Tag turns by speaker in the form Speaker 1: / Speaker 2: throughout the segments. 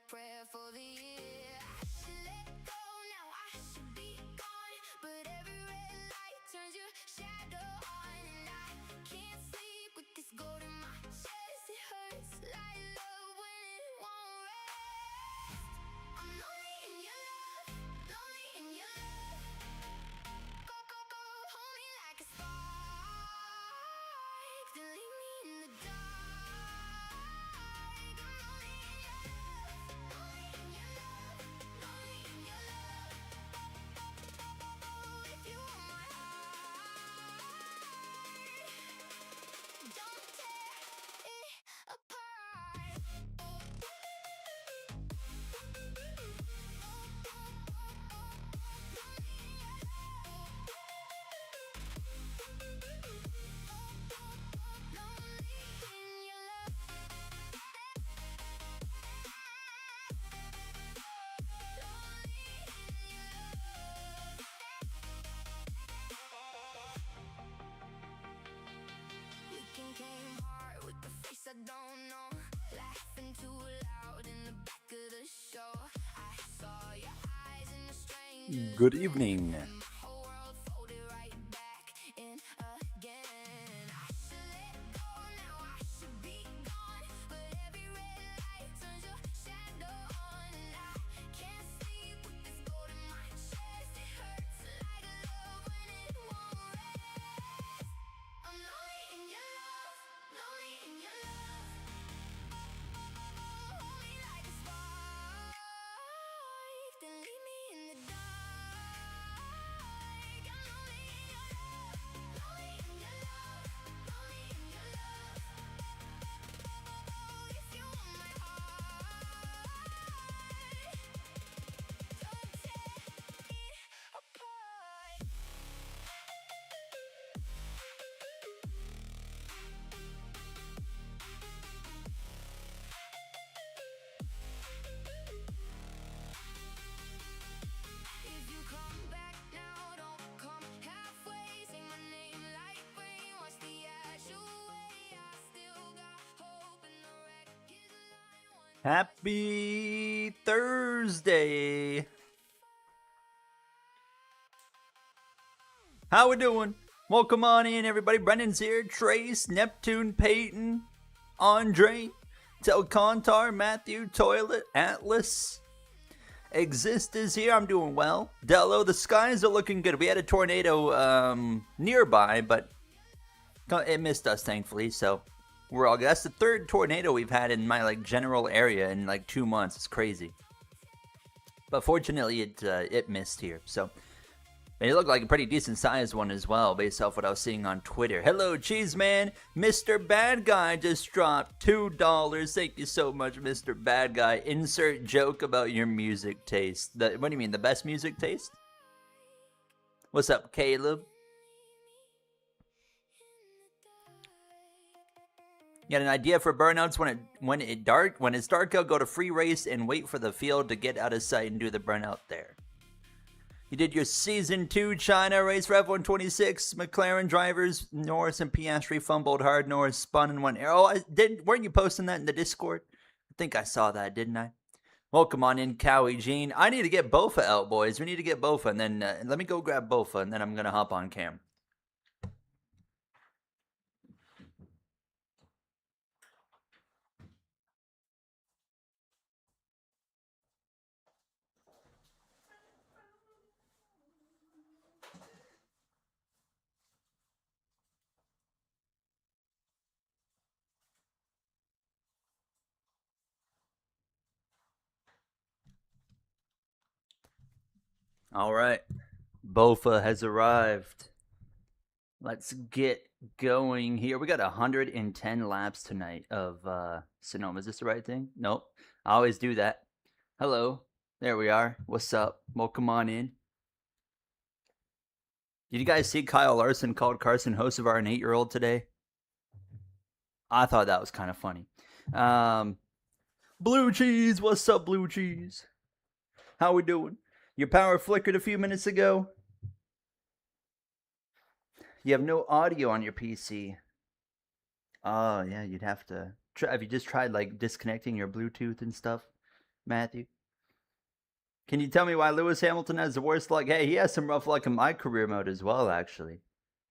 Speaker 1: prayer for the year. I should let go now, I should be gone, but every red light turns your shadow on, and I can't sleep with this gold in my chest. It hurts like love when it won't rest. I'm lonely in your love, lonely in your love. Go, go, go, hold me like a spark, then leave me in the dark. I'm lonely in your love, lonely in your love, lonely in your love. Oh, if you want my heart, don't tear it apart. You can claim heart with the face I don't know, laughing too loud in the back of the show. I saw your eyes in a stranger's
Speaker 2: Good evening.
Speaker 1: and my whole world folded right back in again. I should let go now, I should be gone, but every red light turns your shadow on, and I can't sleep with this gold in my chest. It hurts like love when it won't rest. I'm lonely in your love, lonely in your love. Hold me like a spark, then leave me in the dark. I'm lonely in your love, lonely in your love, lonely in your love. Oh, if you want my heart, don't tear it apart. If you come back now, don't come halfway. Say my name like rain, wash the ash away. I still got hope in the wreck is lying one.
Speaker 2: Happy Thursday. How we doing? Welcome on in, everybody. Brendan's here. Trace, Neptune, Peyton, Andre, Telcontar, Matthew, Toilet, Atlas. Exist is here. I'm doing well. Dello, the skies are looking good. We had a tornado nearby, but it missed us, thankfully. So we're all good. That's the third tornado we've had in my general area in 2 months. It's crazy. But fortunately, it missed here. So it looked like a pretty decent sized one as well, based off what I was seeing on Twitter. Hello, Cheeseman. Mr. Bad Guy just dropped $2. Thank you so much, Mr. Bad Guy. Insert joke about your music taste. What do you mean, the best music taste? What's up, Caleb? You got an idea for burnouts when it's dark out? Go to free race and wait for the field to get out of sight and do the burnout there. You did your Season 2 China race for F126. McLaren drivers, Norris and Piastri fumbled hard. Norris spun in one air. Oh, weren't you posting that in the Discord? I think I saw that, didn't I? Welcome on in, Cowie Jean. I need to get Bofa out, boys. We need to get Bofa, and then let me go grab Bofa, and then I'm going to hop on cam. All right. Bofa has arrived. Let's get going here. We got 110 laps tonight of Sonoma. Is this the right thing? Nope. I always do that. Hello. There we are. What's up? Welcome on in. Did you guys see Kyle Larson called Carson Hocevar an 8-year-old today? I thought that was kind of funny. Blue Cheese. What's up, Blue Cheese? How we doing? Your power flickered a few minutes ago. You have no audio on your PC. Oh, yeah, you'd have to... Have you just tried, disconnecting your Bluetooth and stuff? Matthew? Can you tell me why Lewis Hamilton has the worst luck? Hey, he has some rough luck in my career mode as well, actually.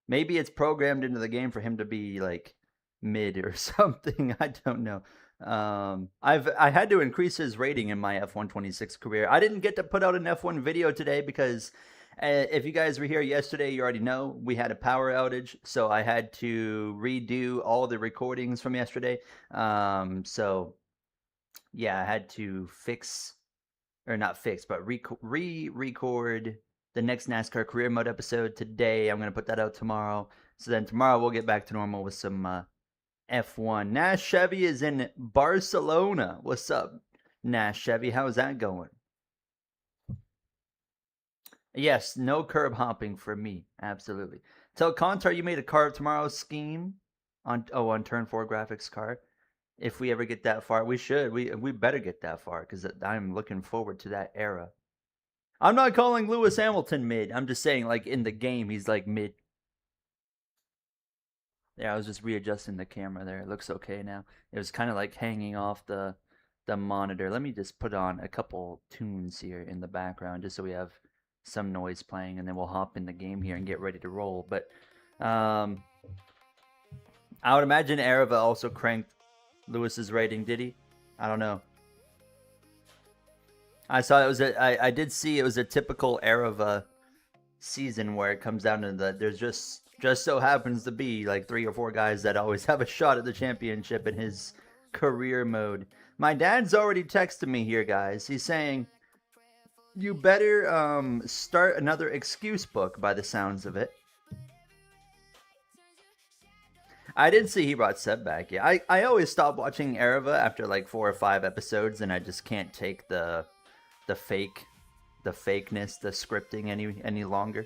Speaker 2: Maybe it's programmed into the game for him to be like mid or something. I don't know. I had to increase his rating in my F126 career. I didn't get to put out an F1 video today because if you guys were here yesterday, you already know we had a power outage, so I had to redo all the recordings from yesterday. So yeah, I had to fix, or not fix, but re-record the next NASCAR career mode episode today. I'm gonna put that out tomorrow. So then tomorrow we'll get back to normal with some F1. Nash Chevy is in Barcelona. What's up, Nash Chevy? How's that going? Yes, no curb hopping for me. Absolutely. Tell Contar you made a car of tomorrow's scheme on turn 4 graphics card. If we ever get that far, we should. We better get that far because I'm looking forward to that era. I'm not calling Lewis Hamilton mid. I'm just saying, like, in the game, he's like mid. Yeah, I was just readjusting the camera there. It looks okay now. It was kind of like hanging off the monitor. Let me just put on a couple tunes here in the background just so we have some noise playing, and then we'll hop in the game here and get ready to roll. But I would imagine Arava also cranked Lewis's rating, did he? I don't know. I saw it was I did see it was a typical Arava season where it comes down to there's just so happens to be like 3 or 4 guys that always have a shot at the championship in his career mode. My dad's already texted me here, guys. He's saying you better start another excuse book by the sounds of it. I did see he brought Seb back. Yeah, I always stop watching Arava after like 4 or 5 episodes, and I just can't take the fakeness, the scripting any longer.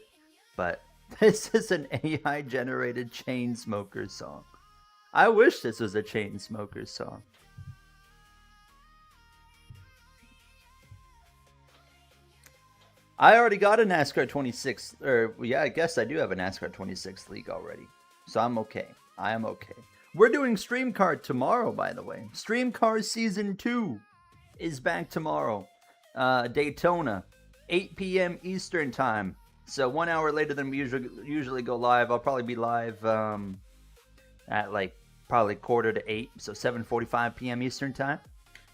Speaker 2: But this is an AI generated Chainsmokers song. I wish this was a Chainsmokers song. I already got a NASCAR 26, or yeah, I guess I do have a NASCAR 26 league already. So I'm okay. I am okay. We're doing Stream Car tomorrow, by the way. Stream Car Season 2 is back tomorrow. Daytona, 8 p.m. Eastern Time. So 1 hour later than we usually go live. I'll probably be live at like probably 7:45, so 7:45 p.m. Eastern Time.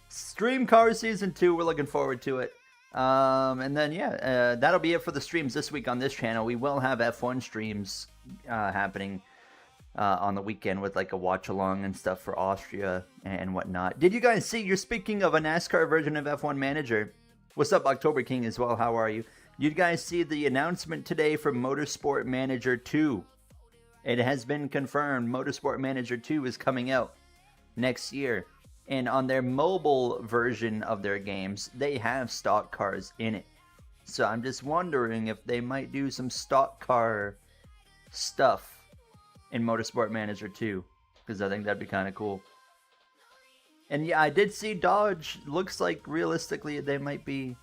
Speaker 2: Stream Car Season 2, we're looking forward to it. And then, yeah, that'll be it for the streams this week on this channel. We will have F1 streams happening on the weekend with like a watch along and stuff for Austria and whatnot. Did you guys see? You're speaking of a NASCAR version of F1 Manager. What's up, October King, as well? How are you? You guys see the announcement today for Motorsport Manager 2? It has been confirmed. Motorsport Manager 2 is coming out next year. And on their mobile version of their games, they have stock cars in it. So I'm just wondering if they might do some stock car stuff in Motorsport Manager 2. Because I think that'd be kind of cool. And yeah, I did see Dodge. Looks like realistically they might be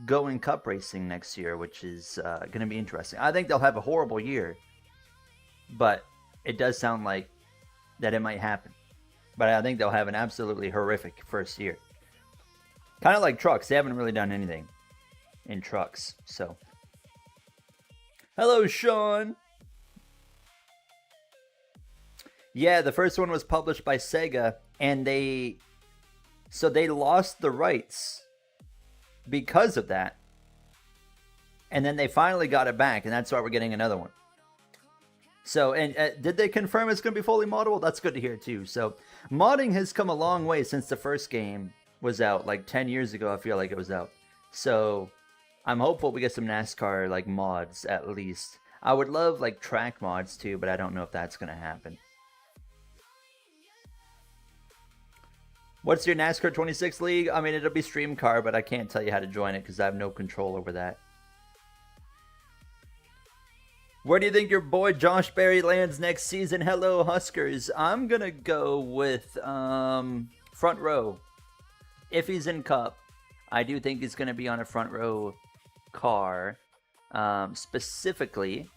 Speaker 2: going cup racing next year, which is going to be interesting. I think they'll have a horrible year. But it does sound like that it might happen. But I think they'll have an absolutely horrific first year. Kind of like trucks. They haven't really done anything in trucks. So, hello, Sean. Yeah, the first one was published by Sega, and they lost the rights because of that. And then they finally got it back, and that's why we're getting another one. So, and did they confirm it's going to be fully moddable? That's good to hear, too. So, modding has come a long way since the first game was out. Like, 10 years ago, I feel like it was out. So, I'm hopeful we get some NASCAR, like, mods, at least. I would love, like, track mods, too, but I don't know if that's going to happen. What's your NASCAR 26 league? I mean, it'll be Stream Car, but I can't tell you how to join it because I have no control over that. Where do you think your boy Josh Berry lands next season? Hello, Huskers. I'm going to go with front row. If he's in Cup, I do think he's going to be on a front row car. Specifically,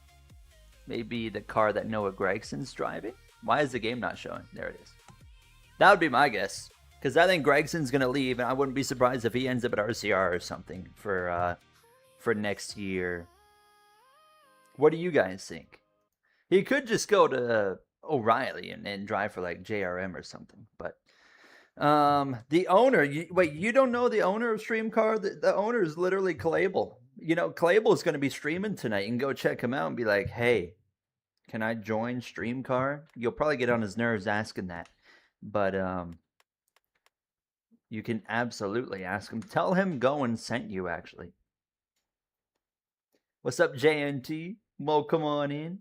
Speaker 2: maybe the car that Noah Gragson's driving. Why is the game not showing? There it is. That would be my guess. Because I think Gragson's gonna leave, and I wouldn't be surprised if he ends up at RCR or something for next year. What do you guys think? He could just go to O'Reilly and drive for like JRM or something. But the owner, wait, you don't know the owner of Streamcar? The owner is literally Calable. You know, Calable is going to be streaming tonight. You can go check him out and be like, hey, can I join Streamcar? You'll probably get on his nerves asking that. But you can absolutely ask him. Tell him Goen sent you, actually. What's up, JNT? Well, come on in.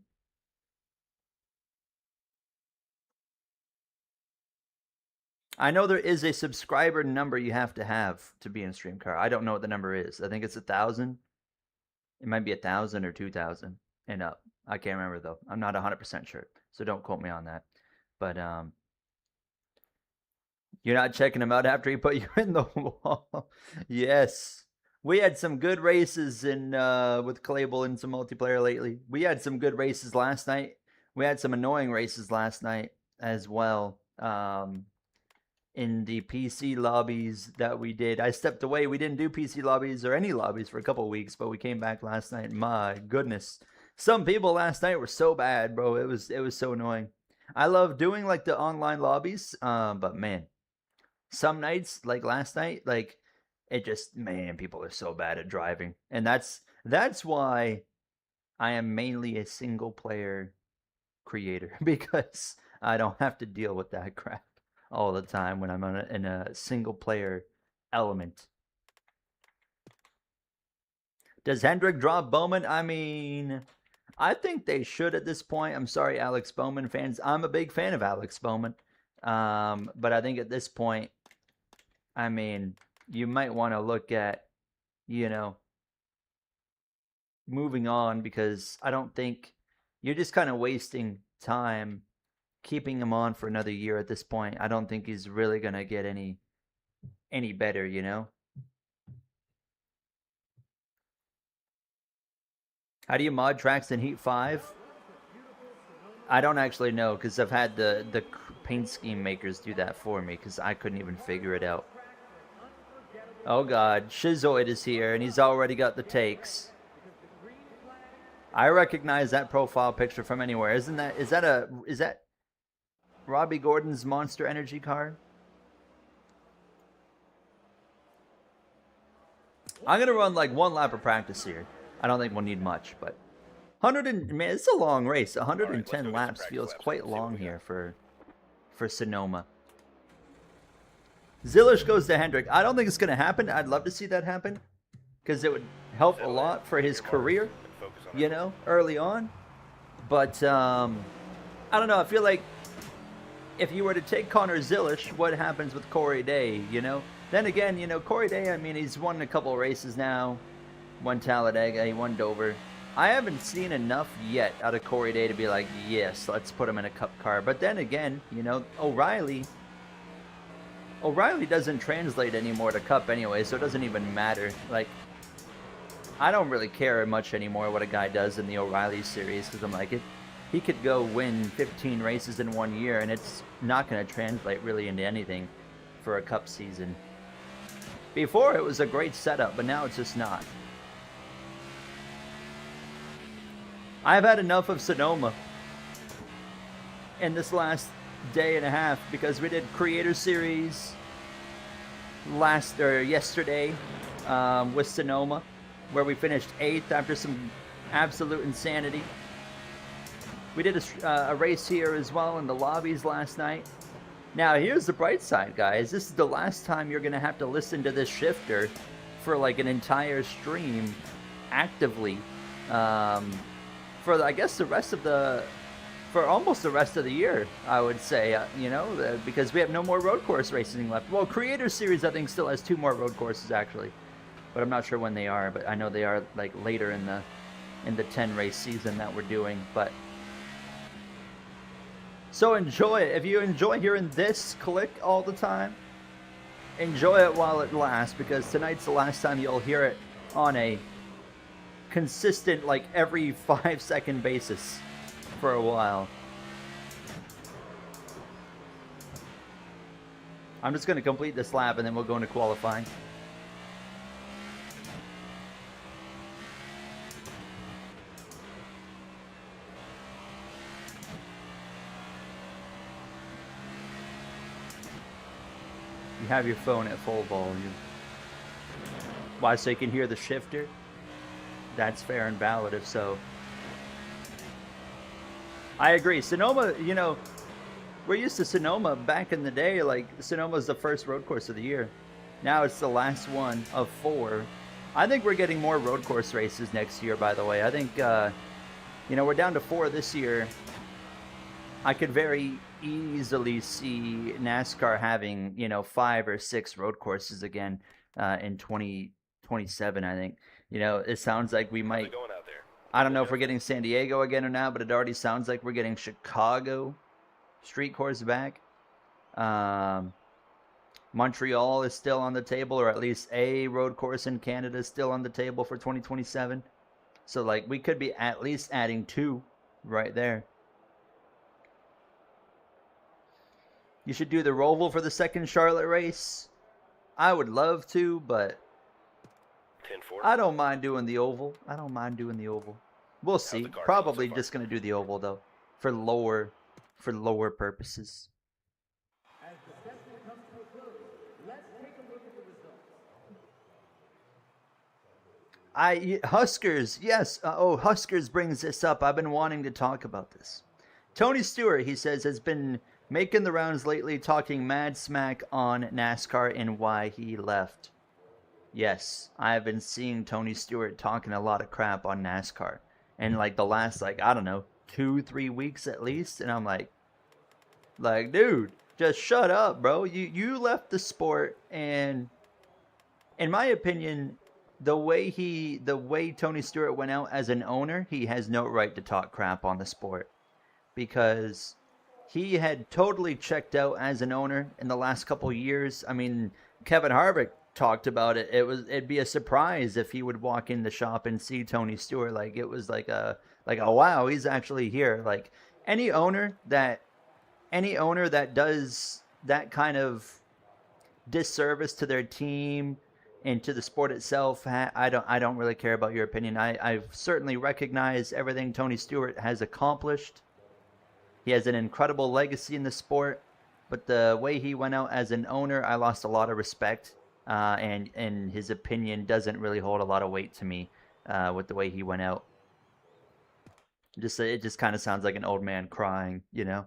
Speaker 2: I know there is a subscriber number you have to be in Streamcar. I don't know what the number is. I think it's 1,000. It might be 1,000 or 2,000 and up. I can't remember though. I'm not 100% sure, so don't quote me on that. But you're not checking him out after he put you in the wall. Yes, we had some good races in with Calable and some multiplayer lately. We had some good races last night. We had some annoying races last night as well. In the PC lobbies that we did. I stepped away. We didn't do PC lobbies or any lobbies for a couple of weeks, but we came back last night. My goodness. Some people last night were so bad, bro. It was so annoying. I love doing like the online lobbies, but man, some nights, like last night, like it just, man, people are so bad at driving. And that's why I am mainly a single player creator, because I don't have to deal with that crap all the time when I'm in a single player element. Does Hendrick drop Bowman? I mean, I think they should at this point. I'm sorry, Alex Bowman fans. I'm a big fan of Alex Bowman. But I think at this point, I mean, you might want to look at, you know, moving on, because I don't think you're just kind of wasting time keeping him on for another year at this point. I don't think he's really gonna get any better, you know. How do you mod tracks in Heat 5? I don't actually know, because I've had the paint scheme makers do that for me, because I couldn't even figure it out. Oh god, Shizoid is here, and he's already got the takes. I recognize that profile picture from anywhere. Is that Robbie Gordon's Monster Energy car? I'm gonna run like one lap of practice here. I don't think we'll need much, but man, it's a long race. 110 laps feels quite long here for Sonoma. Zilish goes to Hendrick. I don't think it's gonna happen. I'd love to see that happen, because it would help a lot for his career, you know, early on. But I don't know. I feel like if you were to take Connor Zilish, what happens with Corey Day, you know? Then again, you know, Corey Day, I mean, he's won a couple of races now. Won Talladega, he won Dover. I haven't seen enough yet out of Corey Day to be like, yes, let's put him in a cup car. But then again, you know, O'Reilly doesn't translate anymore to cup anyway, so it doesn't even matter. Like, I don't really care much anymore what a guy does in the O'Reilly series, because I'm like, he could go win 15 races in 1 year, and it's not going to translate really into anything for a cup season. Before, it was a great setup, but now it's just not. I've had enough of Sonoma in this last day and a half, because we did Creator Series yesterday with Sonoma, where we finished 8th after some absolute insanity. We did a race here as well in the lobbies last night. Now, here's the bright side, guys. This is the last time you're going to have to listen to this shifter for like an entire stream actively for, I guess, for almost the rest of the year, I would say, you know, because we have no more road course racing left. Well, Creator Series, I think, still has 2 more road courses, actually. But I'm not sure when they are, but I know they are like later in the 10 race season that we're doing. But so enjoy it. If you enjoy hearing this click all the time, enjoy it while it lasts, because tonight's the last time you'll hear it on a consistent, like every 5-second basis for a while. I'm just going to complete this lap and then we'll go into qualifying. You have your phone at full volume. Why? So you can hear the shifter? That's fair and valid if so. I agree. Sonoma, you know, we're used to Sonoma back in the day. Like, Sonoma was the first road course of the year. Now it's the last one of 4. I think we're getting more road course races next year, by the way. I think, you know, we're down to 4 this year. I could very easily see NASCAR having, you know, 5 or 6 road courses again in 2027, I think. You know, it sounds like we might... I don't know if we're getting San Diego again or not, but it already sounds like we're getting Chicago street course back. Montreal is still on the table, or at least a road course in Canada is still on the table for 2027. So, like, we could be at least adding 2 right there. You should do the Roval for the second Charlotte race. I would love to, but I don't mind doing the oval. I don't mind doing the oval. We'll see. Probably just going to do the oval, though, for lower purposes.
Speaker 3: As the session comes to a close, let's take a look at the results.
Speaker 2: Huskers, yes. Huskers brings this up. I've been wanting to talk about this. Tony Stewart, he says, has been making the rounds lately, talking mad smack on NASCAR and why he left. Yes, I've been seeing Tony Stewart talking a lot of crap on NASCAR. And like the last, like, I don't know, 2-3 weeks at least. And I'm like, dude, just shut up, bro. You left the sport, and in my opinion, the way Tony Stewart went out as an owner, he has no right to talk crap on the sport, because he had totally checked out as an owner in the last couple of years. I mean, Kevin Harvick talked about it. It'd be a surprise if he would walk in the shop and see Tony Stewart. Like, it was like a wow, he's actually here. Like, any owner that does that kind of disservice to their team and to the sport itself, I don't really care about your opinion. I certainly recognize everything Tony Stewart has accomplished. He has an incredible legacy in the sport, but the way he went out as an owner, I lost a lot of respect, and his opinion doesn't really hold a lot of weight to me with the way he went out. It just kind of sounds like an old man crying, you know?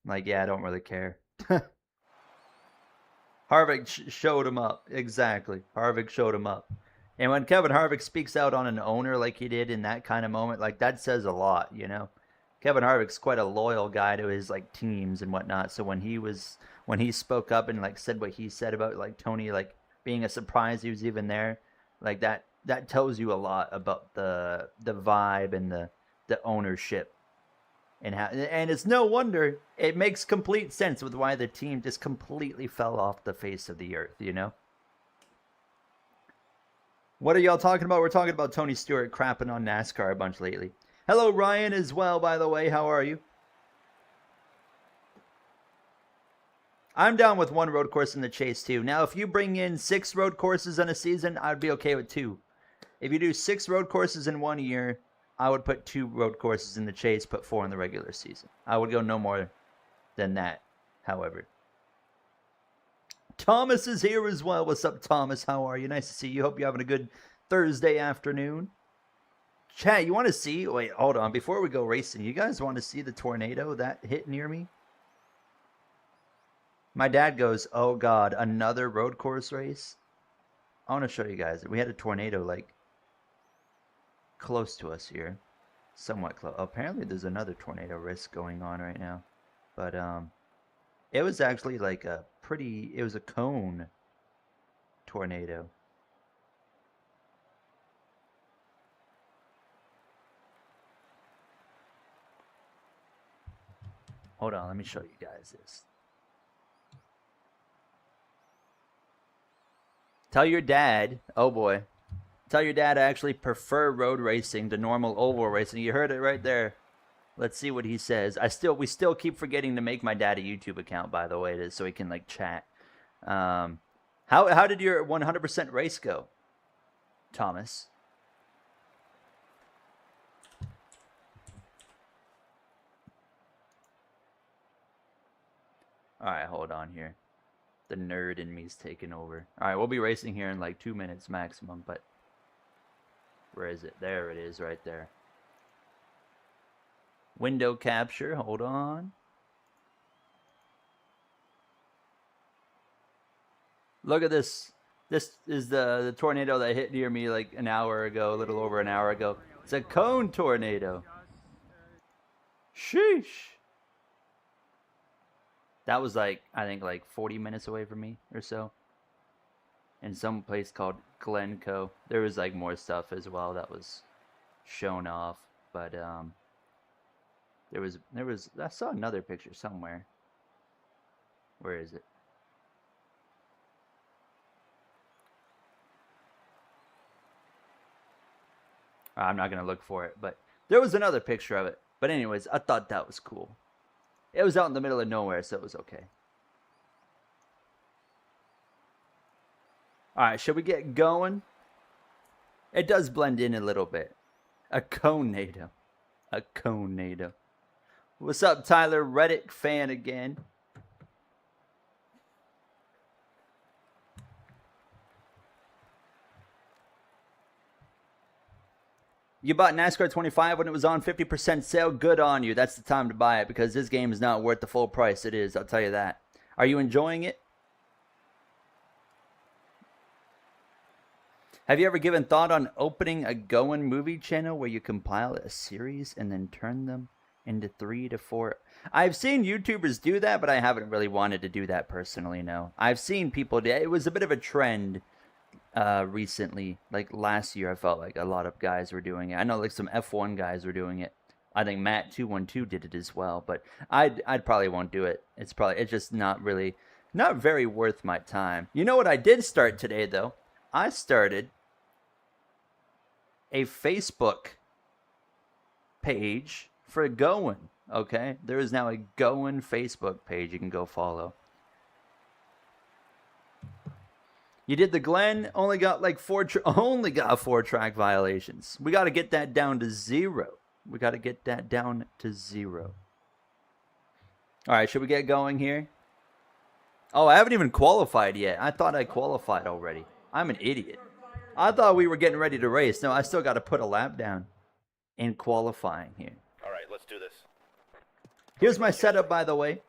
Speaker 2: Like, yeah, I don't really care. Harvick showed him up. Exactly. Harvick showed him up. And when Kevin Harvick speaks out on an owner like he did in that kind of moment, like, that says a lot, you know? Kevin Harvick's quite a loyal guy to his, like, teams and whatnot. So when he spoke up and, like, said what he said about, like, Tony, like, being a surprise he was even there, like, that tells you a lot about the vibe and the ownership. And it's no wonder, it makes complete sense with why the team just completely fell off the face of the earth, you know? What are y'all talking about? We're talking about Tony Stewart crapping on NASCAR a bunch lately. Hello, Ryan, as well, by the way. How are you? I'm down with 1 road course in the Chase, too. Now, if you bring in 6 road courses in a season, I'd be okay with 2. If you do 6 road courses in 1 year, I would put 2 road courses in the Chase, put 4 in the regular season. I would go no more than that, however. Thomas is here as well. What's up, Thomas? How are you? Nice to see you. Hope you're having a good Thursday afternoon. Chat, you want to see? Wait, hold on. Before we go racing, you guys want to see the tornado that hit near me? My dad goes, oh, God, another road course race? I want to show you guys. We had a tornado, like, close to us here. Somewhat close. Apparently, there's another tornado risk going on right now. But, it was actually, like, it was a cone tornado. Hold on, let me show you guys this. Tell your dad, oh boy, tell your dad I actually prefer road racing to normal oval racing. You heard it right there. Let's see what he says. We still keep forgetting to make my dad a YouTube account, by the way, so he can, like, chat. How did your 100% race go, Thomas? All right, hold on here. The nerd in me's taking over. All right, we'll be racing here in like 2 minutes maximum, but where is it? There it is, right there. Window capture, hold on. Look at this. This is the tornado that hit near me like an hour ago, a little over an hour ago. It's a cone tornado. Sheesh. That was like, I think like 40 minutes away from me or so. In some place called Glencoe. There was like more stuff as well that was shown off. But there was I saw another picture somewhere. Where is it? I'm not going to look for it, but there was another picture of it. But anyways, I thought that was cool. It was out in the middle of nowhere, so it was okay. All right, should we get going? It does blend in a little bit. A conado. A conado. What's up, Tyler Reddick fan again? You bought NASCAR 25 when it was on 50% sale. Good on you. That's the time to buy it because this game is not worth the full price it is. I'll tell you that. Are you enjoying it? Have you ever given thought on opening a Going movie channel where you compile a series and then turn them into 3 to 4? I've seen YouTubers do that, but I haven't really wanted to do that personally, no. I've seen people do it. It was a bit of a trend recently. Like last year, I felt like a lot of guys were doing it. I know like some F1 guys were doing it. I think Matt212 did it as well, but I'd probably won't do it. It's just not very worth my time. You know what I did start today though? I started a Facebook page for Going. Okay, there is now a Going Facebook page you can go follow. You did the Glen, only got like 4 track violations. We got to get that down to 0. All right, should we get going here? Oh, I haven't even qualified yet. I thought I qualified already. I'm an idiot. I thought we were getting ready to race. No, I still got to put a lap down in qualifying here.
Speaker 4: All right, let's do this.
Speaker 2: Here's my setup, by the way.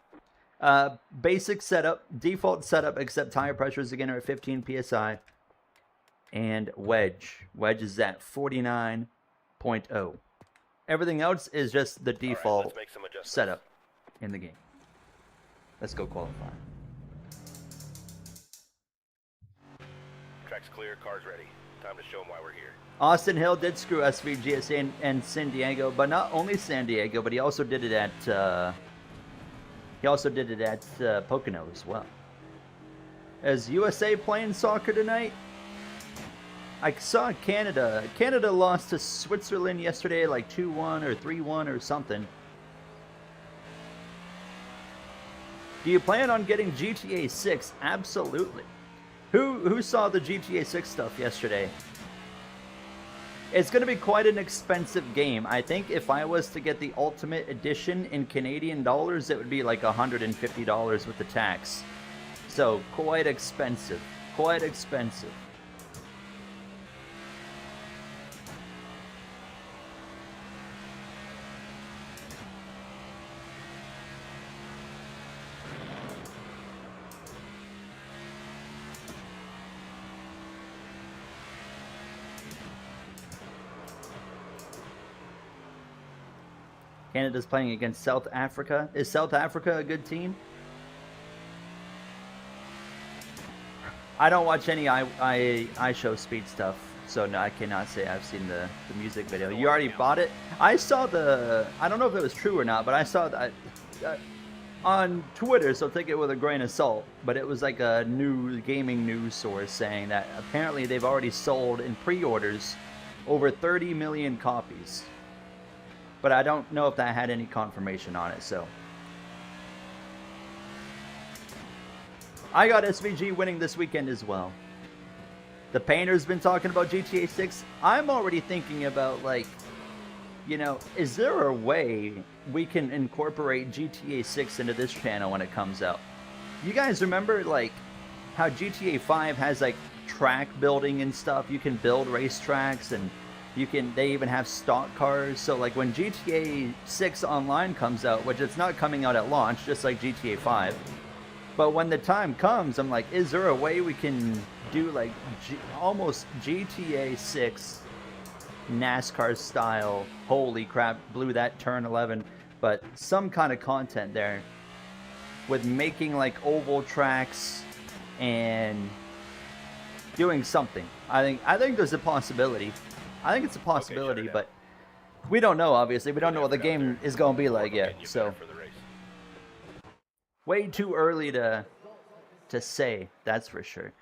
Speaker 2: Basic setup, default setup, except tire pressures again are at 15 psi. And wedge is at 49.0. Everything else is just the default setup in the game. Let's go qualify.
Speaker 4: Track's clear, car's ready. Time to show them why we're here.
Speaker 2: Austin Hill did screw SVGSA and San Diego, but not only San Diego, but he also did it at Pocono as well. Is USA playing soccer tonight? I saw Canada. Canada lost to Switzerland yesterday, like 2-1 or 3-1 or something. Do you plan on getting GTA 6? Absolutely. Who saw the GTA 6 stuff yesterday? It's going to be quite an expensive game. I think if I was to get the Ultimate Edition in Canadian dollars, it would be like $150 with the tax. So, quite expensive. Quite expensive. Canada's playing against South Africa. Is South Africa a good team? I don't watch any I show speed stuff, so no, I cannot say I've seen the music video. You already bought it? I saw I don't know if it was true or not, but I saw that on Twitter, so take it with a grain of salt. But it was like a gaming news source saying that apparently they've already sold in pre-orders over 30 million copies. But I don't know if that had any confirmation on it, so. I got SVG winning this weekend as well. The painter's been talking about GTA 6. I'm already thinking about, like, you know, is there a way we can incorporate GTA 6 into this channel when it comes out? You guys remember, like, how GTA 5 has, like, track building and stuff? You can build racetracks, and they even have stock cars. So, like, when GTA 6 Online comes out, which it's not coming out at launch, just like GTA 5, but when the time comes, I'm like, is there a way we can do, like, almost GTA 6 NASCAR style? Holy crap, blew that turn 11. But some kind of content there with making, like, oval tracks and doing something. I think there's a possibility. I think it's a possibility, but we don't know, obviously. We don't know what the game is going to be like yet, so way too early to say, that's for sure.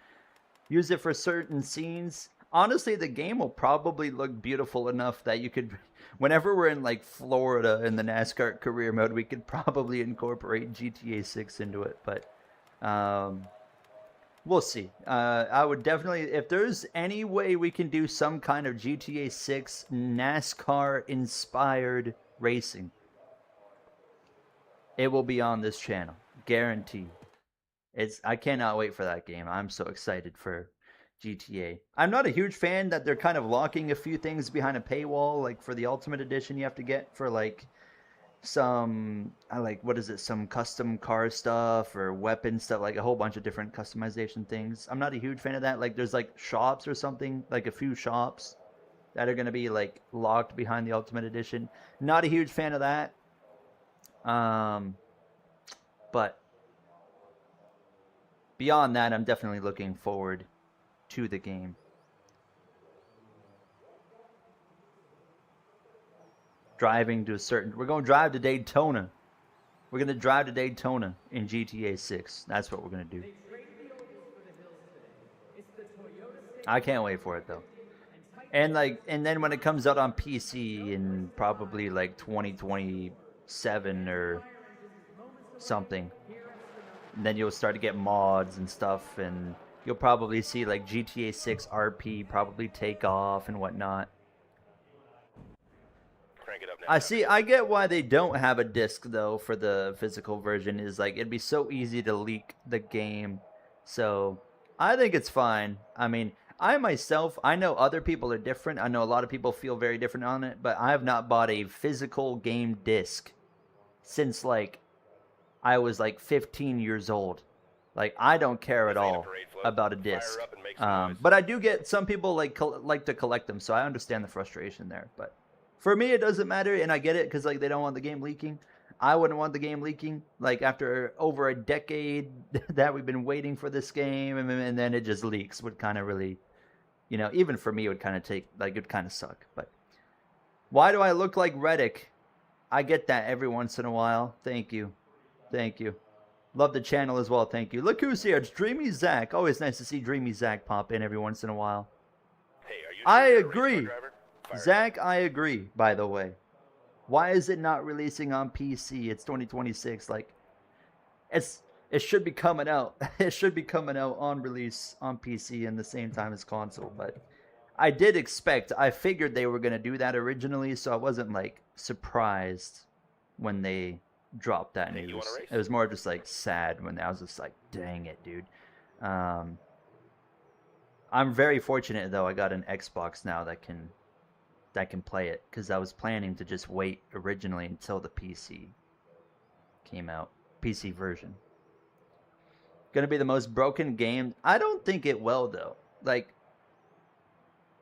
Speaker 2: Use it for certain scenes. Honestly, the game will probably look beautiful enough that you could, whenever we're in, like, Florida in the NASCAR career mode, we could probably incorporate GTA 6 into it, but we'll see. I would definitely, if there's any way we can do some kind of GTA 6 NASCAR-inspired racing, it will be on this channel. Guaranteed. I cannot wait for that game. I'm so excited for GTA. I'm not a huge fan that they're kind of locking a few things behind a paywall. Like, for the Ultimate Edition, you have to get for, like, some, what is it, some custom car stuff or weapon stuff, like a whole bunch of different customization things. I'm not a huge fan of that. Like, there's, like, shops or something, like a few shops that are going to be, like, locked behind the Ultimate Edition. Not a huge fan of that. But beyond that, I'm definitely looking forward to the game. Driving to a certain... We're going to drive to Daytona. We're going to drive to Daytona in GTA 6. That's what we're going to do. I can't wait for it, though. And, like, and then when it comes out on PC in probably, like, 2027 or something, then you'll start to get mods and stuff, and you'll probably see, like, GTA 6 RP probably take off and whatnot. I get why they don't have a disc, though, for the physical version. Is, like, it'd be so easy to leak the game. So I think it's fine. I mean, I know other people are different. I know a lot of people feel very different on it, but I have not bought a physical game disc since, like, I was, like, 15 years old. Like, I don't care at all about a disc. But I do get some people like to collect them, so I understand the frustration there. But for me, it doesn't matter, and I get it because, like, they don't want the game leaking. I wouldn't want the game leaking. Like, after over a decade that we've been waiting for this game, and then it just leaks, would kind of really, you know, even for me, it would kind of it'd kind of suck. But why do I look like Reddick? I get that every once in a while. Thank you. Thank you. Love the channel as well. Thank you. Look who's here. It's Dreamy Zach. Always nice to see Dreamy Zach pop in every once in a while.
Speaker 4: Hey, are you
Speaker 2: I
Speaker 4: a
Speaker 2: agree.
Speaker 4: race car driver?
Speaker 2: Zach, I agree, by the way. Why is it not releasing on PC? It's 2026. Like, it should be coming out. It should be coming out on release on PC in the same time as console. But I figured they were going to do that originally, so I wasn't, like, surprised when they dropped that
Speaker 4: Hey, you
Speaker 2: news.
Speaker 4: wanna race?
Speaker 2: It was more just, like, sad when I was just like, dang it, dude. I'm very fortunate, though. I got an Xbox now that can play it, because I was planning to just wait originally until the PC came out. PC version. Gonna be the most broken game. I don't think it will, though. Like,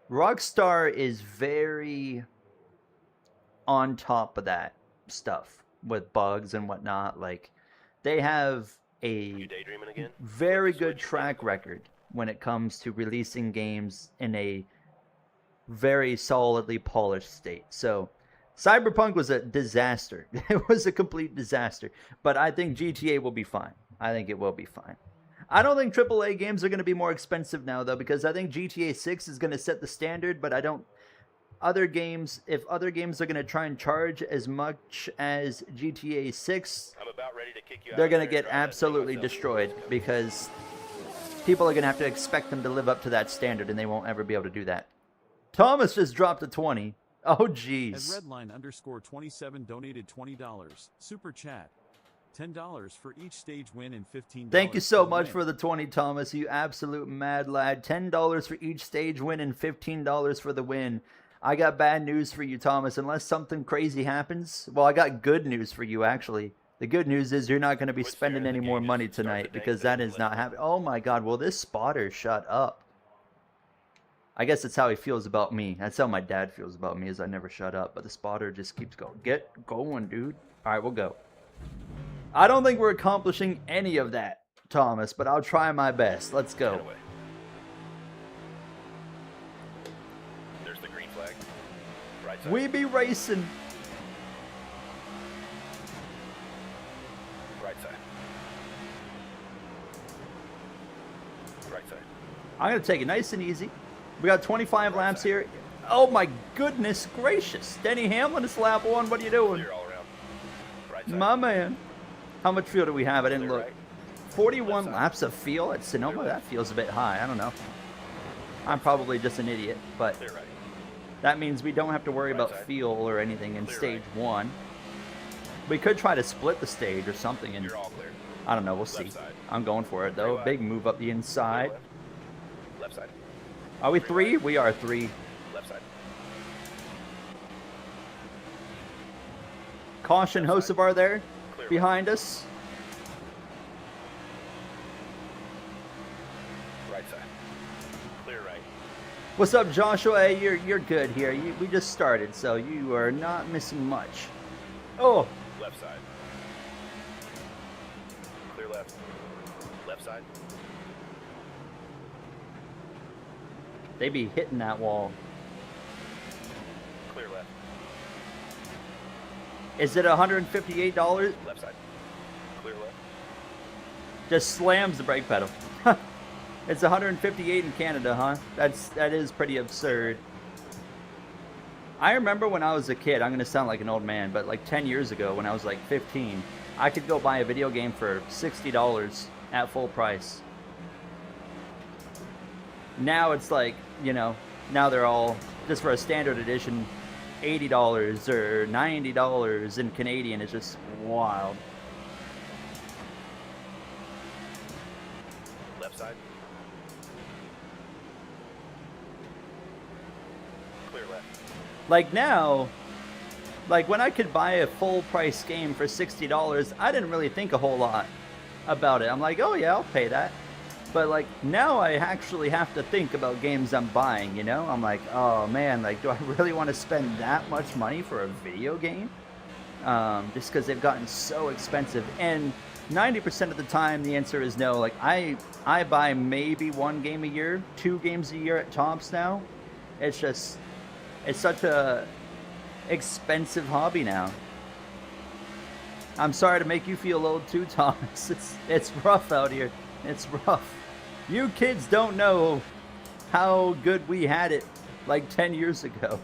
Speaker 2: Rockstar is very on top of that stuff with bugs and whatnot. Like, they have
Speaker 4: You
Speaker 2: a
Speaker 4: daydreaming again?
Speaker 2: very good track record when it comes to releasing games in a very solidly polished state. So Cyberpunk was a disaster. It was a complete disaster. But I think GTA will be fine. I think it will be fine. I don't think AAA games are going to be more expensive now, though, because I think GTA 6 is going to set the standard, but I don't other games, if other games are going to try and charge as much as GTA 6,
Speaker 4: I'm about ready to kick you out
Speaker 2: they're
Speaker 4: of
Speaker 2: going to
Speaker 4: there
Speaker 2: get
Speaker 4: and drive that thing
Speaker 2: absolutely
Speaker 4: myself.
Speaker 2: destroyed because people are going to have to expect them to live up to that standard, and they won't ever be able to do that. Thomas just dropped a 20. Oh,
Speaker 5: At
Speaker 2: jeez.
Speaker 5: Redline_27 donated $20. Super chat. $10 for each stage win and $15.
Speaker 2: Thank you so
Speaker 5: the
Speaker 2: much
Speaker 5: win.
Speaker 2: for the 20, Thomas. You absolute mad lad. $10 for each stage win and $15 for the win. I got bad news for you, Thomas. Unless something crazy happens. Well, I got good news for you, actually. The good news is you're not going to be
Speaker 4: Quit
Speaker 2: spending
Speaker 4: staring
Speaker 2: any
Speaker 4: at the
Speaker 2: more
Speaker 4: gauges.
Speaker 2: money
Speaker 4: Start the
Speaker 2: tonight
Speaker 4: dang
Speaker 2: because
Speaker 4: thing
Speaker 2: that
Speaker 4: and
Speaker 2: is
Speaker 4: let
Speaker 2: not
Speaker 4: it-
Speaker 2: happening. Oh my God, will this spotter shut up? I guess that's how he feels about me. That's how my dad feels about me, is I never shut up. But the spotter just keeps going. Get going, dude. All right, we'll go. I don't think we're accomplishing any of that, Thomas, but I'll try my best. Let's
Speaker 4: Get
Speaker 2: go.
Speaker 4: away. There's the green flag. Right side.
Speaker 2: We be racing.
Speaker 4: Right side. Right side.
Speaker 2: I'm going to take it nice and easy. We got 25 laps here. Oh my goodness gracious. Denny Hamlin is lap 1. What are you doing?
Speaker 4: Clear all around. Right side.
Speaker 2: My man. How much fuel do we have? I didn't
Speaker 4: Clear
Speaker 2: look.
Speaker 4: right.
Speaker 2: 41
Speaker 4: Left side.
Speaker 2: laps of fuel at Sonoma?
Speaker 4: Clear
Speaker 2: That
Speaker 4: left.
Speaker 2: feels a bit high. I don't know. I'm probably just an idiot, but
Speaker 4: Clear right.
Speaker 2: that means we don't have to worry
Speaker 4: Right
Speaker 2: about
Speaker 4: side.
Speaker 2: fuel or anything in
Speaker 4: Clear
Speaker 2: stage
Speaker 4: right.
Speaker 2: 1. We could try to split the stage or something, and
Speaker 4: You're all clear.
Speaker 2: I don't know. We'll see.
Speaker 4: side.
Speaker 2: I'm going for it, though.
Speaker 4: Clear
Speaker 2: Big move up the
Speaker 4: Clear
Speaker 2: inside.
Speaker 4: left. Left side.
Speaker 2: Are we
Speaker 4: Clear
Speaker 2: 3?
Speaker 4: right.
Speaker 2: We are 3.
Speaker 4: Left side.
Speaker 2: Caution,
Speaker 4: Left side.
Speaker 2: Hocevar there
Speaker 4: Clear
Speaker 2: behind us.
Speaker 4: Right side. Clear right.
Speaker 2: What's up, Joshua? Hey, you're good here. We just started, so you are not missing much. Oh,
Speaker 4: Left side. Clear left. Left side.
Speaker 2: they be hitting that wall.
Speaker 4: Clear left.
Speaker 2: Is it $158?
Speaker 4: Left side. Clear left.
Speaker 2: Just slams the brake pedal. It's 158 in Canada, huh? That is pretty absurd. I remember when I was a kid, I'm going to sound like an old man, but like 10 years ago when I was like 15, I could go buy a video game for $60 at full price. Now it's like, you know, now they're all, just for a standard edition, $80 or $90 in Canadian. It's just wild.
Speaker 4: Left side. Clear left.
Speaker 2: Like now, like when I could buy a full price game for $60, I didn't really think a whole lot about it. I'm like, oh yeah, I'll pay that. But like now I actually have to think about games I'm buying, you know? I'm like, oh man, like do I really want to spend that much money for a video game? Just because they've gotten so expensive. And 90% of the time the answer is no. Like I buy maybe 1 game a year, 2 games a year at tops now. It's just, it's such a expensive hobby now. I'm sorry to make you feel old too, Thomas. It's rough out here. It's rough. You kids don't know how good we had it like 10 years ago.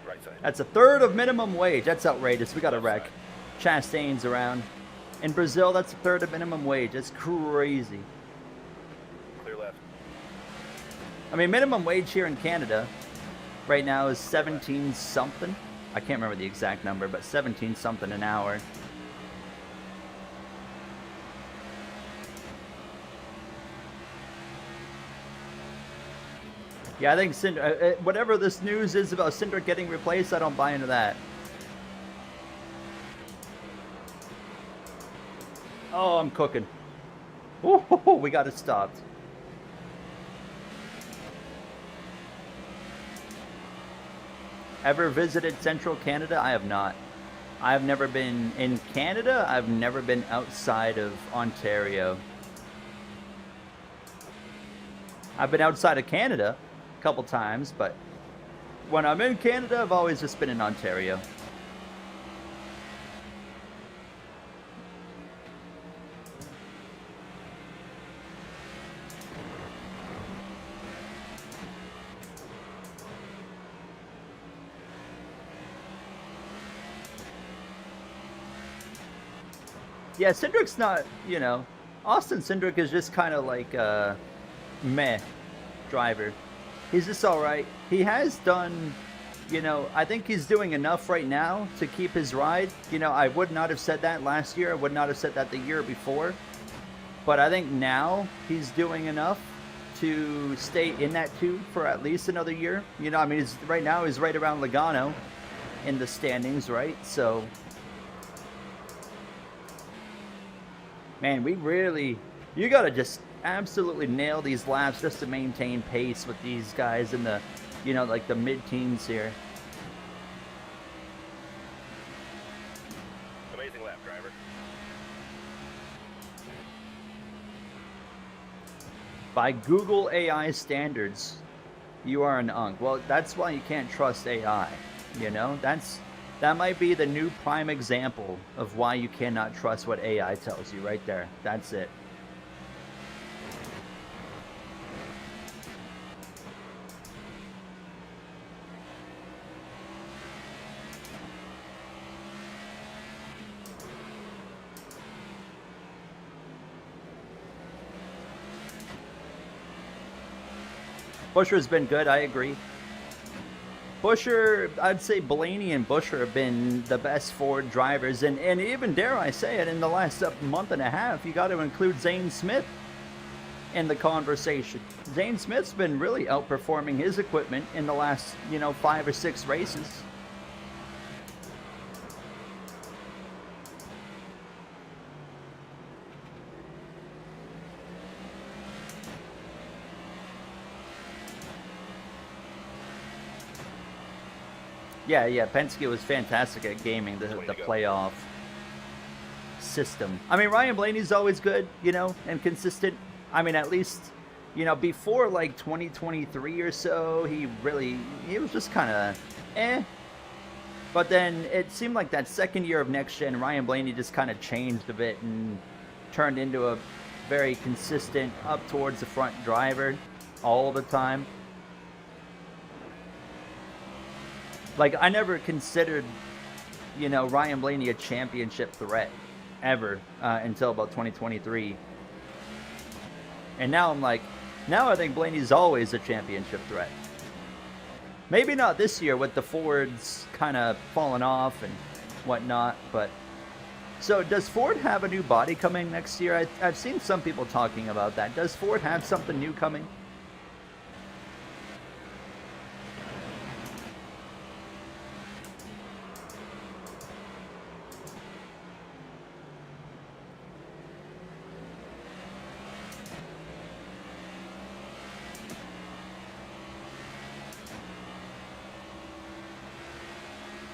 Speaker 4: Right side.
Speaker 2: That's a third of minimum wage. That's outrageous. We got a wreck.
Speaker 4: Left
Speaker 2: Chastain's around. In Brazil, that's a third of minimum wage. That's crazy.
Speaker 4: Clear left.
Speaker 2: I mean, minimum wage here in Canada right now is 17 something. I can't remember the exact number, but 17 something an hour. Yeah, I think whatever this news is about Cinder getting replaced, I don't buy into that. Oh, I'm cooking. Ooh, we got it stopped. Ever visited Central Canada? I have not. I've never been in Canada. I've never been outside of Ontario. I've been outside of Canada a couple times, but when I'm in Canada, I've always just been in Ontario. Yeah, Cindric's not, you know, Austin Cindric is just kind of like a meh driver. He's just all right. He has done, you know, I think he's doing enough right now to keep his ride. You know, I would not have said that last year. I would not have said that the year before. But I think now he's doing enough to stay in that tube for at least another year. You know, I mean, right now he's right around Logano in the standings, right? So, man, you got to just absolutely nail these laps just to maintain pace with these guys in the, you know, like the mid-teens here.
Speaker 4: Amazing lap, driver.
Speaker 2: By Google AI standards, you are an unk. Well, that's why you can't trust AI, you know? That might be the new prime example of why you cannot trust what AI tells you right there. That's it. Buescher's been good, I agree. Buescher, I'd say Blaney and Buescher have been the best Ford drivers, and even, dare I say it, in the last month and a half, you got to include Zane Smith in the conversation. Zane Smith's been really outperforming his equipment in the last, you know, 5 or 6 races. Yeah, Penske was fantastic at gaming the playoff system. I mean, Ryan Blaney's always good, you know, and consistent. I mean, at least, you know, before like 2023 or so, he was just kind of eh. But then it seemed like that second year of next gen, Ryan Blaney just kind of changed a bit and turned into a very consistent up towards the front driver all the time. Like, I never considered, you know, Ryan Blaney a championship threat ever until about 2023. And now I'm like, now I think Blaney's always a championship threat. Maybe not this year with the Fords kind of falling off and whatnot, but... So, does Ford have a new body coming next year? I've seen some people talking about that. Does Ford have something new coming?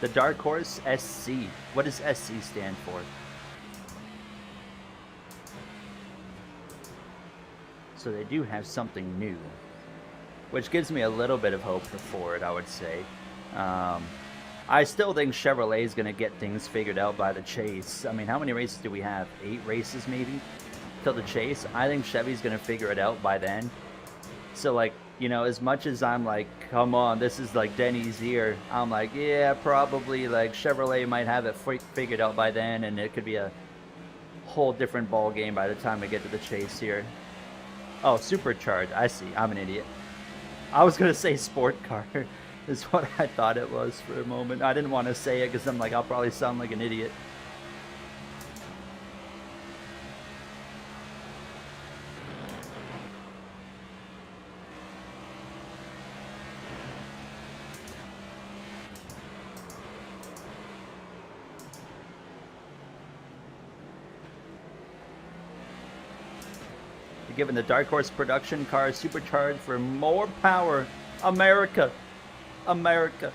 Speaker 2: The Dark Horse SC. What does SC stand for? So they do have something new, which gives me a little bit of hope for Ford, I would say. I still think Chevrolet is going to get things figured out by the Chase. I mean, how many races do we have? 8 races maybe till the Chase? I think Chevy's going to figure it out by then. So, like, you know, as much as I'm like, come on, this is like Denny's year, I'm like, yeah, probably like Chevrolet might have it figured out by then, and it could be a whole different ball game by the time we get to the Chase here. Oh, supercharged. I see. I'm an idiot. I was going to say sport car is what I thought it was for a moment. I didn't want to say it because I'm like, I'll probably sound like an idiot. Given the Dark Horse production car supercharged for more power. America. America.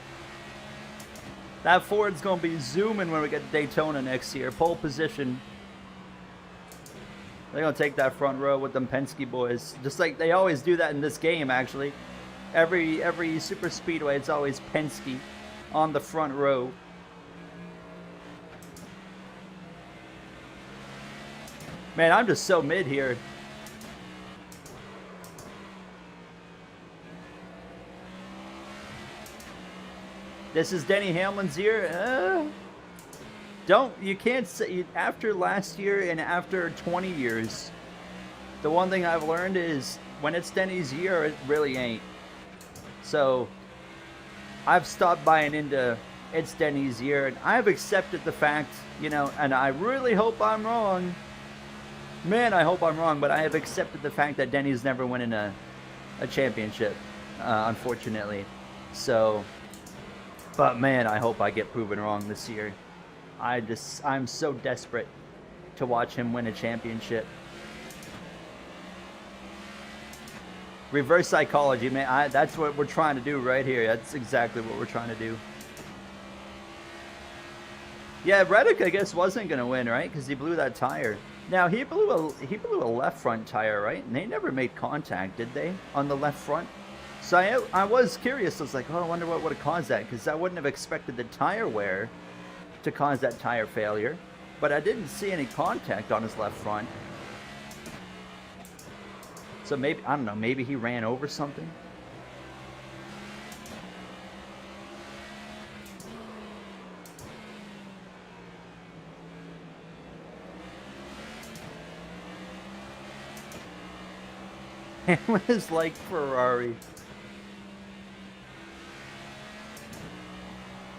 Speaker 2: That Ford's going to be zooming when we get to Daytona next year. Pole position. They're going to take that front row with them Penske boys. Just like they always do that in this game, actually. Every super speedway, it's always Penske on the front row. Man, I'm just so mid here. This is Denny Hamlin's year. You can't say, after last year and after 20 years, the one thing I've learned is when it's Denny's year, it really ain't. So I've stopped buying into it's Denny's year, and I've accepted the fact, you know, and I really hope I'm wrong. Man, I hope I'm wrong, but I have accepted the fact that Denny's never winning a championship, unfortunately. So, but man, I hope I get proven wrong this year. I'm so desperate to watch him win a championship. Reverse psychology, man. That's what we're trying to do right here. That's exactly what we're trying to do. Yeah, Reddick, I guess, wasn't going to win, right? Because he blew that tire. Now, he blew a left front tire, right? And they never made contact, did they? On the left front? So I was curious. I was like, oh, I wonder what would have caused that. Because I wouldn't have expected the tire wear to cause that tire failure. But I didn't see any contact on his left front. So maybe, I don't know, maybe he ran over something? Hamlin is like Ferrari.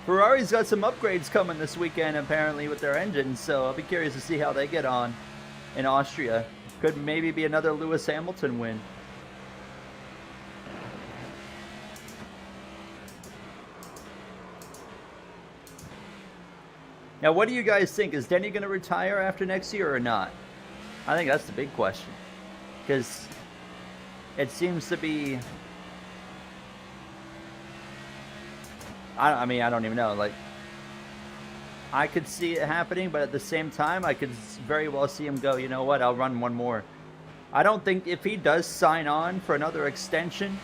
Speaker 2: Ferrari's got some upgrades coming this weekend, apparently, with their engines, so I'll be curious to see how they get on in Austria. Could maybe be another Lewis Hamilton win. Now, what do you guys think? Is Denny going to retire after next year or not? I think that's the big question. Because it seems to be... I mean, I don't even know. Like, I could see it happening, but at the same time, I could very well see him go, you know what, I'll run one more. I don't think, if he does sign on for another extension,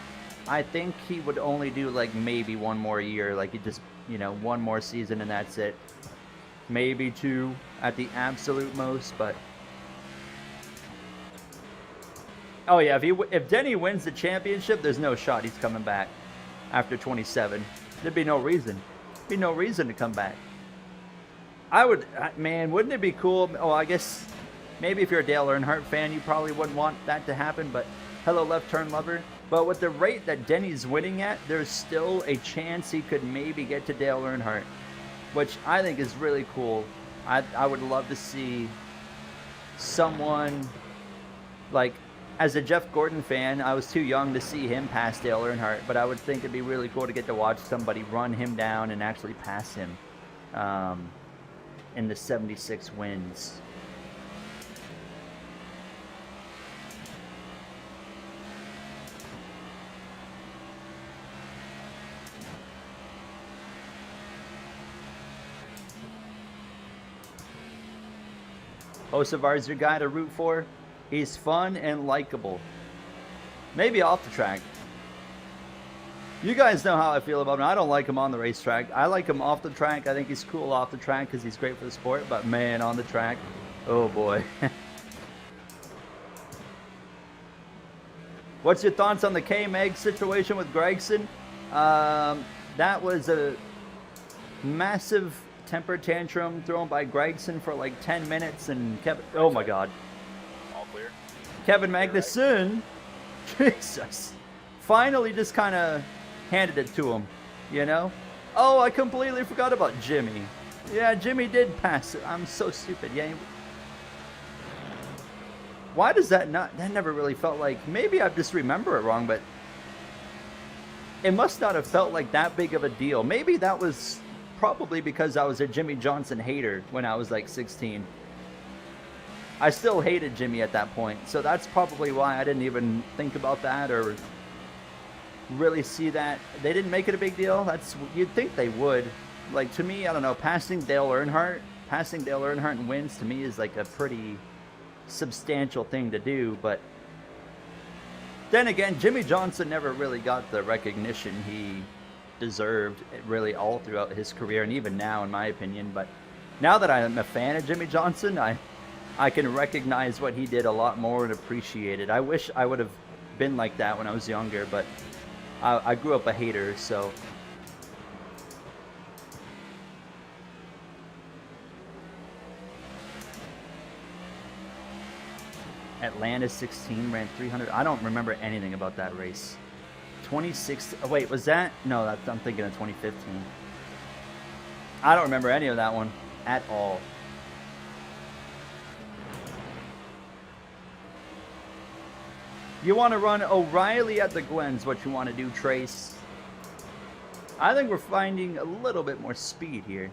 Speaker 2: I think he would only do, like, maybe one more year. Like, he just, you know, one more season and that's it. Maybe two at the absolute most, but... Oh, yeah, if Denny wins the championship, there's no shot he's coming back after 27. There'd be no reason. There'd be no reason to come back. Man, wouldn't it be cool? Oh, I guess maybe if you're a Dale Earnhardt fan, you probably wouldn't want that to happen, but hello, left turn lover. But with the rate that Denny's winning at, there's still a chance he could maybe get to Dale Earnhardt, which I think is really cool. I would love to see someone, like, as a Jeff Gordon fan, I was too young to see him pass Dale Earnhardt, but I would think it'd be really cool to get to watch somebody run him down and actually pass him in the 76 wins. Osavar's your guy to root for. He's fun and likable. Maybe off the track. You guys know how I feel about him. I don't like him on the racetrack. I like him off the track. I think he's cool off the track because he's great for the sport. But man, on the track, oh boy. What's your thoughts on the K-Meg situation with Gragson? That was a massive temper tantrum thrown by Gragson for like 10 minutes and Kevin, oh my god.
Speaker 4: All clear.
Speaker 2: Kevin Magnussen, Jesus, finally just kind of handed it to him, you know? Oh, I completely forgot about Jimmy. Yeah, Jimmy did pass it. I'm so stupid. Yeah. Why does that not, that never really felt like, maybe I just remember it wrong, but it must not have felt like that big of a deal. Maybe that was probably because I was a Jimmy Johnson hater when I was like 16. I still hated Jimmy at that point, so that's probably why I didn't even think about that or really see that. They didn't make it a big deal. That's, you'd think they would. Like, to me, I don't know, passing Dale Earnhardt in wins to me is like a pretty substantial thing to do, but then again, Jimmy Johnson never really got the recognition he deserved really all throughout his career, and even now, in my opinion. But now that I'm a fan of Jimmy Johnson, I can recognize what he did a lot more and appreciate it. I wish I would have been like that when I was younger, but I grew up a hater, so. Atlanta 16 ran 300. I don't remember anything about that race. 26. Oh, wait, was that? No, that's, I'm thinking of 2015. I don't remember any of that one at all. You want to run O'Reilly at the Glens, what you want to do, Trace. I think we're finding a little bit more speed here.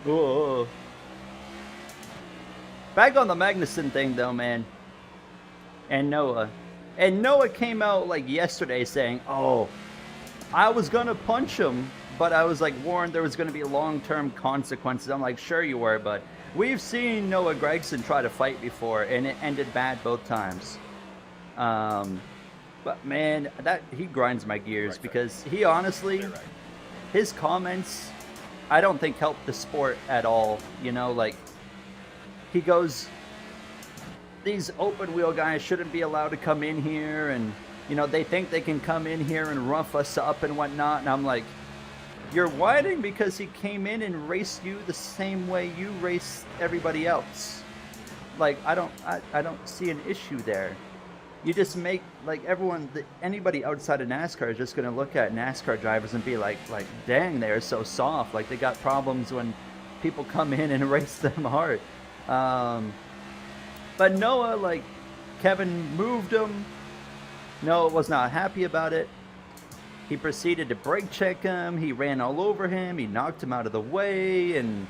Speaker 2: Whoa. Back on the Magnussen thing, though, man. And Noah. And Noah came out, like, yesterday saying, oh, I was going to punch him, but I was, like, warned there was going to be long-term consequences. I'm like, sure you were, but we've seen Noah Gragson try to fight before, and it ended bad both times. But, man, he grinds my gears because he honestly, his comments, I don't think helped the sport at all. You know, like, he goes, these open wheel guys shouldn't be allowed to come in here, and, you know, they think they can come in here and rough us up and whatnot. And I'm like, you're whining because he came in and raced you the same way you raced everybody else. Like, I don't see an issue there. You just make, like, anybody outside of NASCAR is just going to look at NASCAR drivers and be like, dang, they're so soft. Like, they got problems when people come in and race them hard. But Noah, like, Kevin moved him. Noah was not happy about it. He proceeded to brake check him. He ran all over him. He knocked him out of the way and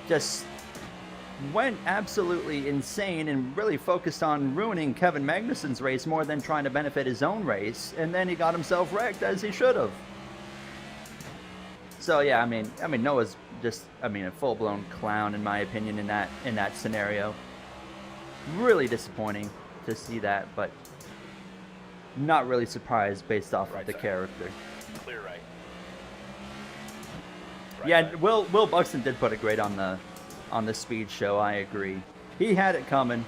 Speaker 2: just went absolutely insane and really focused on ruining Kevin Magnussen's race more than trying to benefit his own race. And then he got himself wrecked, as he should have. So yeah, I mean Noah's just, a full-blown clown in my opinion in that scenario. Really disappointing to see that, but not really surprised based off of the character.
Speaker 4: Clear right.
Speaker 2: Yeah, side. Will Buxton did put it great on the speed show. I agree. He had it coming,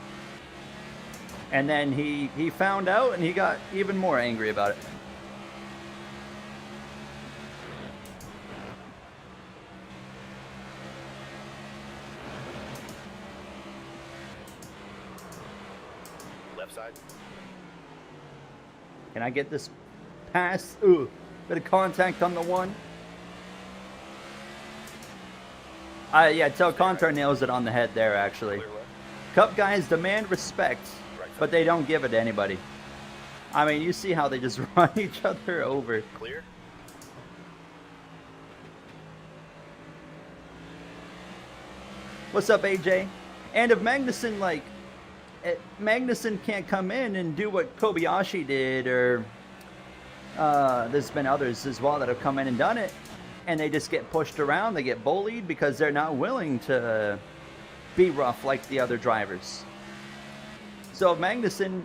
Speaker 2: and then he found out, and he got even more angry about it.
Speaker 4: Left side.
Speaker 2: Can I get this pass? Ooh, bit of contact on the one. Yeah, Contar nails it on the head there, actually. Cup guys demand respect, but they don't give it to anybody. I mean, you see how they just run each other over.
Speaker 4: Clear.
Speaker 2: What's up, AJ? And if Magnussen, Magnussen can't come in and do what Kobayashi did, or there's been others as well that have come in and done it, and they just get pushed around, they get bullied because they're not willing to be rough like the other drivers. So if Magnussen,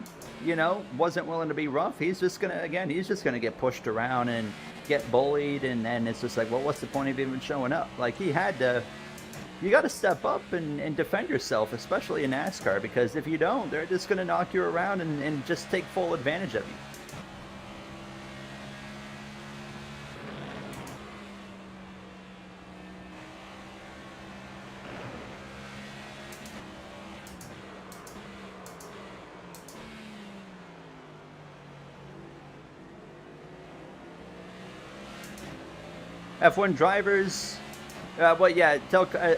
Speaker 2: wasn't willing to be rough, he's just gonna get pushed around and get bullied, and then it's just like, well, what's the point of even showing up? Like, you got to step up and defend yourself, especially in NASCAR, because if you don't, they're just going to knock you around and just take full advantage of you. F1 drivers... but yeah,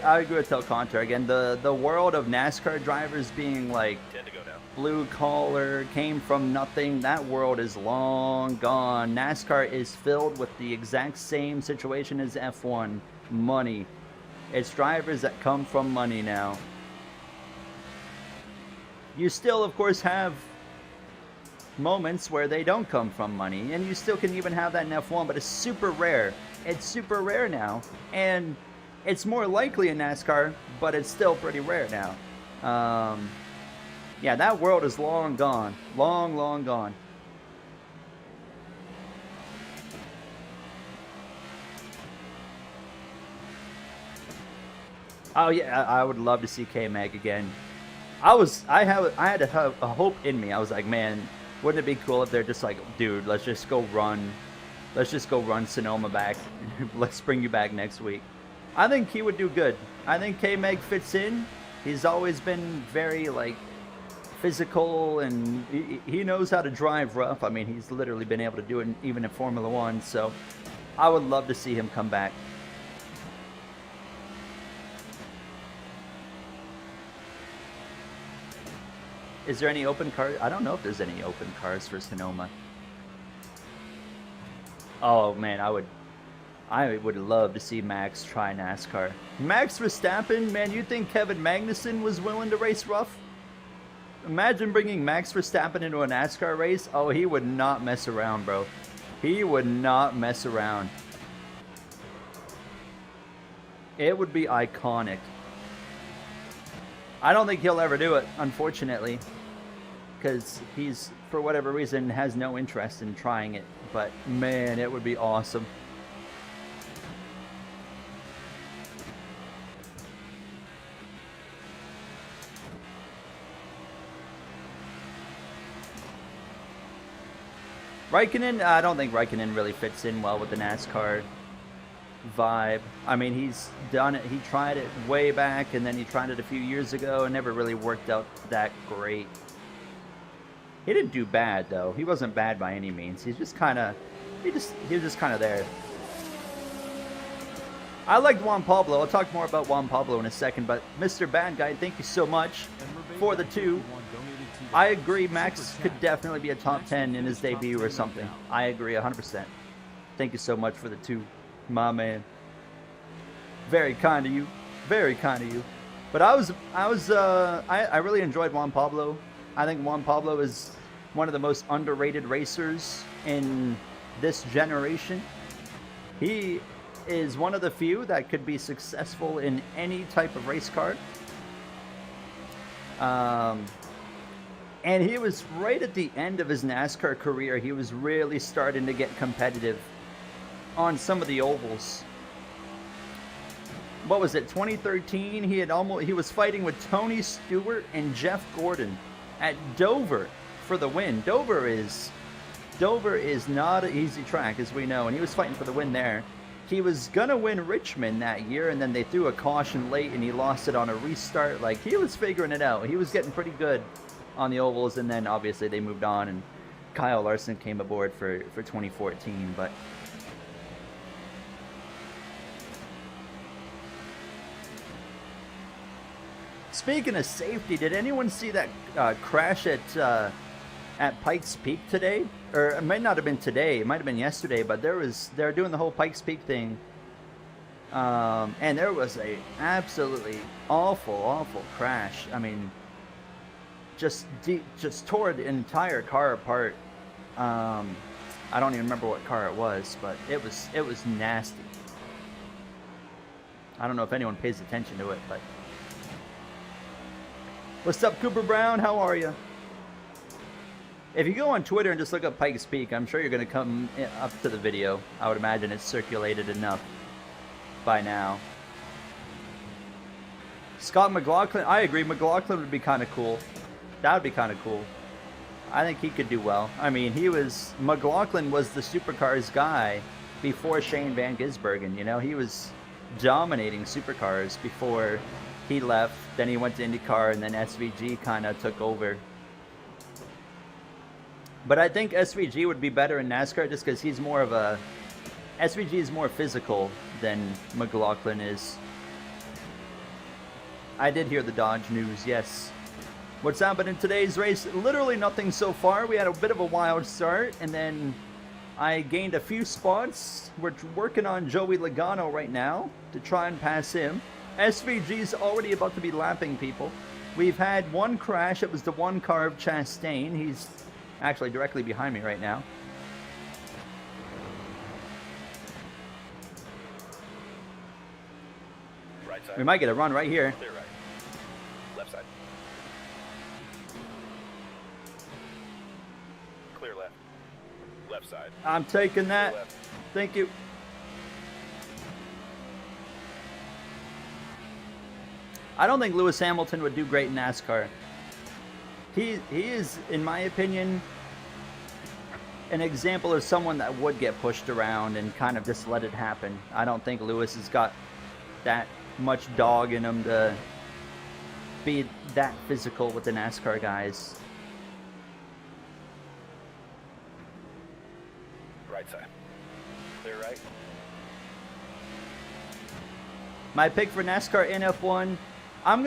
Speaker 2: I agree with Contar again. The world of NASCAR drivers being like
Speaker 4: 10 to go now.
Speaker 2: blue collar, came from nothing. That world is long gone. NASCAR is filled with the exact same situation as F1. Money. It's drivers that come from money now. You still, of course, have moments where they don't come from money, and you still can even have that in F1, but it's super rare. It's super rare now, and it's more likely in NASCAR, but it's still pretty rare now. Yeah, that world is long gone. Long, long gone. Oh yeah, I would love to see K-Mag again. I had to have a hope in me. I was like, man, wouldn't it be cool if they're just like, dude, let's just go run Sonoma back. Let's bring you back next week. I think he would do good. I think K-Mag fits in. He's always been very like physical, and he knows how to drive rough. I mean, he's literally been able to do it even in Formula One. So I would love to see him come back. Is there any open cars? I don't know if there's any open cars for Sonoma. Oh man, I would love to see Max try NASCAR. Max Verstappen, man, you think Kevin Magnussen was willing to race rough? Imagine bringing Max Verstappen into a NASCAR race. Oh, he would not mess around, bro. He would not mess around. It would be iconic. I don't think he'll ever do it, unfortunately, because he's, for whatever reason, has no interest in trying it. But man, it would be awesome. Raikkonen, I don't think Raikkonen really fits in well with the NASCAR vibe. I mean, he's done it. He tried it way back, and then he tried it a few years ago, and never really worked out that great. He didn't do bad though. He wasn't bad by any means. He's just kind of, he was just kind of there. I liked Juan Pablo. I'll talk more about Juan Pablo in a second, but Mr. Bad Guy, thank you so much for the 2. I agree, Max could definitely be a top 10 in his debut or something. I agree 100%. Thank you so much for the 2, my man. Very kind of you. Very kind of you. But I really enjoyed Juan Pablo. I think Juan Pablo is one of the most underrated racers in this generation. He is one of the few that could be successful in any type of race car. And he was right at the end of his NASCAR career. He was really starting to get competitive on some of the ovals. What was it, 2013? He was fighting with Tony Stewart and Jeff Gordon at Dover for the win. Dover is not an easy track, as we know, and he was fighting for the win there. He was gonna win Richmond that year, and then they threw a caution late, and he lost it on a restart. Like, he was figuring it out. He was getting pretty good on the ovals, and then obviously they moved on, and Kyle Larson came aboard for 2014. But speaking of safety, did anyone see that crash at Pikes Peak today? Or it might not have been today. It might have been yesterday. But they're doing the whole Pikes Peak thing, and there was a absolutely awful crash. I mean, just tore the entire car apart. I don't even remember what car it was, but it was nasty. I don't know if anyone pays attention to it, but. What's up, Cooper Brown? How are you? If you go on Twitter and just look up Pikes Peak, I'm sure you're going to come up to the video. I would imagine it's circulated enough by now. Scott McLaughlin, I agree. McLaughlin would be kind of cool. That would be kind of cool. I think he could do well. I mean, McLaughlin was the supercars guy before Shane Van Gisbergen. You know, he was dominating supercars before he left. Then he went to IndyCar, and then SVG kind of took over. But I think SVG would be better in NASCAR just because he's more of a... SVG is more physical than McLaughlin is. I did hear the Dodge news, yes. What's happened in today's race? Literally nothing so far. We had a bit of a wild start, and then I gained a few spots. We're working on Joey Logano right now to try and pass him. SVG's already about to be lapping people. We've had one crash. It was the one car of Chastain. He's actually directly behind me right now.
Speaker 4: Right side.
Speaker 2: We might get a run right here.
Speaker 4: Clear right. Left side. Clear left. Left side.
Speaker 2: I'm taking
Speaker 4: Clear
Speaker 2: that.
Speaker 4: left.
Speaker 2: Thank you. I don't think Lewis Hamilton would do great in NASCAR. He is, in my opinion, an example of someone that would get pushed around and kind of just let it happen. I don't think Lewis has got that much dog in him to be that physical with the NASCAR guys.
Speaker 4: Right side. Clear right.
Speaker 2: My pick for NASCAR in F1, I'm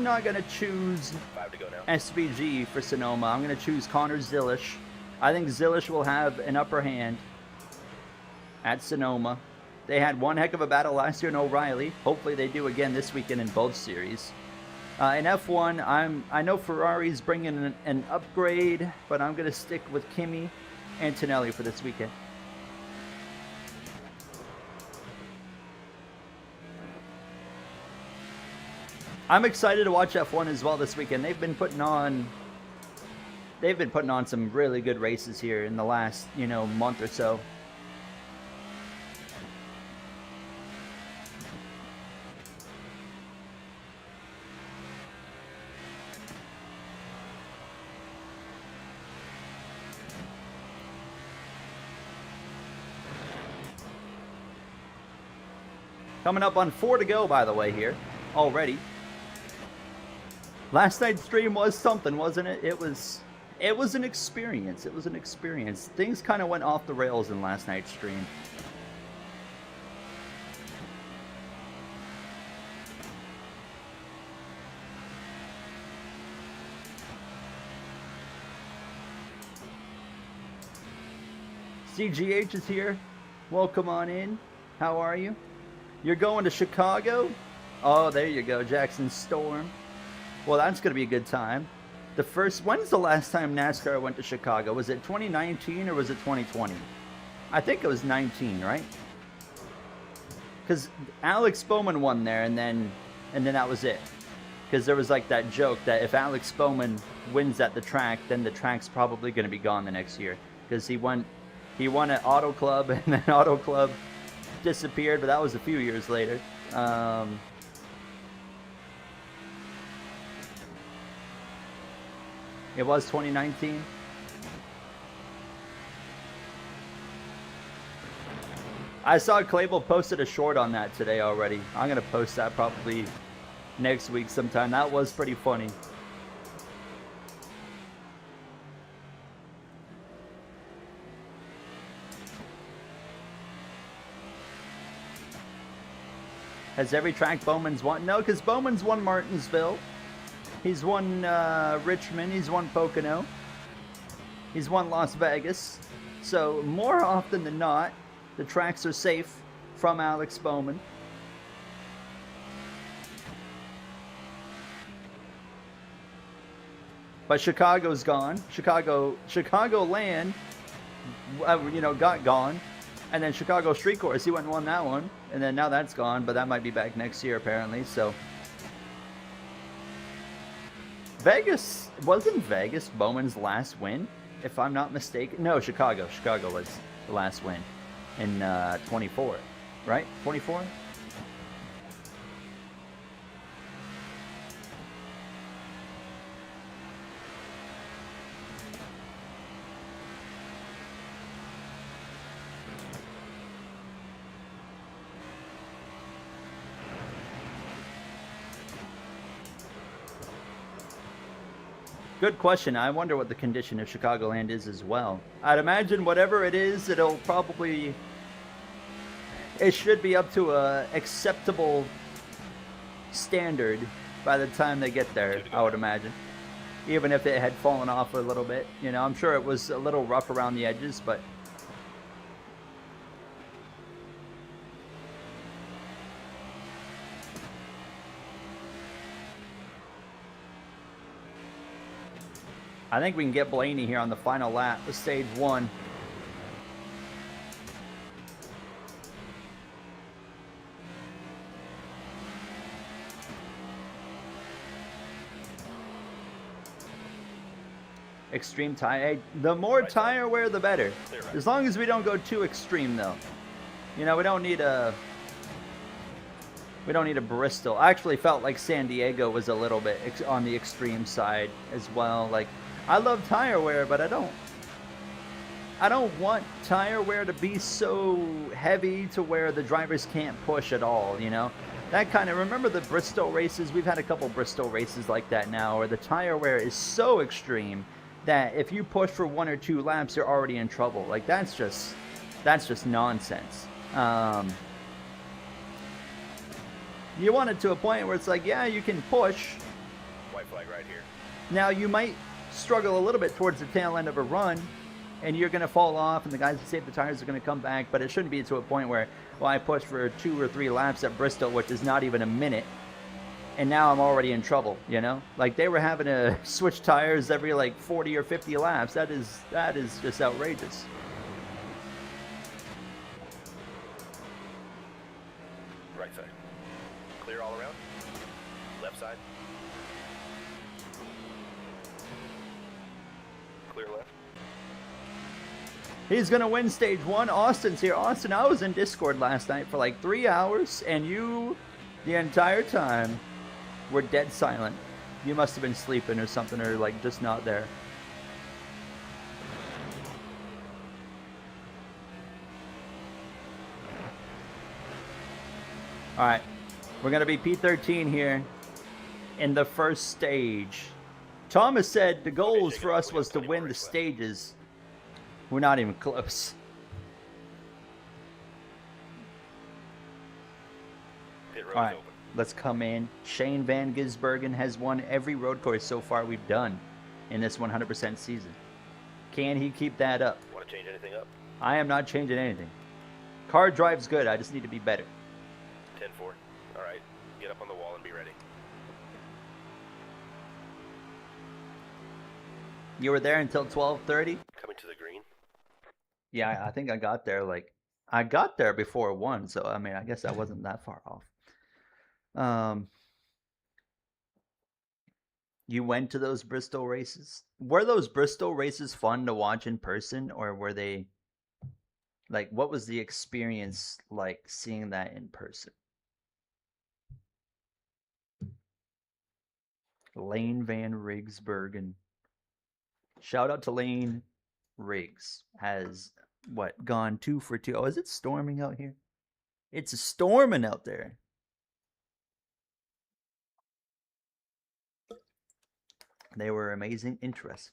Speaker 2: not gonna choose
Speaker 4: 5 to go now.
Speaker 2: SVG for Sonoma. I'm gonna choose Connor Zilisch. I think Zilisch will have an upper hand at Sonoma. They had one heck of a battle last year in O'Reilly. Hopefully they do again this weekend in both series. In F1, I know Ferrari's bringing an upgrade, but I'm gonna stick with Kimi Antonelli for this weekend. I'm excited to watch F1 as well this weekend. They've been putting on some really good races here in the last, month or so. Coming up on 4 to go, by the way, here already. Last night's stream was something, wasn't it? It was an experience. It was an experience. Things kind of went off the rails in last night's stream. CGH is here. Welcome on in. How are you? You're going to Chicago? Oh, there you go, Jackson Storm. Well, that's going to be a good time. When's the last time NASCAR went to Chicago? Was it 2019 or was it 2020? I think it was 19, right? Because Alex Bowman won there, and then that was it. Because there was like that joke that if Alex Bowman wins at the track, then the track's probably going to be gone the next year. Because he won at Auto Club, and then Auto Club disappeared, but that was a few years later. It was 2019. I saw Clavel posted a short on that today already. I'm going to post that probably next week sometime. That was pretty funny. Has every track Bowman's won? No, because Bowman's won Martinsville. He's won Richmond. He's won Pocono. He's won Las Vegas. So more often than not, the tracks are safe from Alex Bowman. But Chicago's gone. Chicagoland, got gone. And then Chicago Street Course, he went and won that one. And then now that's gone, but that might be back next year apparently. So wasn't Vegas Bowman's last win, if I'm not mistaken? No, Chicago was the last win in 24, right? 24? Good question. I wonder what the condition of Chicagoland is as well. I'd imagine whatever it is, it should be up to a acceptable standard by the time they get there, I would imagine. even if it had fallen off a little bit. You know, I'm sure it was a little rough around the edges, but I think we can get Blaney here on the final lap of stage 1. Extreme tire. The more tire wear, the better. As long as we don't go too extreme, though. You know, we don't need a Bristol. I actually felt like San Diego was a little bit on the extreme side as well. Like, I love tire wear, but I don't want tire wear to be so heavy to where the drivers can't push at all, you know? That kind of, remember the Bristol races? We've had a couple Bristol races like that now, where the tire wear is so extreme that if you push for 1 or 2 laps, you're already in trouble. Like, that's just nonsense. You want it to a point where it's like, yeah, you can push.
Speaker 4: White flag right here.
Speaker 2: Now, you might struggle a little bit towards the tail end of a run, and you're going to fall off, and the guys that save the tires are going to come back, but it shouldn't be to a point where, well, I pushed for 2 or 3 laps at Bristol, which is not even a minute, and now I'm already in trouble, you know? Like, they were having to switch tires every, like, 40 or 50 laps. That is just outrageous.
Speaker 4: Right side. Clear all around. Left side. Clear left.
Speaker 2: He's going to win stage 1. Austin's here. Austin, I was in Discord last night for like 3 hours, and you, the entire time, were dead silent. You must have been sleeping or something, or like just not there. Alright, we're going to be P13 here in the first stage. Thomas said the goals for us was to win the stages. We're not even close.
Speaker 4: Pit road is
Speaker 2: Alright,
Speaker 4: open.
Speaker 2: let's come in. Shane Van Gisbergen has won every road course so far we've done in this 100% season. Can he keep that up?
Speaker 4: Want to change anything up?
Speaker 2: I am not changing anything. Car drives good, I just need to be better.
Speaker 4: 10-4. Alright. Get up on the wall and be ready.
Speaker 2: You were there until 12:30?
Speaker 4: Coming to the green.
Speaker 2: Yeah, I think I got there I got there before 1, so I mean, I guess I wasn't that far off. You went to those Bristol races? Were those Bristol races fun to watch in person, or were they, like, what was the experience like seeing that in person? Lane Van Rigsbergen. Shout out to Lane Riggs. Has, what, gone 2 for 2. Oh, is it storming out here? It's storming out there. They were amazing interests.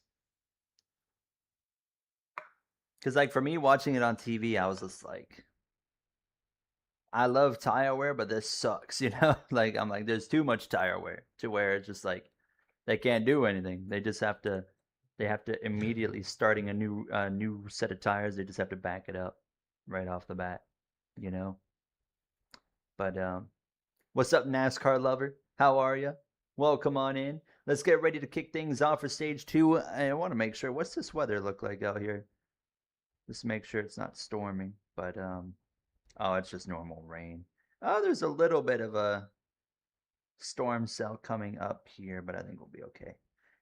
Speaker 2: Because, like, for me, watching it on TV, I was just like, I love tire wear, but this sucks, you know? Like, I'm like, there's too much tire wear to where it's just like, they can't do anything. They just have to, immediately, starting a new set of tires, they just have to back it up right off the bat, you know? But, what's up, NASCAR lover? How are you? Welcome on in. Let's get ready to kick things off for stage 2. I want to make sure, what's this weather look like out here? Just make sure it's not storming, but, oh, it's just normal rain. Oh, there's a little bit of a storm cell coming up here, but I think we'll be okay.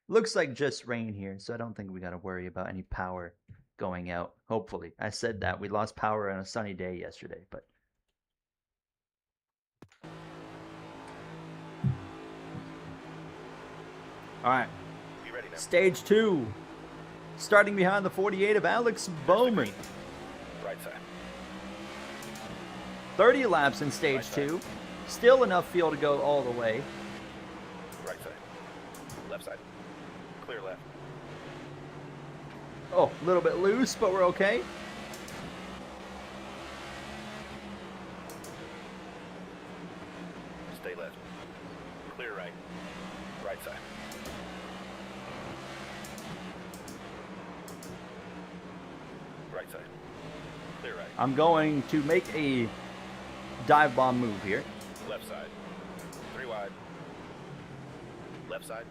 Speaker 2: Looks like just rain here, so I don't think we got to worry about any power going out. Hopefully. I said that. We lost power on a sunny day yesterday, but... Alright.
Speaker 4: Be ready now.
Speaker 2: Stage 2. Starting behind the 48 of Alex Bowman.
Speaker 4: Right side.
Speaker 2: 30 laps in stage 2. Still enough fuel to go all the way.
Speaker 4: Right side. Left side. Clear left.
Speaker 2: Oh, a little bit loose, but we're okay.
Speaker 4: Stay left. Clear right. Right side. Right side. Clear right.
Speaker 2: I'm going to make a dive bomb move here.
Speaker 4: Left side. 3 wide. Left side.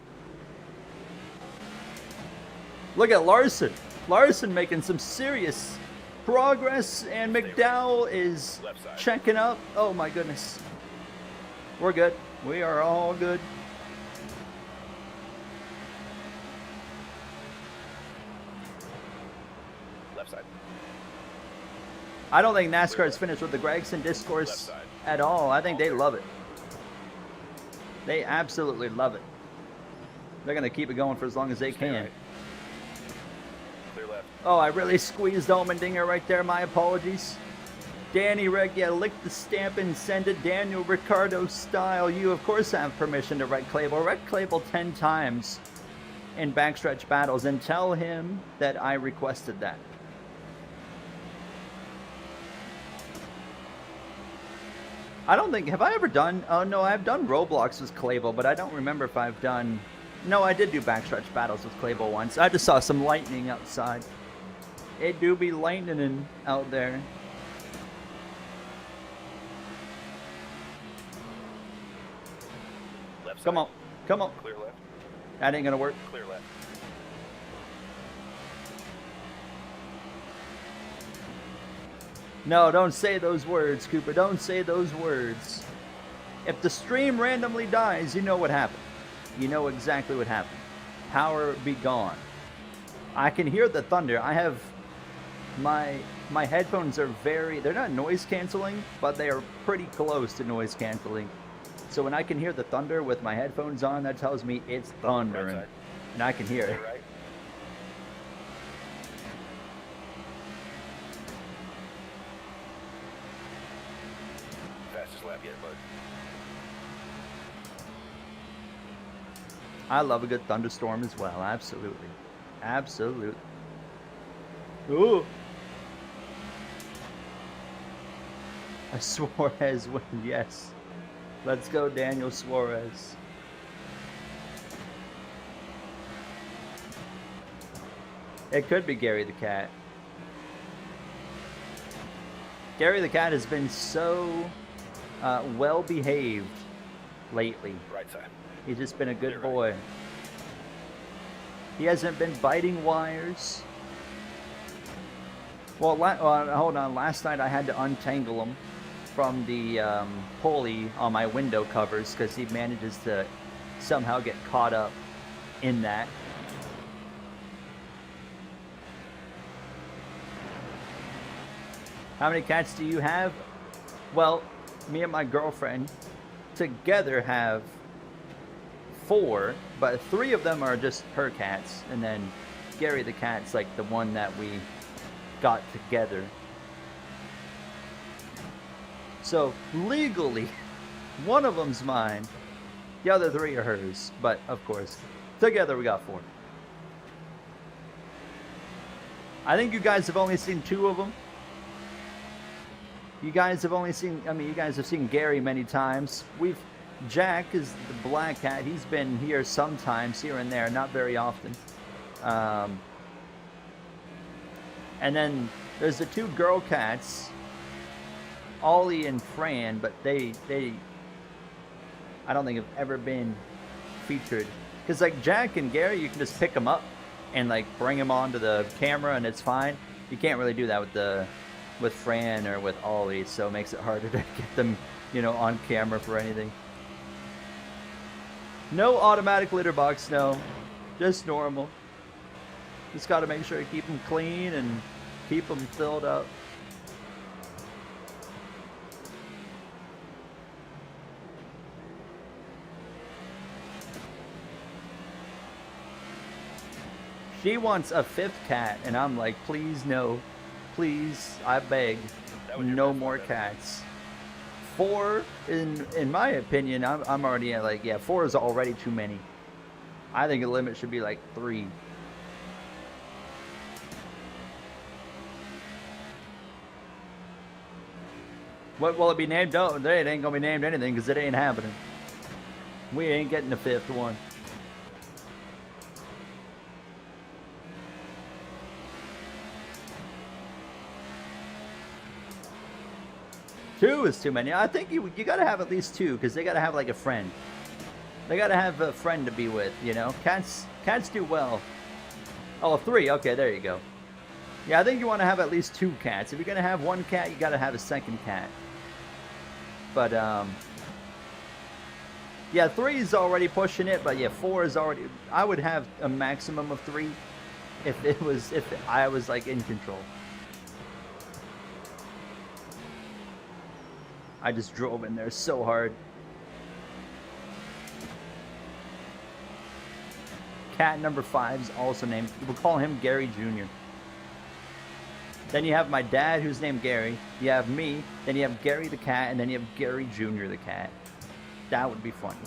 Speaker 2: Look at Larson. Larson making some serious progress, and McDowell is
Speaker 4: Left side.
Speaker 2: checking up. Oh my goodness. We're good. We are all good.
Speaker 4: Left side.
Speaker 2: I don't think NASCAR is finished with the Gragson discourse
Speaker 4: Left side.
Speaker 2: at all. I think they love it. They absolutely love it. They're going to keep it going for as long as they
Speaker 4: Stay
Speaker 2: can.
Speaker 4: right. Clear left.
Speaker 2: Oh, I really squeezed Allmendinger right there. My apologies. Danny Reg, yeah, lick the stamp and send it Daniel Ricciardo style. You, of course, have permission to wreck Clavel. Wreck Clavel 10 times in backstretch battles and tell him that I requested that. I don't think, have I ever done, oh no, I've done Roblox with Clavel, but I don't remember if I've done, no, I did do backstretch battles with Clavel once. I just saw some lightning outside. It do be lightning out there.
Speaker 4: Left side.
Speaker 2: Come on, come on.
Speaker 4: Clear left.
Speaker 2: That ain't gonna work.
Speaker 4: Clear left.
Speaker 2: No, don't say those words, Cooper. Don't say those words. If the stream randomly dies, you know what happened. You know exactly what happened. Power be gone. I can hear the thunder. I have my headphones are they're not noise canceling, but they are pretty close to noise canceling. So when I can hear the thunder with my headphones on, that tells me it's thundering.
Speaker 4: Right side.
Speaker 2: And I can hear
Speaker 4: Clear
Speaker 2: it.
Speaker 4: right. Fastest lap yet, bud.
Speaker 2: I love a good thunderstorm as well. Absolutely. Absolutely. Ooh. A Suarez win, yes. Let's go, Daniel Suarez. It could be Gary the Cat. Gary the Cat has been so well behaved lately.
Speaker 4: Right side.
Speaker 2: He's just been a good
Speaker 4: Clear right.
Speaker 2: boy. He hasn't been biting wires. Well, hold on. Last night I had to untangle him from the pulley on my window covers because he manages to somehow get caught up in that. How many cats do you have? Well, me and my girlfriend together have 4, but 3 of them are just her cats, and then Gary the Cat's like the one that we got together. So legally, one of them's mine, the other 3 are hers, but of course, together we got 4. I think you guys have only seen 2 of them. You guys have only seen, you guys have seen Gary many times. Jack is the black cat. He's been here sometimes, here and there, not very often. And then there's the 2 girl cats, Ollie and Fran, but they I don't think have ever been featured. Because like Jack and Gary, you can just pick them up and like bring them onto the camera and it's fine. You can't really do that with Fran or with Ollie, so it makes it harder to get them, on camera for anything. No automatic litter box, no. Just normal. Just got to make sure to keep them clean and keep them filled up. She wants a 5th cat, and I'm like, please no. Please, I beg, no more cats. 4, in my opinion, I'm already at like, 4 is already too many. I think the limit should be like 3. What will it be named? No, it ain't gonna be named anything because it ain't happening. We ain't getting the 5th one. 2 is too many. I think you gotta have at least 2 because they gotta have like a friend. They gotta have a friend to be with, you know. Cats do well. Oh, 3. Okay, there you go. Yeah, I think you want to have at least 2 cats. If you're gonna have 1 cat, you gotta have a second cat. But yeah, 3 is already pushing it. But yeah, 4 is already. I would have a maximum of 3 if I was like in control. I just drove in there so hard. Cat number 5 is also named, we'll call him Gary Jr. Then you have my dad, who's named Gary. You have me. Then you have Gary the cat, and then you have Gary Jr. the cat. That would be funny.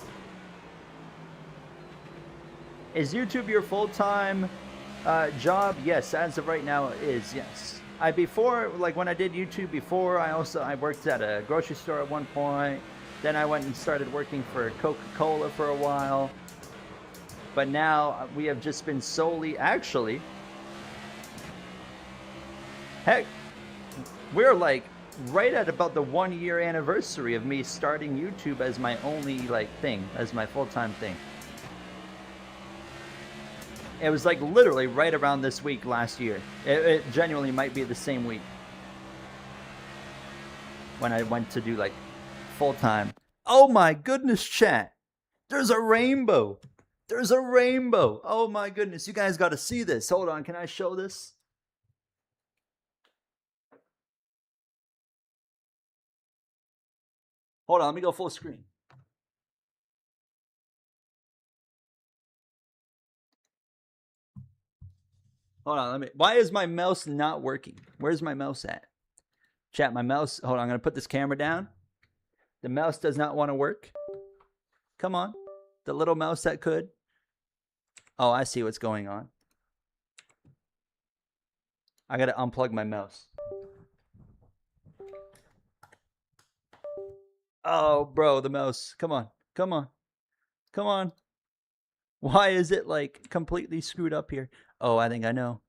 Speaker 2: Is YouTube your full-time job? Yes, as of right now, it is. Yes. Before, like when I did YouTube before, I worked at a grocery store at one point. Then I went and started working for Coca-Cola for a while. But now we have just been solely, actually, heck, we're like right at about the 1-year anniversary of me starting YouTube as my only like thing, as my full-time thing. It was like literally right around this week last year. It genuinely might be the same week when I went to do like full-time. Oh my goodness, chat. There's a rainbow. There's a rainbow. Oh my goodness. You guys got to see this. Hold on. Can I show this? Hold on. Let me go full screen. Hold on. Why is my mouse not working? Where's my mouse at? Chat, my mouse. Hold on. I'm going to put this camera down. The mouse does not want to work. Come on. The little mouse that could. Oh, I see what's going on. I got to unplug my mouse. Oh, bro, the mouse. Come on. Come on. Come on. Why is it like completely screwed up here? Oh, I think I know.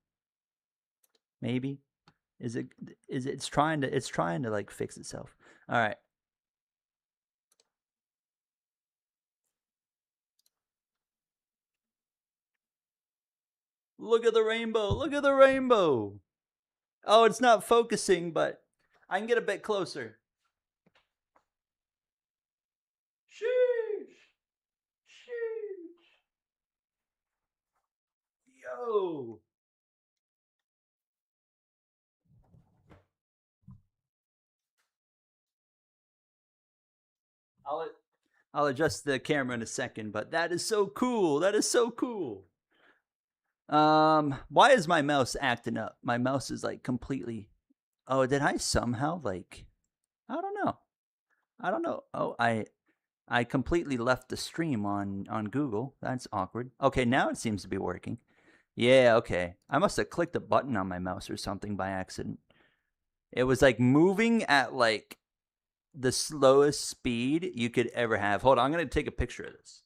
Speaker 2: Maybe. It's trying to like fix itself. All right. Look at the rainbow. Look at the rainbow. Oh, it's not focusing, but I can get a bit closer. Sheesh. Sheesh. Yo. I'll adjust the camera in a second, but that is so cool. That is so cool. Why is my mouse acting up? My mouse is like completely. Oh, did I somehow like? I don't know. I don't know. Oh, I completely left the stream on Google. That's awkward. Okay, now it seems to be working. Yeah, okay. I must have clicked a button on my mouse or something by accident. It was like moving at like the slowest speed you could ever have. Hold on, I'm going to take a picture of this.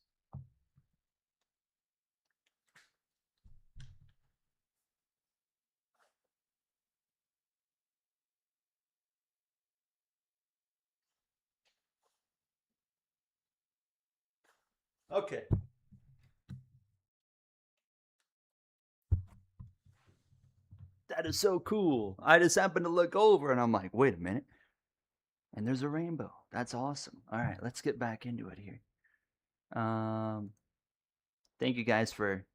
Speaker 2: Okay. That is so cool. I just happened to look over and I'm like, wait a minute. And there's a rainbow. That's awesome. All right, let's get back into it here. Thank you guys for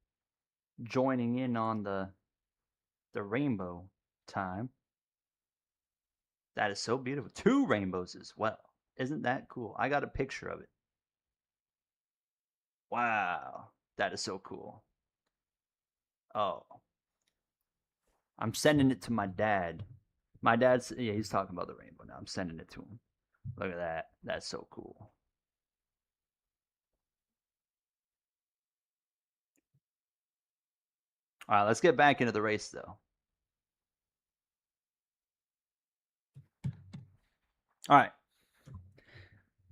Speaker 2: joining in on the rainbow time. That is so beautiful. 2 rainbows as well. Isn't that cool? I got a picture of it. Wow. That is so cool. Oh. I'm sending it to my dad. My dad's, yeah, he's talking about the rainbow now. I'm sending it to him. Look at that. That's so cool. All right, let's get back into the race, though. All right.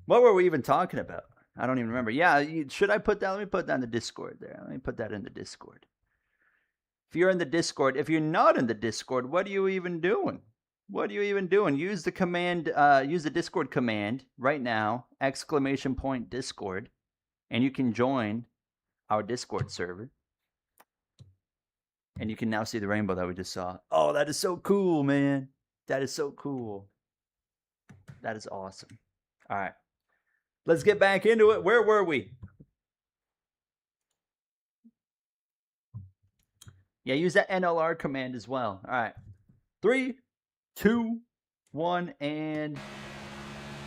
Speaker 2: What were we even talking about? I don't even remember. Yeah, should I put that? Let me put that in the Discord there. Let me put that in the Discord. If you're in the Discord, if you're not in the Discord, what are you even doing? What are you even doing? Use the command, use the Discord command right now, !Discord, and you can join our Discord server. And you can now see the rainbow that we just saw. Oh, that is so cool, man. That is so cool. That is awesome. All right. Let's get back into it. Where were we? Yeah, use that NLR command as well. All right. 3, 2, 1, and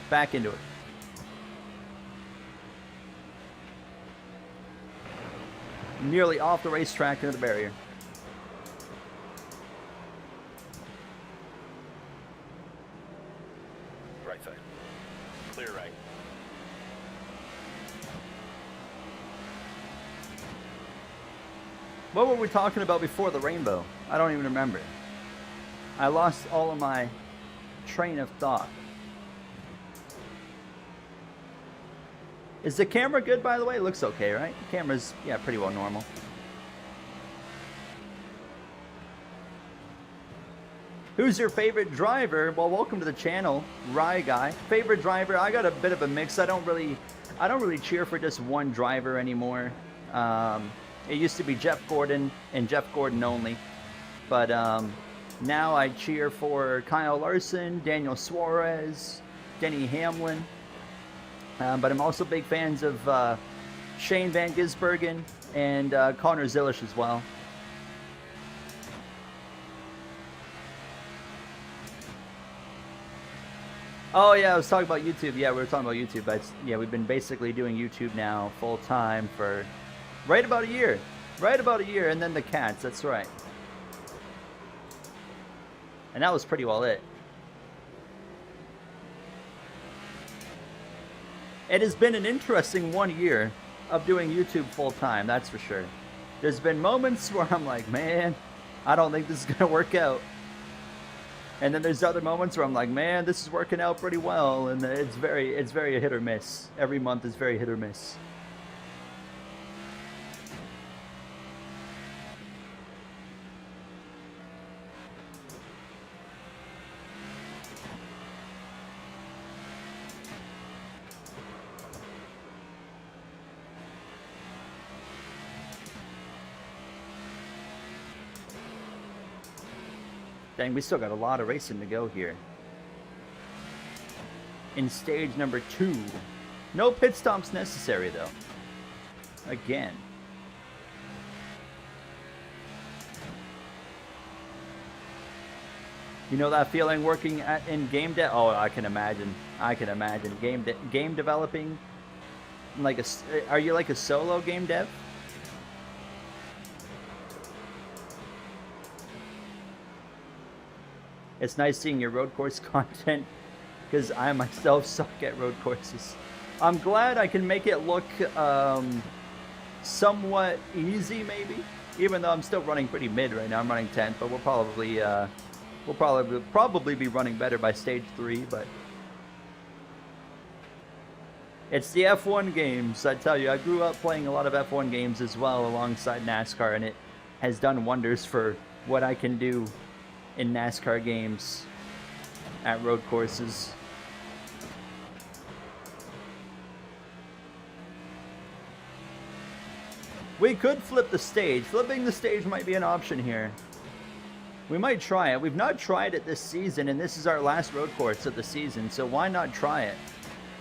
Speaker 2: back into it. Nearly off the racetrack into the barrier.
Speaker 4: Right side. Clear right.
Speaker 2: What were we talking about before the rainbow? I don't even remember. I lost all of my train of thought. Is the camera good, by the way? It looks okay, right? The camera's, yeah, pretty well normal. Who's your favorite driver? Well, welcome to the channel, Rye Guy. Favorite driver? I got a bit of a mix. I don't really cheer for just one driver anymore. It used to be Jeff Gordon and Jeff Gordon only, but now I cheer for Kyle Larson, Daniel Suarez, Denny Hamlin. But I'm also big fans of Shane Van Gisbergen and Connor Zilisch as well. Oh yeah, I was talking about YouTube. Yeah, we were talking about YouTube. But yeah, we've been basically doing YouTube now full time for right about a year. Right about a year, and then the cats, that's right. And that was pretty well it. It has been an interesting 1 year of doing YouTube full time, that's for sure. There's been moments where I'm like, man, I don't think this is gonna work out. And then there's other moments where I'm like, man, this is working out pretty well, and it's very hit or miss. Every month is very hit or miss. Dang, we still got a lot of racing to go here. In stage number 2. No pit stops necessary, though. Again. You know that feeling working in game dev? Oh, I can imagine. I can imagine. Game developing? Like are you like a solo game dev? It's nice seeing your road course content, because I myself suck at road courses. I'm glad I can make it look somewhat easy, maybe. Even though I'm still running pretty mid right now. I'm running 10th, but we'll probably be running better by stage 3. But it's the F1 games. I tell you, I grew up playing a lot of F1 games as well alongside NASCAR, and it has done wonders for what I can do in NASCAR games at road courses. We could flip the stage. Flipping the stage might be an option here. We might try it. We've not tried it this season, and this is our last road course of the season, so why not try it?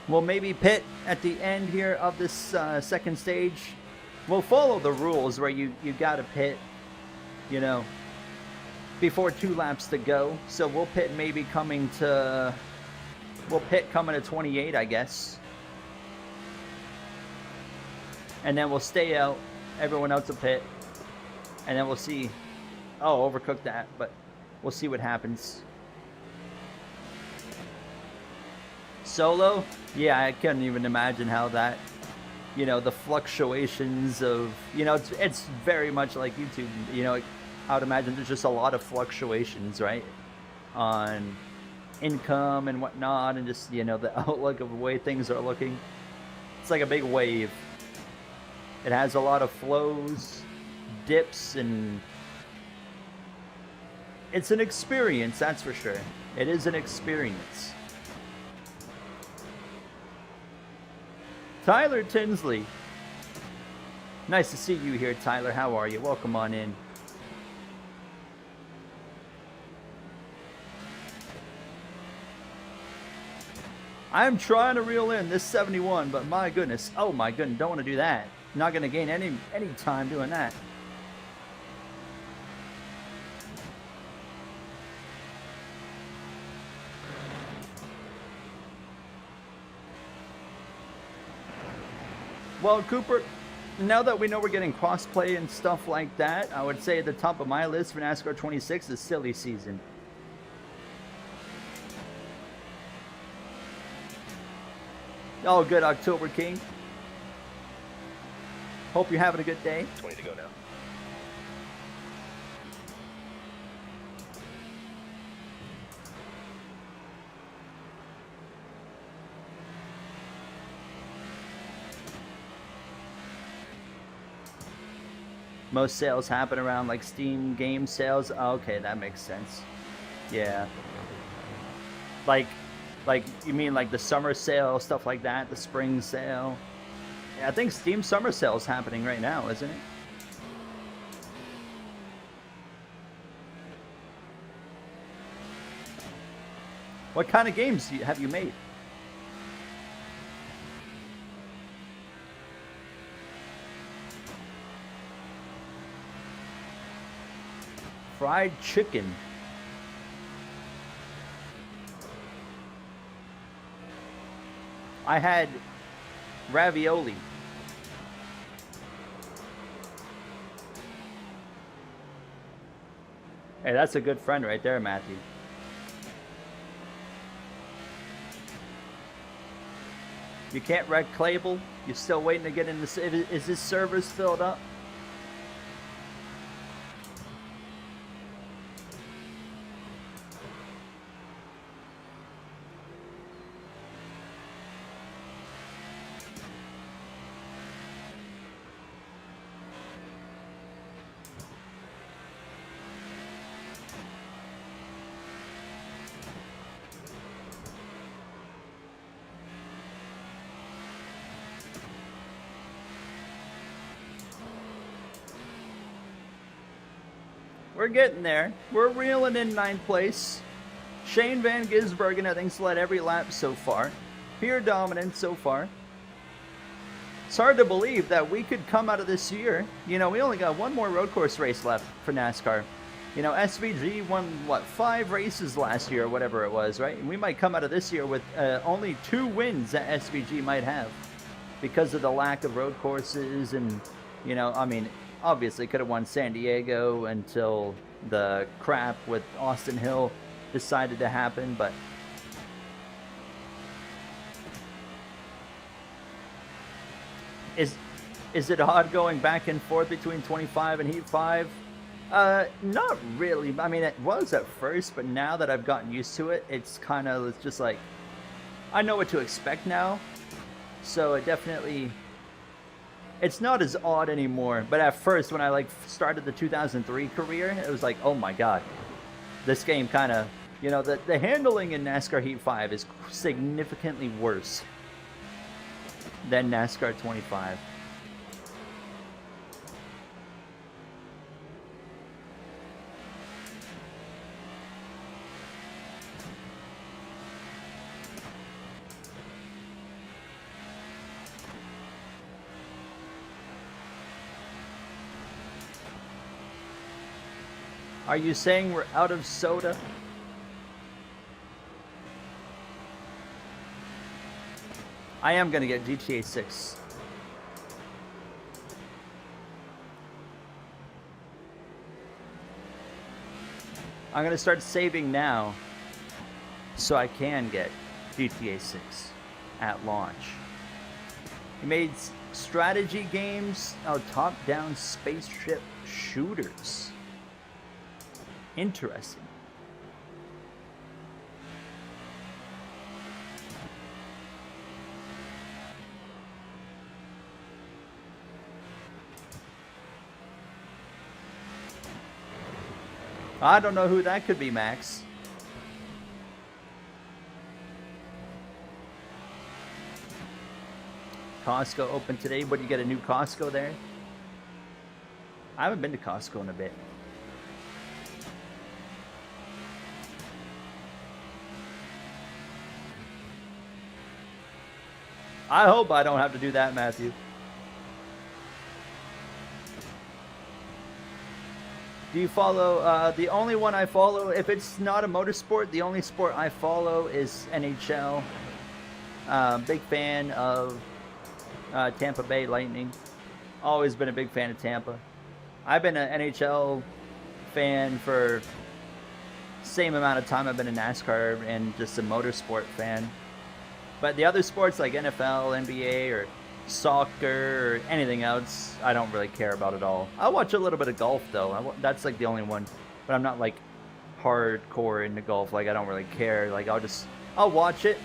Speaker 2: We'll maybe pit at the end here of this second stage. We'll follow the rules where you gotta pit, you know, before 2 laps to go. So we'll pit maybe coming to 28, I guess. And then we'll stay out. Everyone else will pit. And then we'll see. Oh, overcooked that, but we'll see what happens. Solo? Yeah, I couldn't even imagine how that, you know, the fluctuations of, you know, it's very much like YouTube, you know, I would imagine there's just a lot of fluctuations, right, on income and whatnot, and just, you know, the outlook of the way things are looking. It's like a big wave. It has a lot of flows, dips, and it's an experience, that's for sure. It is an experience. Tyler Tinsley. Nice to see you here, Tyler. How are you? Welcome on in. I'm trying to reel in this 71, but my goodness. Oh my goodness, don't want to do that. Not going to gain any time doing that. Well, Cooper, now that we know we're getting crossplay and stuff like that, I would say the top of my list for NASCAR 26 is Silly Season. Oh, good, October King. Hope you're having a good day.
Speaker 4: 20 to go now.
Speaker 2: Most sales happen around like Steam game sales. Oh, okay, that makes sense. Yeah. Like you mean like the summer sale, stuff like that, the spring sale. Yeah, I think Steam summer sale is happening right now, isn't it? What kind of games have you made? Fried chicken. I had ravioli. Hey, that's a good friend right there, Matthew. You can't wreck Clable? You're still waiting to get in the... Is this servers filled up? We're getting there. We're reeling in 9th place. Shane Van Gisbergen, I think, led every lap so far. Pure dominance so far. It's hard to believe that we could come out of this year. You know, we only got one more road course race left for NASCAR. You know, SVG won, what, 5 races last year or whatever it was, right? And we might come out of this year with only 2 wins that SVG might have because of the lack of road courses and, you know, I mean... Obviously, could have won San Diego until the crap with Austin Hill decided to happen, but is it odd going back and forth between 25 and Heat 5? Not really. I mean, it was at first, but now that I've gotten used to it, it's kind of just like I know what to expect now. So it definitely. It's not as odd anymore, but at first when I like started the 2003 career, it was like, oh my god, this game kind of, you know, the handling in NASCAR Heat 5 is significantly worse than NASCAR 25. Are you saying we're out of soda? I am going to get GTA 6. I'm going to start saving now so I can get GTA 6 at launch. He made strategy games, top-down spaceship shooters. Interesting. I don't know who that could be, Max. Costco open today. But you get a new Costco there? I haven't been to Costco in a bit. I hope I don't have to do that, Matthew. Do you follow, the only one I follow, if it's not a motorsport, the only sport I follow is NHL. Big fan of Tampa Bay Lightning. Always been a big fan of Tampa. I've been an NHL fan for same amount of time I've been a NASCAR and just a motorsport fan. But the other sports like NFL, NBA, or soccer, or anything else, I don't really care about at all. I watch a little bit of golf though. That's like the only one. But I'm not like hardcore into golf. Like I don't really care. Like I'll watch it,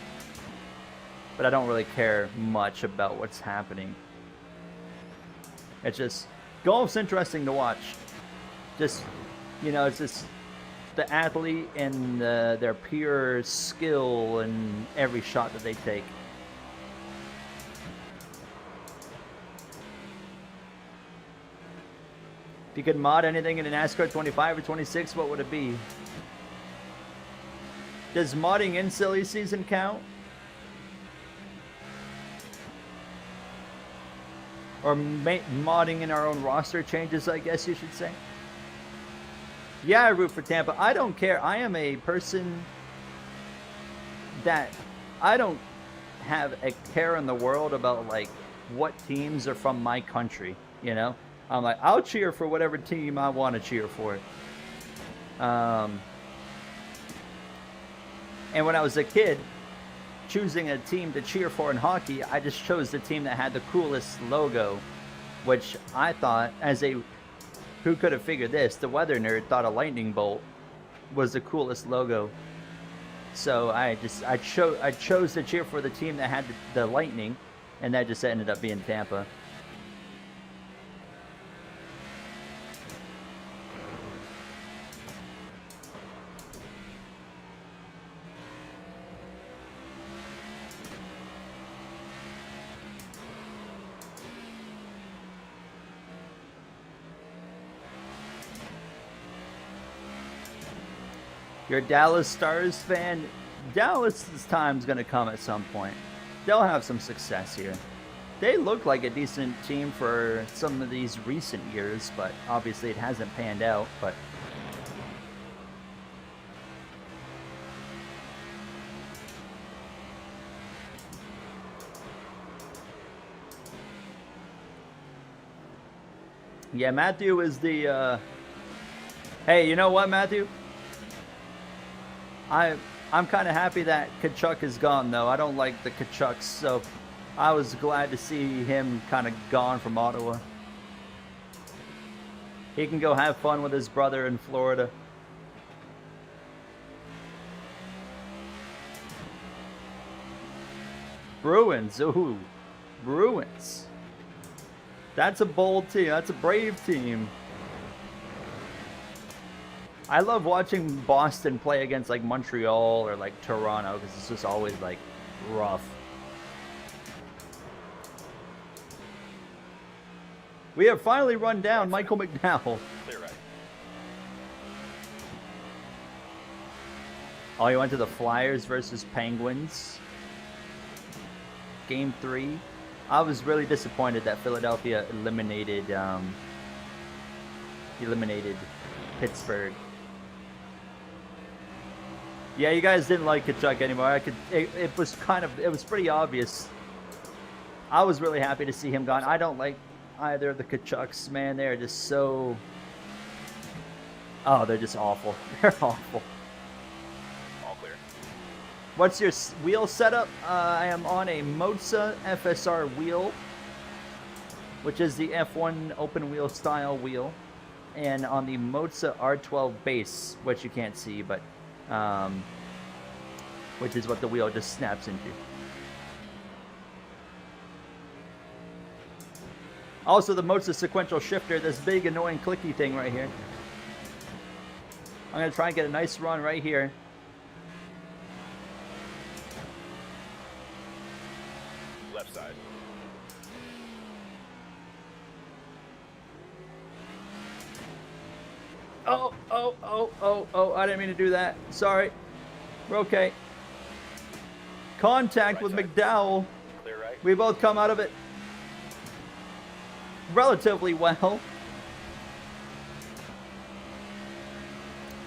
Speaker 2: but I don't really care much about what's happening. It's just, golf's interesting to watch. Just, you know, it's just the athlete and their pure skill and every shot that they take. If you could mod anything in a NASCAR 25 or 26, what would it be? Does modding in silly season count? Or modding in our own roster changes, I guess you should say. Yeah, I root for Tampa. I don't care. I am a person that I don't have a care in the world about like what teams are from my country, you know? I'm like, I'll cheer for whatever team I want to cheer for. And when I was a kid, choosing a team to cheer for in hockey, I just chose the team that had the coolest logo, which I thought, who could have figured this? The weather nerd thought a lightning bolt was the coolest logo. So I chose to cheer for the team that had the lightning, and that just ended up being Tampa. You're a Dallas Stars fan? Dallas's time's going to come at some point. They'll have some success here. They look like a decent team for some of these recent years, but obviously it hasn't panned out. But yeah, Matthew is the hey, you know what, Matthew? I'm kind of happy that Kachuk is gone, though. I don't like the Kachucks, so I was glad to see him kind of gone from Ottawa. He can go have fun with his brother in Florida. Bruins, ooh, Bruins. That's a bold team. That's a brave team. I love watching Boston play against like Montreal or like Toronto because it's just always like rough. We have finally run down Michael McDowell.
Speaker 4: Clear right.
Speaker 2: Oh, he went to the Flyers versus Penguins. Game 3. I was really disappointed that Philadelphia eliminated Pittsburgh. Yeah, you guys didn't like Kachuk anymore. It was pretty obvious. I was really happy to see him gone. I don't like either of the Kachucks, man. They're just so... Oh, they're just awful. They're awful.
Speaker 4: All clear.
Speaker 2: What's your wheel setup? I am on a Moza FSR wheel, which is the F1 open wheel style wheel, and on the Moza R12 base, which you can't see, but which is what the wheel just snaps into. Also, the Moza sequential shifter, this big annoying clicky thing right here. I'm gonna try and get a nice run right here.
Speaker 4: Left side.
Speaker 2: Oh, I didn't mean to do that. Sorry. We're okay. Contact with McDowell.
Speaker 4: Clear right.
Speaker 2: We both come out of it relatively well.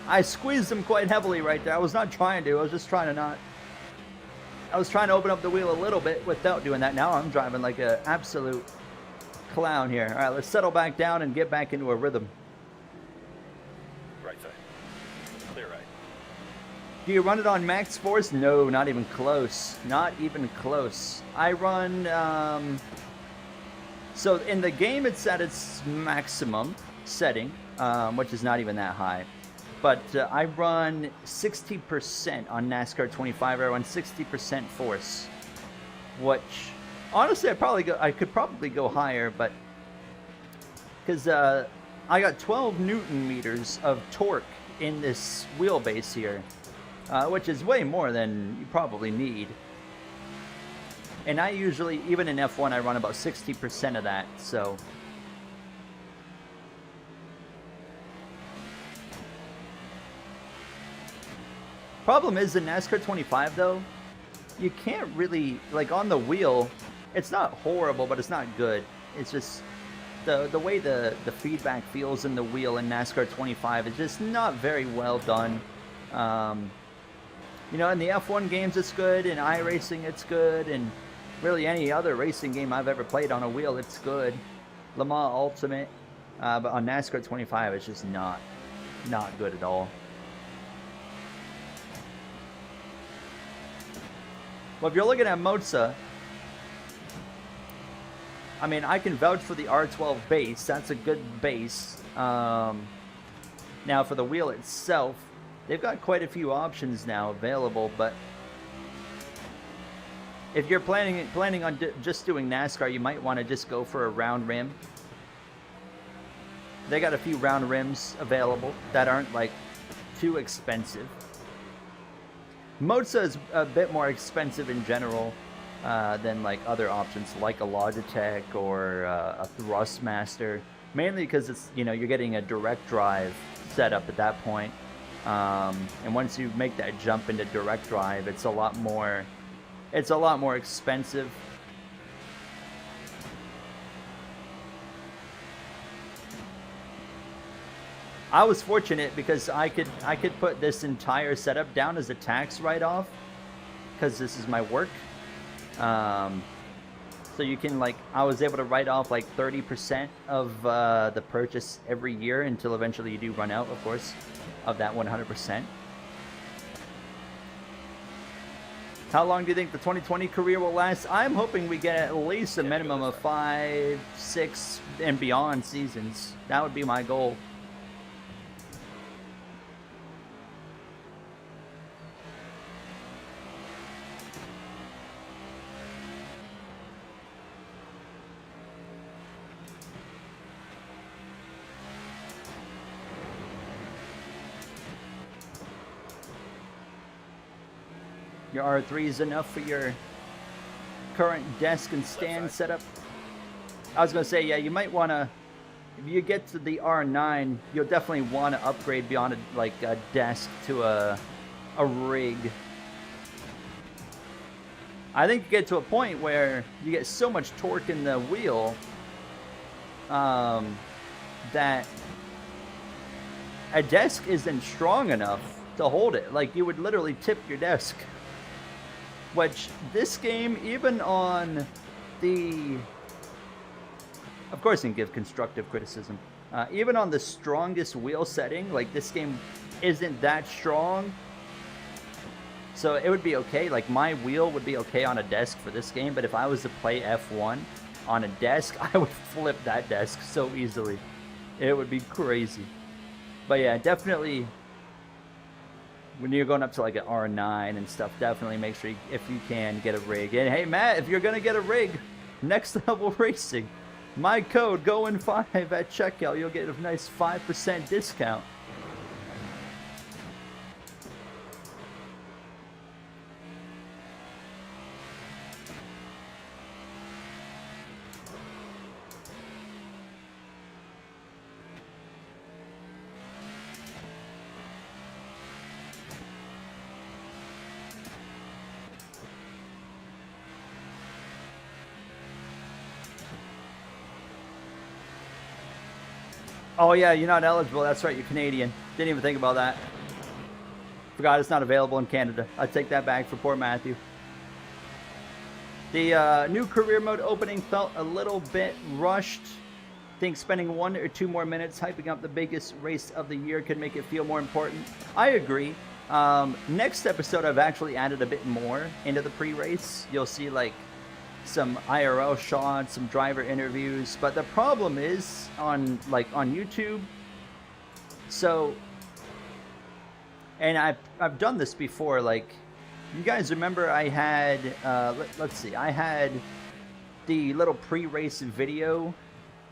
Speaker 2: I squeezed him quite heavily right there. I was not trying to. I was just trying to not. I was trying to open up the wheel a little bit without doing that. Now I'm driving like an absolute clown here. All right, let's settle back down and get back into a rhythm.
Speaker 4: Right side. Clear right.
Speaker 2: Do you run it on max force? No, not even close. Not even close. I run, so in the game it's at its maximum setting, which is not even that high. But I run 60% on NASCAR 25. I run 60% force, which honestly I could probably go higher, but because I got 12 Newton meters of torque in this wheelbase here, which is way more than you probably need. And I usually, even in F1, I run about 60% of that, so. Problem is, in NASCAR 25, though, you can't really, like, on the wheel, it's not horrible, but it's not good. It's just, the way the feedback feels in the wheel in NASCAR 25 is just not very well done. You know, in the F1 games, it's good. In iRacing, it's good. And really any other racing game I've ever played on a wheel, it's good. Le Mans Ultimate. But on NASCAR 25, it's just not good at all. Well, if you're looking at Moza, I mean, I can vouch for the R12 base. That's a good base. Now, for the wheel itself, they've got quite a few options now available, but if you're planning on just doing NASCAR, you might want to just go for a round rim. They got a few round rims available that aren't like too expensive. Moza is a bit more expensive in general than like other options like a Logitech or a Thrustmaster, mainly because it's, you know, you're getting a direct drive setup at that point. And once you make that jump into direct drive, it's a lot more expensive. I was fortunate because I could put this entire setup down as a tax write-off because this is my work. So you can, like, I was able to write off like 30% of the purchase every year until eventually you do run out, of course, of that 100%. How long do you think the 2020 career will last? I'm hoping we get at least a minimum of 5, 6, and beyond seasons. That would be my goal. Your R3 is enough for your current desk and stand setup. I was going to say, yeah, you might want to, if you get to the R9, you'll definitely want to upgrade beyond a desk to a rig. I think you get to a point where you get so much torque in the wheel that a desk isn't strong enough to hold it. Like, you would literally tip your desk. Which, this game, even on the... Of course, you can give constructive criticism. Even on the strongest wheel setting, like, this game isn't that strong. So it would be okay. Like, my wheel would be okay on a desk for this game. But if I was to play F1 on a desk, I would flip that desk so easily. It would be crazy. But yeah, definitely... When you're going up to like an R9 and stuff, definitely make sure if you can get a rig. And hey, Matt, if you're going to get a rig, Next Level Racing, my code GOIN5 at checkout, you'll get a nice 5% discount. Oh yeah, you're not eligible. That's right, you're Canadian. Didn't even think about that. Forgot it's not available in Canada. I take that back for poor Matthew. The new career mode opening felt a little bit rushed. Think spending 1 or 2 more minutes hyping up the biggest race of the year could make it feel more important. I agree. Next episode, I've actually added a bit more into the pre-race. You'll see like some IRL shots, some driver interviews. But the problem is on YouTube. So, and I've done this before. Like, you guys remember I had let's see, I had the little pre-race video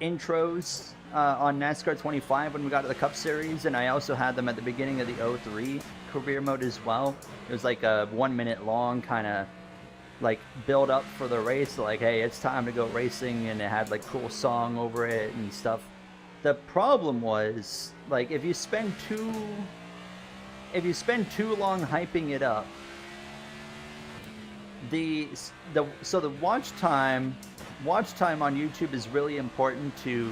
Speaker 2: intros on NASCAR 25 when we got to the Cup Series, and I also had them at the beginning of the 03 career mode as well. It was like a 1 minute long kind of like build up for the race, like, hey, it's time to go racing, and it had like cool song over it and stuff. The problem was, like, if you spend too long hyping it up, the watch time on YouTube is really important to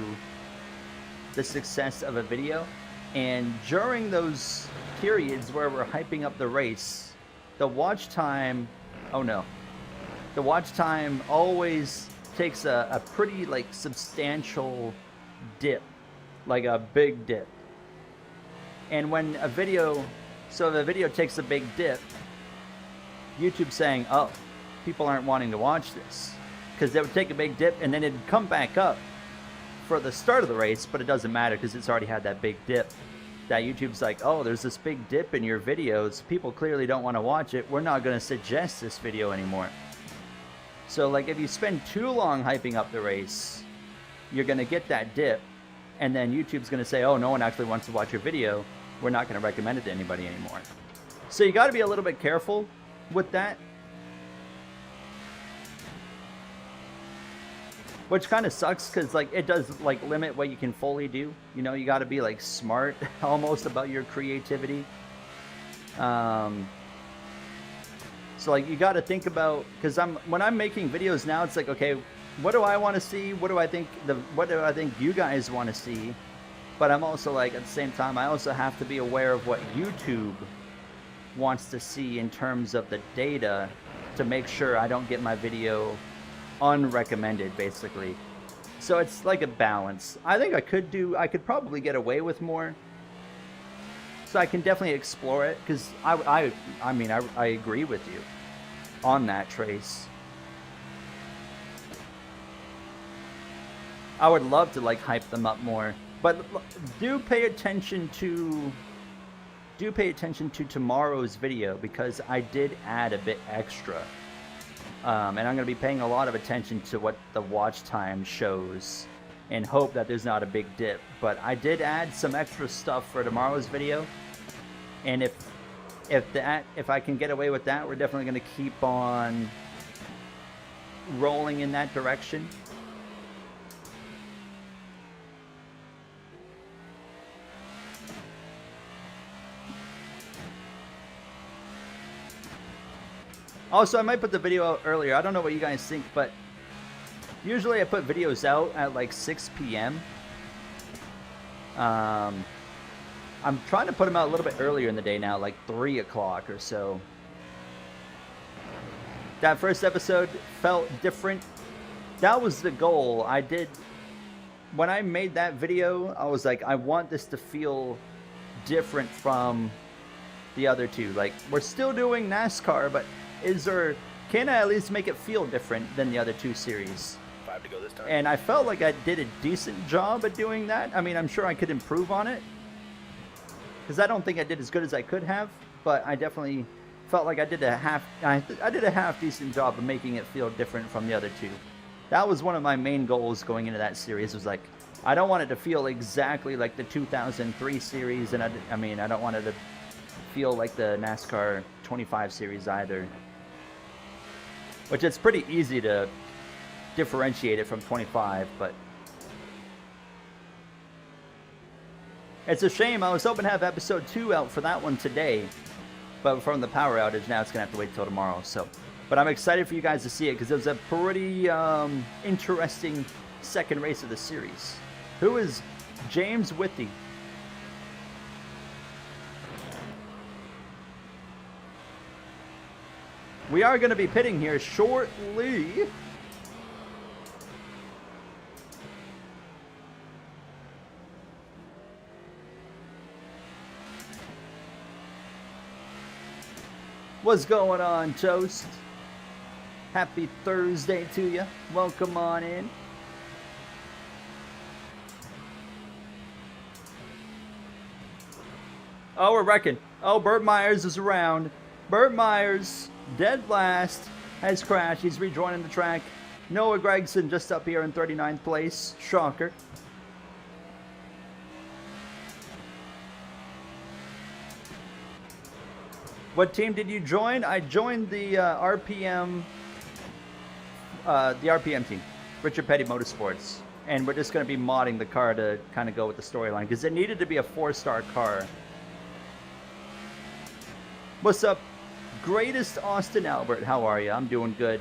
Speaker 2: the success of a video. And during those periods where we're hyping up the race, the watch time always takes a pretty like substantial dip, like a big dip. And when a video, so if a video takes a big dip, YouTube's saying, oh, people aren't wanting to watch this, because they would take a big dip and then it'd come back up for the start of the race, but it doesn't matter because it's already had that big dip. That YouTube's like, oh, there's this big dip in your videos, people clearly don't want to watch it, we're not going to suggest this video anymore. So like, if you spend too long hyping up the race, you're going to get that dip, and then YouTube's going to say, oh, no one actually wants to watch your video, we're not going to recommend it to anybody anymore. So you got to be a little bit careful with that, which kind of sucks because like it does like limit what you can fully do. You know, you got to be like smart almost about your creativity. So like you got to think about, because when I'm making videos now, it's like, okay, what do I want to see? What do I think you guys want to see? But I'm also like, at the same time, I also have to be aware of what YouTube wants to see in terms of the data to make sure I don't get my video unrecommended, basically. So it's like a balance. I think I could probably get away with more. So I can definitely explore it, because I mean, I agree with you on that, Trace. I would love to like hype them up more, but do pay attention to tomorrow's video, because I did add a bit extra. And I'm going to be paying a lot of attention to what the watch time shows and hope that there's not a big dip. But I did add some extra stuff for tomorrow's video. And if I can get away with that, we're definitely going to keep on rolling in that direction. Also, I might put the video out earlier. I don't know what you guys think, but usually I put videos out at like 6 p.m. I'm trying to put them out a little bit earlier in the day now, like 3 o'clock or so. That first episode felt different. That was the goal. When I made that video, I was like, I want this to feel different from the other two. Like, we're still doing NASCAR, but can I at least make it feel different than the other two series?
Speaker 4: 5 to go this time.
Speaker 2: And I felt like I did a decent job at doing that. I mean, I'm sure I could improve on it, because I don't think I did as good as I could have, but I definitely felt like I did a half decent job of making it feel different from the other two. That was one of my main goals going into that series, was like, I don't want it to feel exactly like the 2003 series, and I don't want it to feel like the NASCAR 25 series either. Which it's pretty easy to differentiate it from 25, but it's a shame. I was hoping to have episode 2 out for that one today, but from the power outage, now it's gonna have to wait till tomorrow. So, but I'm excited for you guys to see it, because it was a pretty interesting second race of the series. Who is James Withy. We are going to be pitting here shortly. What's going on, Toast? Happy Thursday to you. Welcome on in. Oh, we're wrecking. Oh, Burt Myers is around. Burt Myers, dead last, has crashed. He's rejoining the track. Noah Gragson just up here in 39th place. Shocker. What team did you join? I joined the RPM team, Richard Petty Motorsports, and we're just going to be modding the car to kind of go with the storyline because it needed to be a 4-star car. What's up, greatest Austin Albert? How are you? I'm doing good.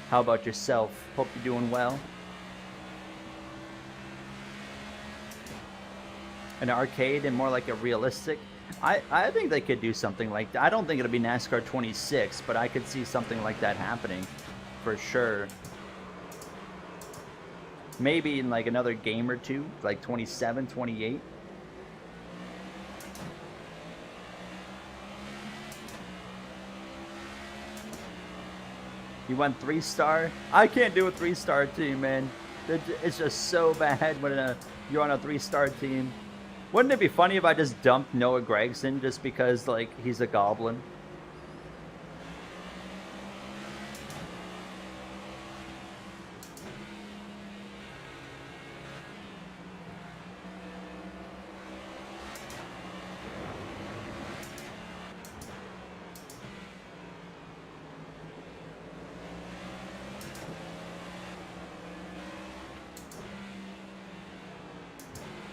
Speaker 2: How about yourself? Hope you're doing well. An arcade and more like a realistic. I think they could do something like that. I don't think it'll be NASCAR 26, but I could see something like that happening for sure. Maybe in like another game or two, like 27, 28. You went 3-star? I can't do a 3-star team, man. It's just so bad when you're on a 3-star team. Wouldn't it be funny if I just dumped Noah Gragson just because, like, he's a goblin?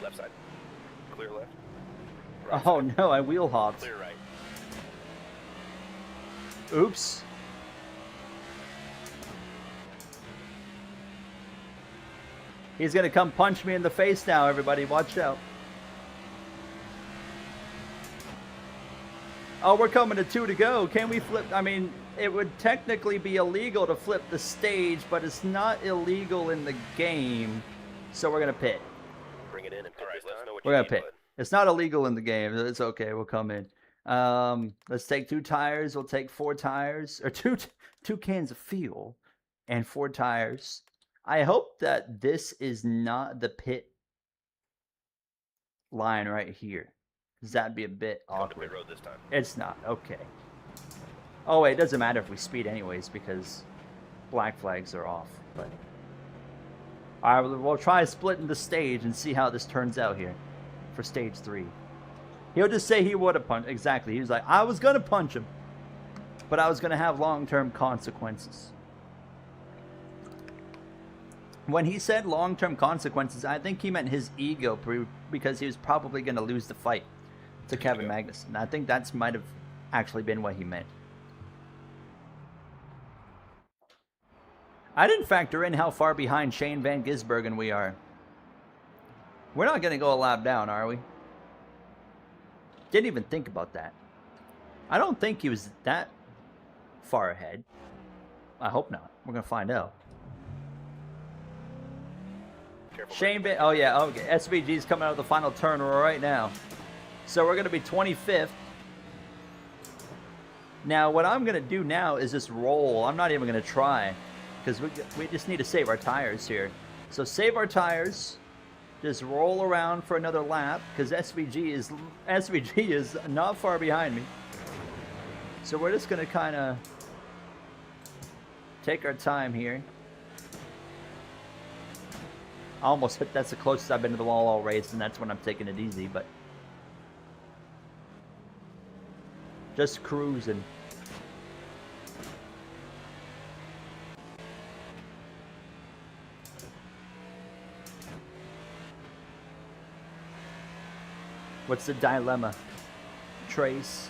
Speaker 4: Left side. Clear left.
Speaker 2: Oh no, I wheel hopped.
Speaker 4: Clear right.
Speaker 2: Oops. He's gonna come punch me in the face now, everybody. Watch out. Oh, we're coming to 2 to go. Can we flip? I mean, it would technically be illegal to flip the stage, but it's not illegal in the game. So we're gonna pit.
Speaker 4: Bring it in and pit this time.
Speaker 2: We're gonna pit. It's not illegal in the game. It's okay. We'll come in. Let's take 2 tires. We'll take 4 tires, or two cans of fuel and 4 tires. I hope that this is not the pit line right here, because that'd be a bit awkward.
Speaker 4: Pit road this time.
Speaker 2: It's not. Okay. Oh wait, it doesn't matter if we speed anyways because black flags are off. But all right, we'll try splitting the stage and see how this turns out here for stage 3. He'll just say he would have punched. Exactly. He was like, I was gonna punch him, but I was gonna have long-term consequences. When he said long-term consequences, I think he meant his ego because he was probably gonna lose the fight to Kevin Magnussen. I think that's might have actually been what he meant. I didn't factor in how far behind Shane Van Gisbergen we are. We're not going to go a lap down, are we? Didn't even think about that. I don't think he was that far ahead. I hope not. We're going to find out.
Speaker 4: Careful.
Speaker 2: Shane Van... Oh, yeah. Okay. SVG's coming out of the final turn right now. So we're going to be 25th. Now, what I'm going to do now is just roll. I'm not even going to try, because we just need to save our tires here. So save our tires. Just roll around for another lap, because SVG is not far behind me. So we're just going to kind of take our time here. I almost hit. That's the closest I've been to the wall all race, and that's when I'm taking it easy, but just cruising. What's the dilemma, Trace?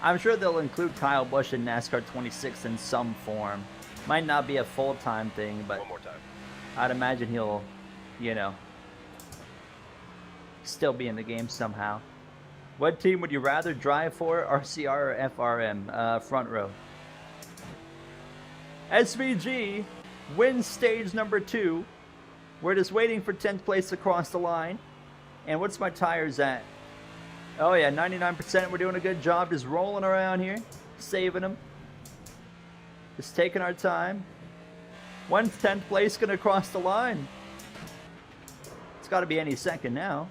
Speaker 2: I'm sure they'll include Kyle Busch in NASCAR 26 in some form. Might not be a full-time thing, but
Speaker 4: One more time.
Speaker 2: I'd imagine he'll, you know, still be in the game somehow. What team would you rather drive for, RCR or FRM? Front row. SVG wins stage number 2. We're just waiting for 10th place across the line. And what's my tires at? Oh yeah, 99%. We're doing a good job just rolling around here, saving them. Just taking our time. When's 10th place going to cross the line? It's got to be any second now.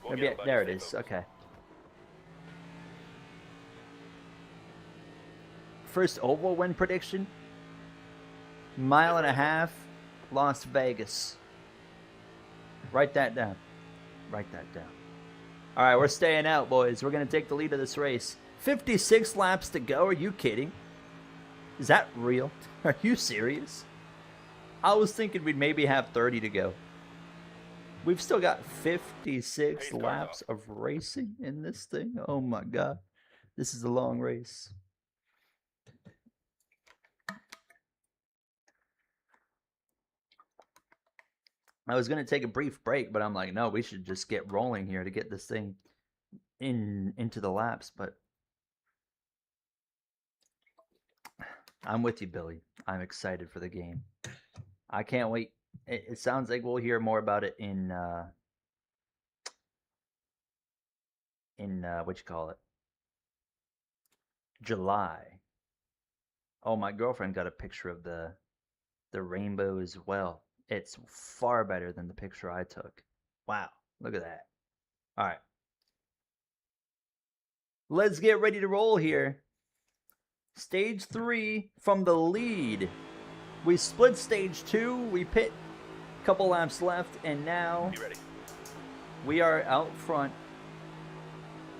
Speaker 4: We'll
Speaker 2: Maybe
Speaker 4: get 'em,
Speaker 2: there it
Speaker 4: buddy.
Speaker 2: is.
Speaker 4: Stay focused.
Speaker 2: Okay. First oval win prediction. Mile and a half, Las Vegas. Write that down. Write that down. All right, we're staying out, boys. We're going to take the lead of this race. 56 laps to go. Are you kidding? Is that real? Are you serious? I was thinking we'd maybe have 30 to go. We've still got 56
Speaker 4: Hey,
Speaker 2: laps of racing in this thing. Oh my God. This is a long race. I was going to take a brief break, but I'm like, no, we should just get rolling here to get this thing into the laps. But I'm with you, Billy. I'm excited for the game. I can't wait. It sounds like we'll hear more about it in what you call it, July. Oh, my girlfriend got a picture of the rainbow as well. It's far better than the picture I took. Wow, look at that. All right. Let's get ready to roll here. Stage 3 from the lead. We split stage 2. We pit. Couple laps left, and now
Speaker 4: Be ready.
Speaker 2: we are out front.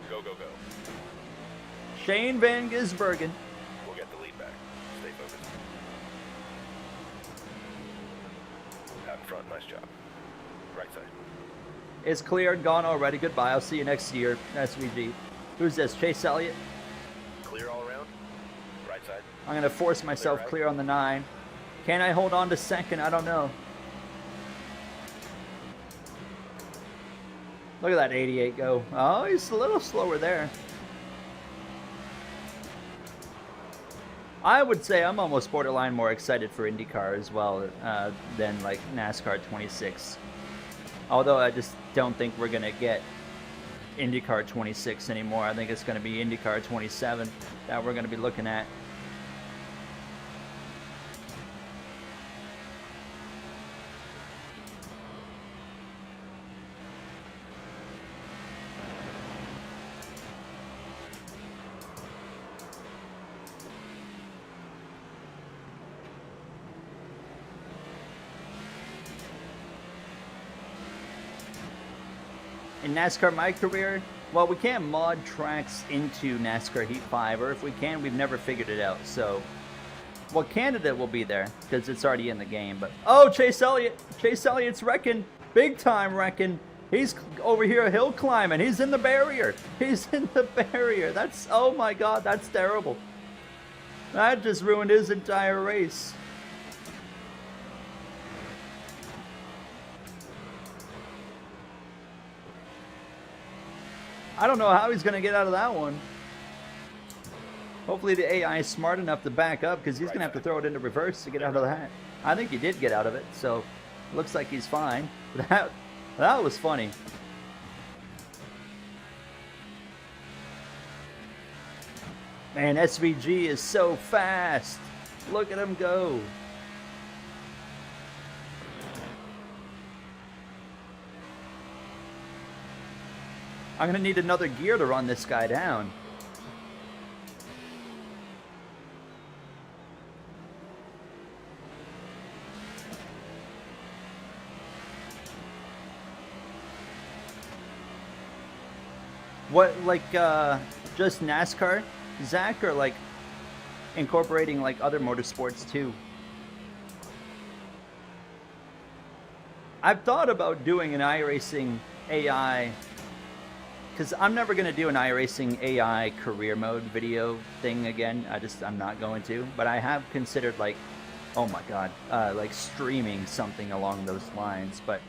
Speaker 4: Go, go, go.
Speaker 2: Shane Van Gisbergen.
Speaker 4: We'll get the lead back. Stay focused. Out in front, nice job. Right side.
Speaker 2: Is cleared, gone already. Goodbye. I'll see you next year. SVG. Who's this? Chase Elliott.
Speaker 4: Clear all around. Right side.
Speaker 2: I'm going to force myself
Speaker 4: right.
Speaker 2: clear on the 9. Can I hold on to second? I don't know. Look at that 88 go. Oh, he's a little slower there. I would say I'm almost borderline more excited for IndyCar as well than like NASCAR 26. Although I just don't think we're going to get IndyCar 26 anymore. I think it's going to be IndyCar 27 that we're going to be looking at. In NASCAR my career, well, we can't mod tracks into NASCAR Heat 5, or if we can, we've never figured it out. So, well, Canada will be there because it's already in the game. But oh, Chase Elliott! Chase Elliott's wrecking, big time wrecking. He's over here hill climbing. He's in the barrier. He's in the barrier. That's, oh my God, that's terrible. That just ruined his entire race. I don't know how he's going to get out of that one. Hopefully the AI is smart enough to back up because he's going to have to throw it into reverse to get out of that. I think he did get out of it, so looks like he's fine. That was funny. Man, SVG is so fast. Look at him go. I'm going to need another gear to run this guy down. What, like, just NASCAR, Zach, or like incorporating like other motorsports too? I've thought about doing an iRacing AI because I'm never going to do an iRacing AI career mode video thing again. I'm not going to. But I have considered, like, oh my god, like streaming something along those lines. But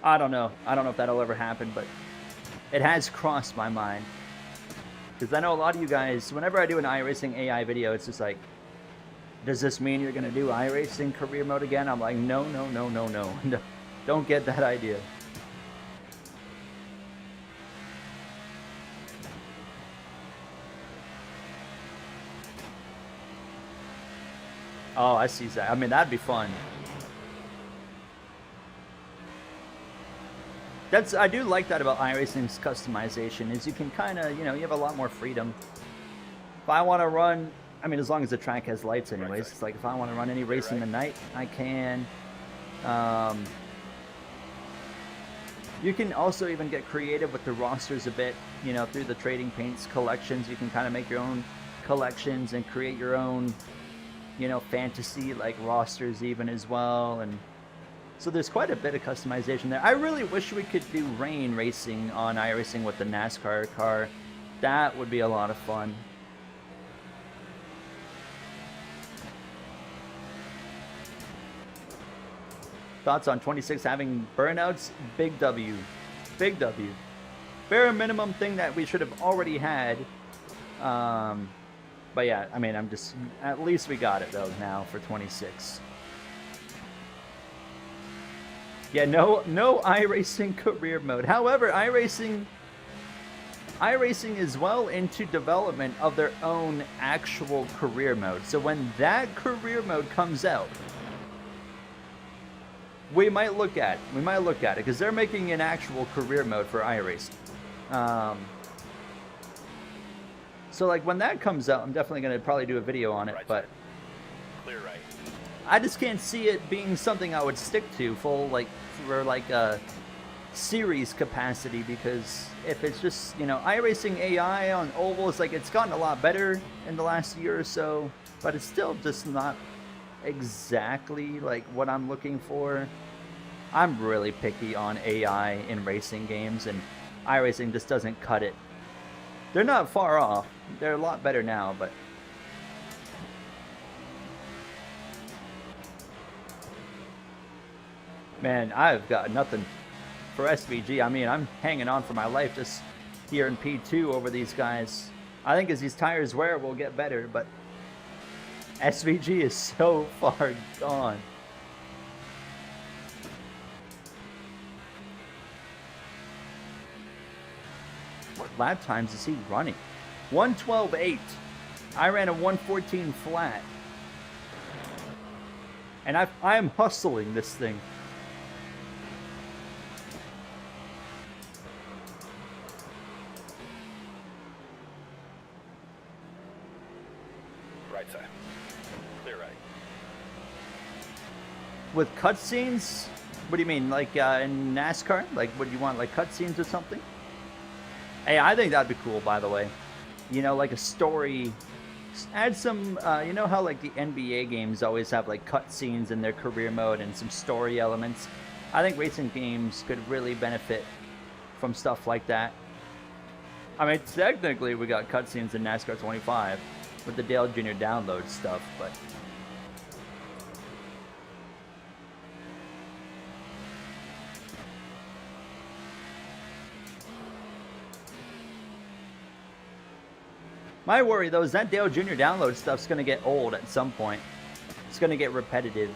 Speaker 2: I don't know. I don't know if that'll ever happen, but it has crossed my mind. Because I know a lot of you guys, whenever I do an iRacing AI video, it's just like, does this mean you're going to do iRacing career mode again? I'm like, no. No, don't get that idea. Oh, I see that. I mean, that'd be fun. I do like that about iRacing's customization, is you can kind of, you know, you have a lot more freedom. If I want to run, I mean, as long as the track has lights anyways, it's like if I want to run any race in the night, I can. You can also even get creative with the rosters a bit, you know, through the Trading Paints collections. You can kind of make your own collections and create your own, you know, fantasy like rosters even as well. And so there's quite a bit of customization there. I really wish we could do rain racing on iRacing with the NASCAR car. That would be a lot of fun. Thoughts on 26 having burnouts? Big W. Big W. Bare minimum thing that we should have already had. But yeah, I mean, at least we got it though now for 26. Yeah, no iRacing career mode. However, iRacing is well into development of their own actual career mode. So when that career mode comes out, we might look at it because they're making an actual career mode for iRacing. So like when that comes out, I'm definitely going to probably do a video on it, but
Speaker 4: Clear right.
Speaker 2: I just can't see it being something I would stick to for like a series capacity, because if it's just, you know, iRacing AI on ovals, like it's gotten a lot better in the last year or so, but it's still just not exactly like what I'm looking for. I'm really picky on AI in racing games, and iRacing just doesn't cut it. They're not far off. They're a lot better now, but man, I've got nothing for SVG. I mean, I'm hanging on for my life just here in P2 over these guys. I think as these tires wear, we'll get better, but SVG is so far gone. What lap times is he running? 1:12.8. I ran a 1:14 flat. And I am hustling this thing.
Speaker 4: Right side. Clear right.
Speaker 2: With cutscenes? What do you mean? Like in NASCAR? Like, what do you want? Like cutscenes or something? Hey, I think that'd be cool, by the way. You know, like a story. Add some, you know how like the NBA games always have like cutscenes in their career mode and some story elements? I think racing games could really benefit from stuff like that. I mean, technically we got cutscenes in NASCAR 25 with the Dale Jr. download stuff, but my worry, though, is that Dale Jr. download stuff's going to get old at some point. It's going to get repetitive.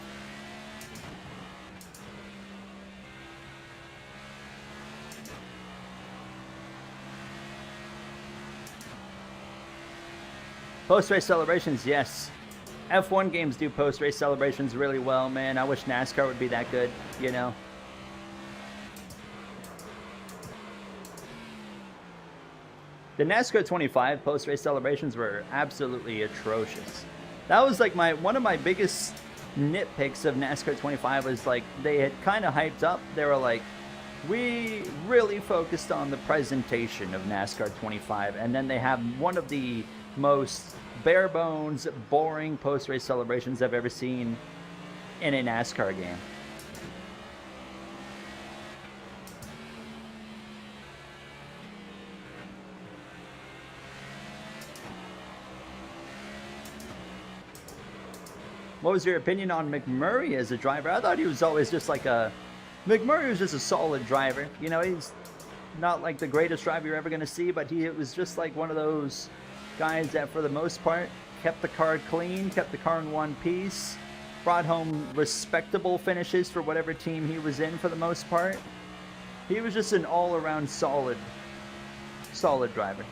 Speaker 2: Post-race celebrations, yes. F1 games do post-race celebrations really well, man. I wish NASCAR would be that good, you know. The NASCAR 25 post-race celebrations were absolutely atrocious. That was like one of my biggest nitpicks of NASCAR 25 was like they had kind of hyped up. They were like, we really focused on the presentation of NASCAR 25, and then they have one of the most bare bones, boring post-race celebrations I've ever seen in a NASCAR game. What was your opinion on McMurray as a driver? I thought he was always just like a... McMurray was just a solid driver. You know, he's not like the greatest driver you're ever going to see, but he was just like one of those guys that for the most part kept the car clean, kept the car in one piece, brought home respectable finishes for whatever team he was in for the most part. He was just an all-around solid driver.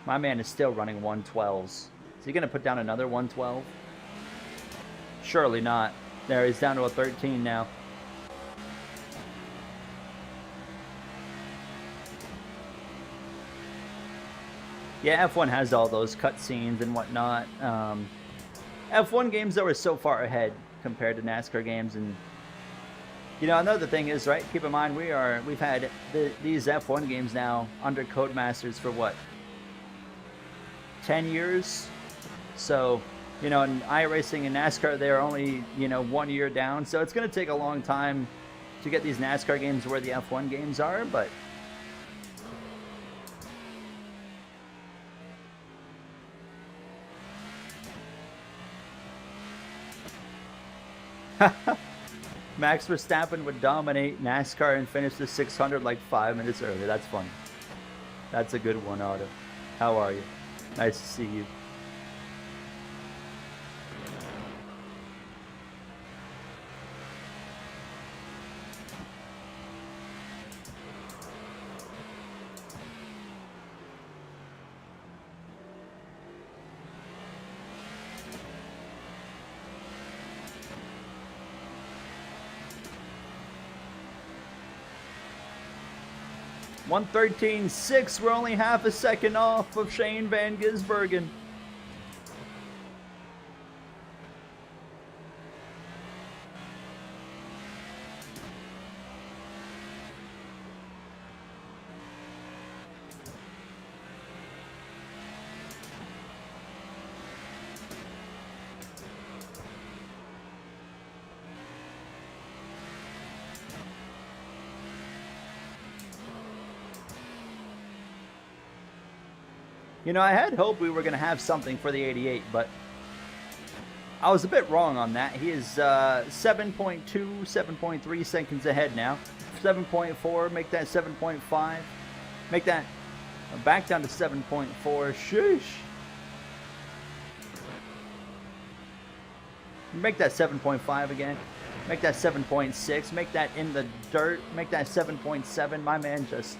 Speaker 2: My man is still running 112s. Is he going to put down another 112? Surely not. There, he's down to a 13 now. Yeah, F1 has all those cutscenes and whatnot. F1 games, though, are so far ahead compared to NASCAR games. And, you know, another thing is, right, keep in mind, we've had these F1 games now under Codemasters for what? 10 years. So, you know, in iRacing and NASCAR, they're only, you know, 1 year down. So it's going to take a long time to get these NASCAR games where the F1 games are, but Max Verstappen would dominate NASCAR and finish the 600 like 5 minutes early. That's funny. That's a good one, Otto. How are you? Nice to see you. $113.6. We're only half a second off of Shane Van Gisbergen. You know, I had hoped we were going to have something for the 88, but I was a bit wrong on that. He is 7.2, 7.3 seconds ahead now. 7.4, make that 7.5. Make that back down to 7.4. Sheesh. Make that 7.5 again. Make that 7.6. Make that in the dirt. Make that 7.7. My man just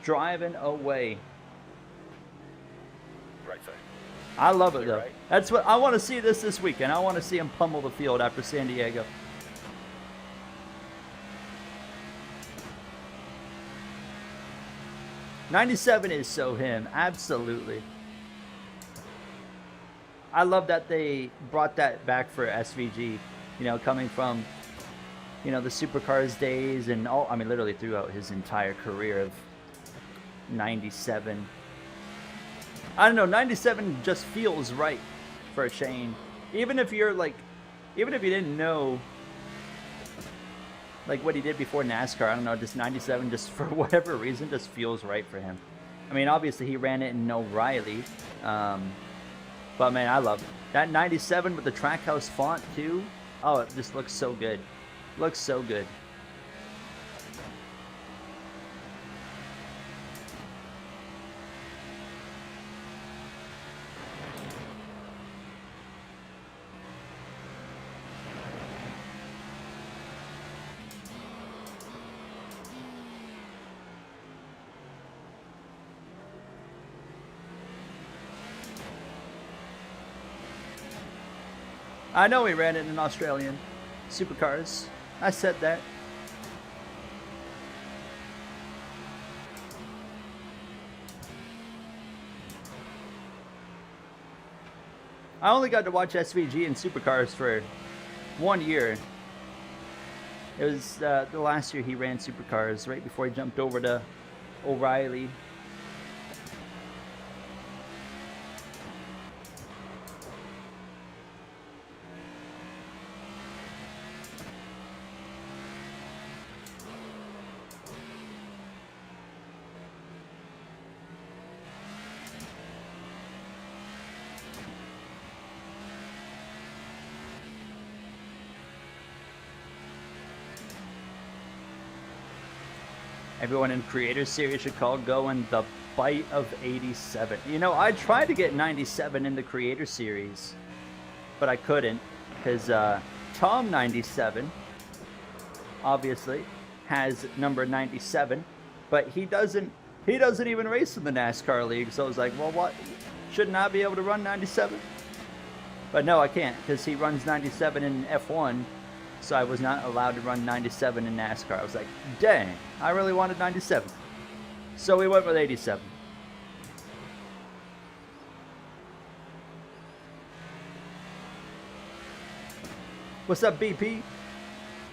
Speaker 2: driving away.
Speaker 4: Right side.
Speaker 2: I love it, though.
Speaker 4: Right.
Speaker 2: That's what I want to see this weekend. I want to see him pummel the field after San Diego. '97 is so him. Absolutely. I love that they brought that back for SVG. You know, coming from, you know, the Supercars days and all. I mean, literally throughout his entire career of '97. I don't know, 97 just feels right for Shane. Even if you're like, even if you didn't know like what he did before NASCAR, I don't know, just 97 just for whatever reason just feels right for him. I mean, obviously he ran it in O'Reilly, but man, I love it. That 97 with the Trackhouse font too. Oh, it just looks so good. Looks so good. I know he ran it in Australian Supercars. I said that. I only got to watch SVG in Supercars for 1 year. It was the last year he ran Supercars, right before he jumped over to O'Reilly. Everyone in Creator Series should call going the bite of 87. You know, I tried to get 97 in the Creator Series, but I couldn't because Tom 97 obviously has number 97, but he doesn't even race in the NASCAR league. So I was like, well, what? Shouldn't I be able to run 97? But no, I can't because he runs 97 in F1. So I was not allowed to run 97 in NASCAR. I was like, dang, I really wanted 97. So we went with 87. What's up, BP?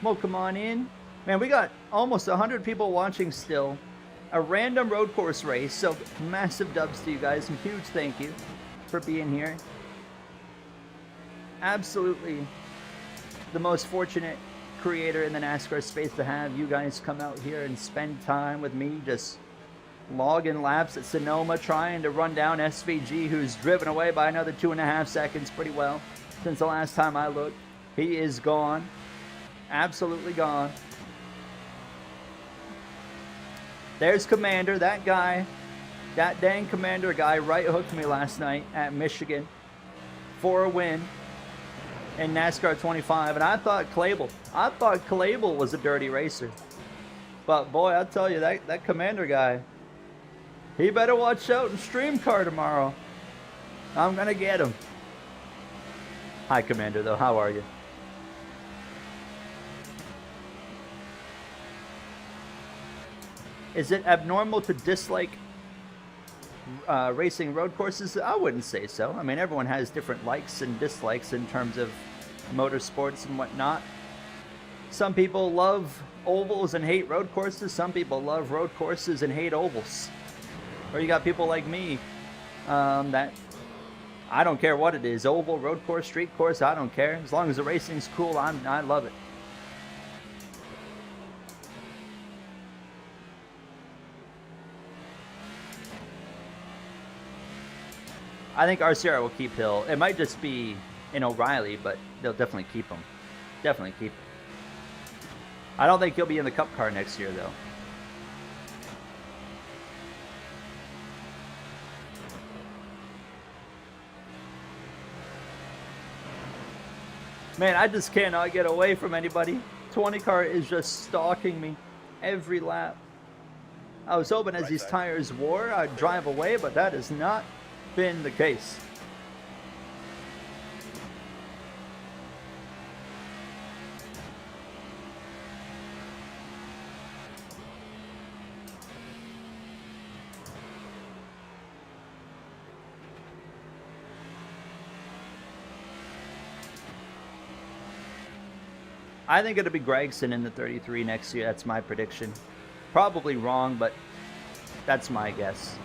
Speaker 2: Mo, come on in. Man, we got almost 100 people watching still. A random road course race. So massive dubs to you guys. Some huge thank you for being here. Absolutely the most fortunate creator in the NASCAR space to have you guys come out here and spend time with me just logging laps at Sonoma, trying to run down SVG, who's driven away by another 2.5 seconds pretty well since the last time I looked. He is gone. Absolutely gone. There's Commander, that guy, that dang Commander guy right hooked me last night at Michigan for a win in NASCAR 25, and I thought Clable was a dirty racer. But boy, I'll tell you, that Commander guy, he better watch out in Stream Car tomorrow. I'm gonna get him. Hi Commander though, how are you? Is it abnormal to dislike racing road courses? I wouldn't say so. I mean, everyone has different likes and dislikes in terms of motorsports and whatnot. Some people love ovals and hate road courses. Some people love road courses and hate ovals. Or you got people like me that I don't care what it is. Oval, road course, street course, I don't care. As long as the racing's cool, I love it. I think RCR will keep Hill. It might just be in O'Reilly, but they'll definitely keep him. Definitely keep him. I don't think he'll be in the Cup car next year, though. Man, I just cannot get away from anybody. 20 car is just stalking me every lap. I was hoping as these tires wore, I'd drive away, but that has not been the case. I think it'll be Gragson in the 33 next year. That's my prediction. Probably wrong, but that's my guess.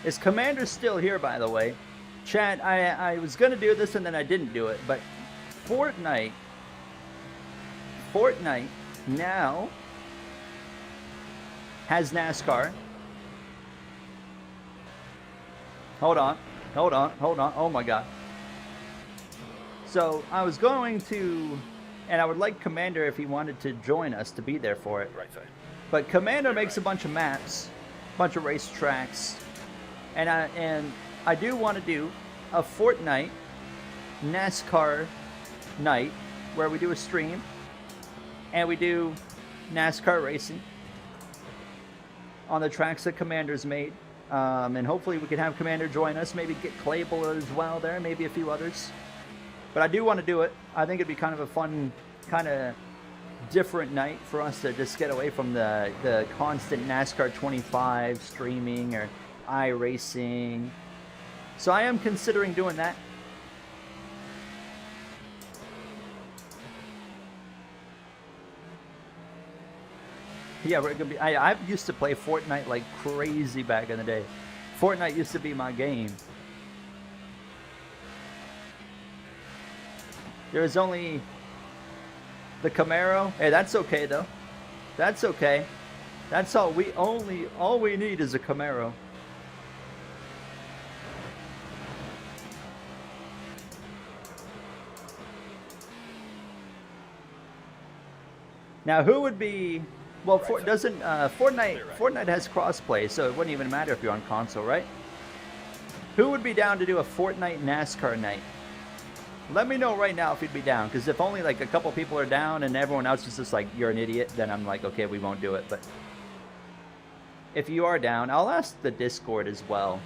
Speaker 2: Is Commander still here, by the way? Chat, I was going to do this and then I didn't do it, but Fortnite now has NASCAR. Hold on. Oh my God. So I was going to, and I would like Commander if he wanted to join us to be there for it.
Speaker 4: Right side.
Speaker 2: But Commander makes a bunch of maps, a bunch of race tracks, and I do want to do a Fortnite NASCAR night where we do a stream and we do NASCAR racing on the tracks that Commander's made, and hopefully we can have Commander join us, maybe get Clable as well there, maybe a few others. But I do want to do it. I think it'd be kind of a fun, kind of different night for us to just get away from the constant NASCAR 25 streaming or iRacing. So I am considering doing that. Yeah, we're gonna be. I used to play Fortnite like crazy back in the day. Fortnite used to be my game. There was only the Camaro. Hey, that's okay though. That's okay. That's all we need is a Camaro. Now, who would be? Well, doesn't Fortnite has crossplay, so it wouldn't even matter if you're on console, right? Who would be down to do a Fortnite NASCAR night? Let me know right now if you'd be down, because if only like a couple people are down and everyone else is just like, you're an idiot, then I'm like, okay, we won't do it. But if you are down, I'll ask the Discord as well.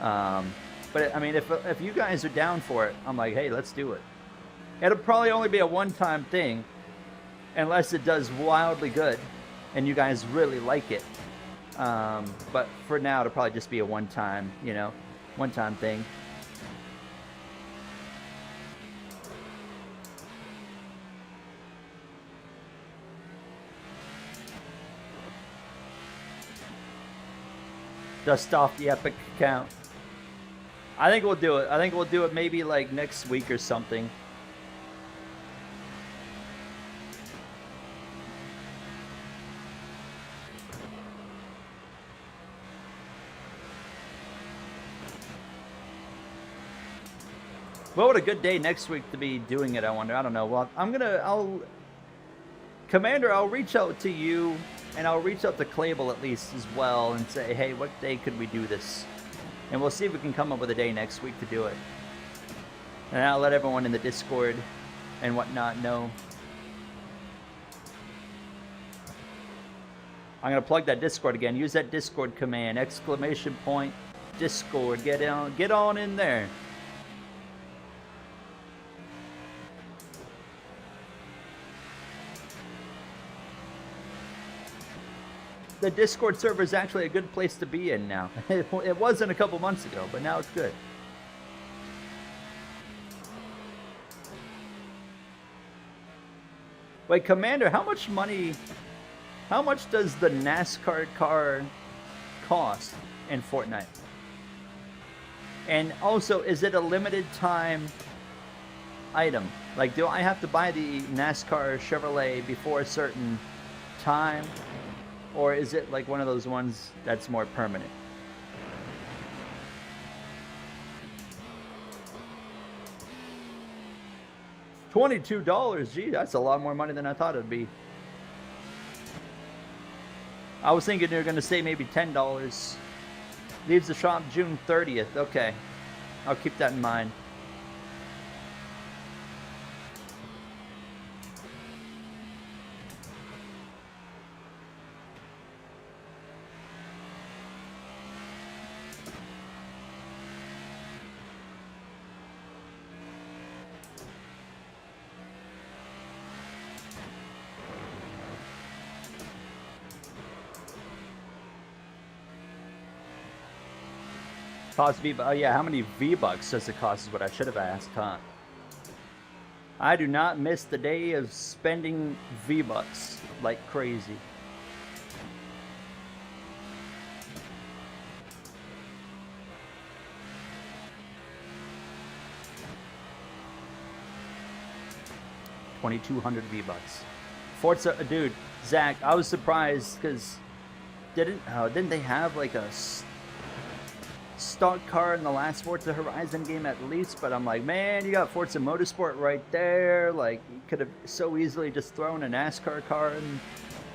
Speaker 2: But I mean, if you guys are down for it, I'm like, hey, let's do it. It'll probably only be a one-time thing, unless it does wildly good and you guys really like it. But for now, it'll probably just be a one-time, one-time thing. Dust off the Epic account. I think we'll do it. I think we'll do it maybe like next week or something. What would a good day next week to be doing it, I wonder. I don't know. Well, Commander, I'll reach out to you, and I'll reach out to Clable at least as well and say, hey, what day could we do this? And we'll see if we can come up with a day next week to do it. And I'll let everyone in the Discord and whatnot know. I'm going to plug that Discord again. Use that Discord command, ! Discord. Get on in there. The Discord server is actually a good place to be in now. It wasn't a couple months ago, but now it's good. Wait, Commander, how much does the NASCAR car cost in Fortnite? And also, is it a limited time item? Like, do I have to buy the NASCAR Chevrolet before a certain time? Or is it like one of those ones that's more permanent? $22, gee, that's a lot more money than I thought it'd be. I was thinking they're gonna say maybe $10. Leaves the shop June 30th. Okay, I'll keep that in mind. Cost V-Bucks. Oh yeah, how many V-Bucks does it cost is what I should have asked, huh? I do not miss the day of spending V-Bucks like crazy. $2,200 V-Bucks. Forza, dude, Zach, I was surprised because didn't they have like a stock car in the last Forza Horizon game at least? But I'm like, man, you got Forza Motorsport right there. Like, you could have so easily just thrown a NASCAR car in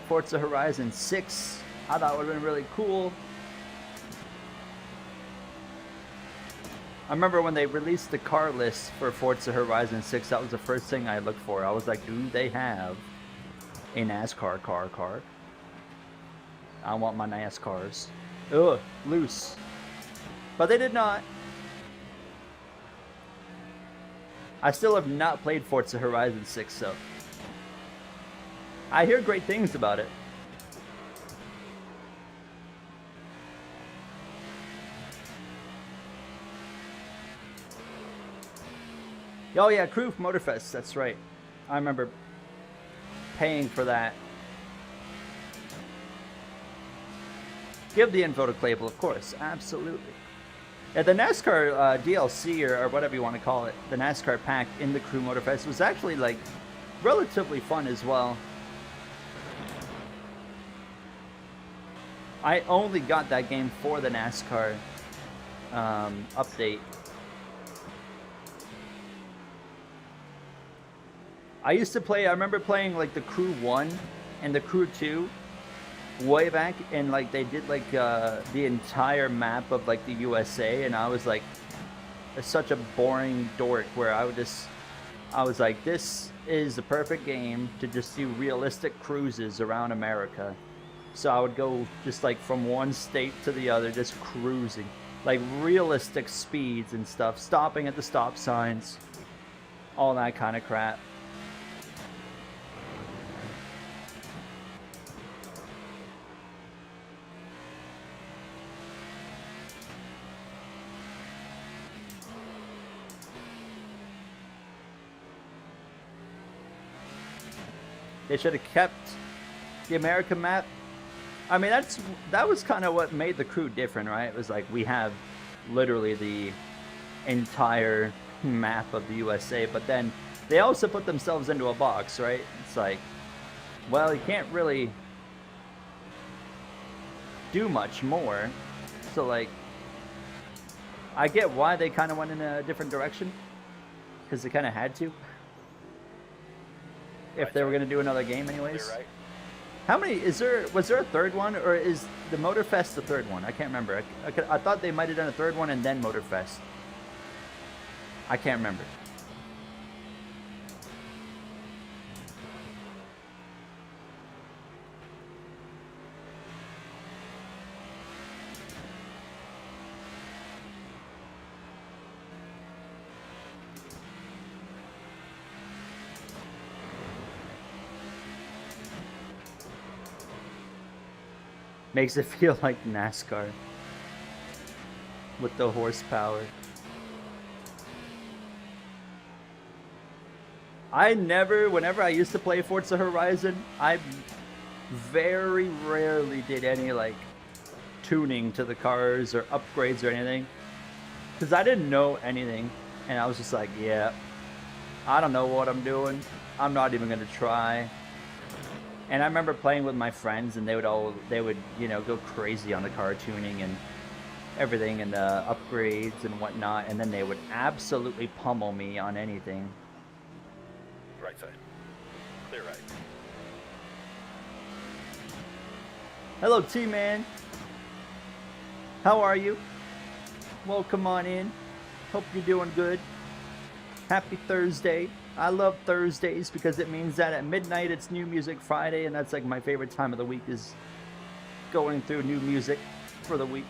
Speaker 2: Forza Horizon 6. I thought it would have been really cool. I remember when they released the car list for Forza Horizon 6, that was the first thing I looked for. I was like, do they have a NASCAR car? I want my NASCARs. Ugh, loose. But they did not. I still have not played Forza Horizon 6, so I hear great things about it. Oh yeah, Crew Motorfest, that's right. I remember paying for that. Give the info to Clable, of course, absolutely. Yeah, the NASCAR DLC, or whatever you want to call it, the NASCAR pack in the Crew Motorfest was actually like relatively fun as well. I only got that game for the NASCAR update. I used to play, I remember playing like the Crew 1 and the Crew 2 way back, and like they did like the entire map of like the USA, and I was like such a boring dork where I was like, this is the perfect game to just do realistic cruises around America. So I would go just like from one state to the other, just cruising, like realistic speeds and stuff, stopping at the stop signs, all that kind of crap. They should have kept the American map. I mean, that was kind of what made the Crew different, right? It was like, we have literally the entire map of the USA, but then they also put themselves into a box, right? It's like, well, you can't really do much more. So like, I get why they kind of went in a different direction, because they kind of had to. If they were going to do another game anyways.
Speaker 4: Right.
Speaker 2: How many, was there a third one, or is the Motorfest the third one? I can't remember. I thought they might have done a third one and then Motorfest. I can't remember. Makes it feel like NASCAR with the horsepower. Whenever I used to play Forza Horizon, I very rarely did any like tuning to the cars or upgrades or anything, because I didn't know anything, and I was just like, yeah, I don't know what I'm doing. I'm not even gonna try. And I remember playing with my friends, and they would you know, go crazy on the car tuning and everything, and the upgrades and whatnot, and then they would absolutely pummel me on anything.
Speaker 4: Right side. Clear right.
Speaker 2: Hello, T-Man. How are you? Welcome on in. Hope you're doing good. Happy Thursday. I love Thursdays because it means that at midnight it's New Music Friday, and that's like my favorite time of the week, is going through new music for the week.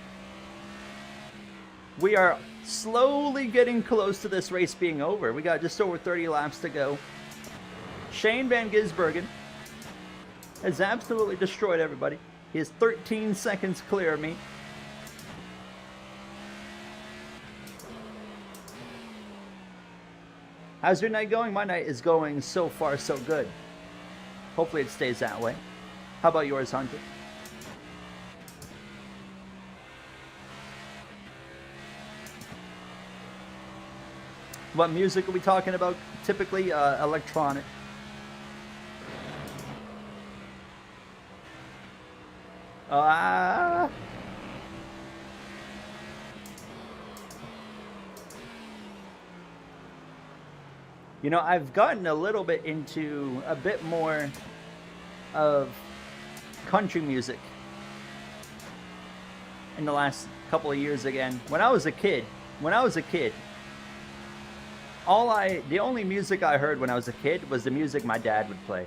Speaker 2: We are slowly getting close to this race being over. We got just over 30 laps to go. Shane Van Gisbergen has absolutely destroyed everybody. He is 13 seconds clear of me. How's your night going? My night is going so far so good. Hopefully it stays that way. How about yours, Hunter? What music are we talking about? Typically electronic. You know, I've gotten a little bit into a bit more of country music in the last couple of years again. When I was a kid, the only music I heard when I was a kid was the music my dad would play.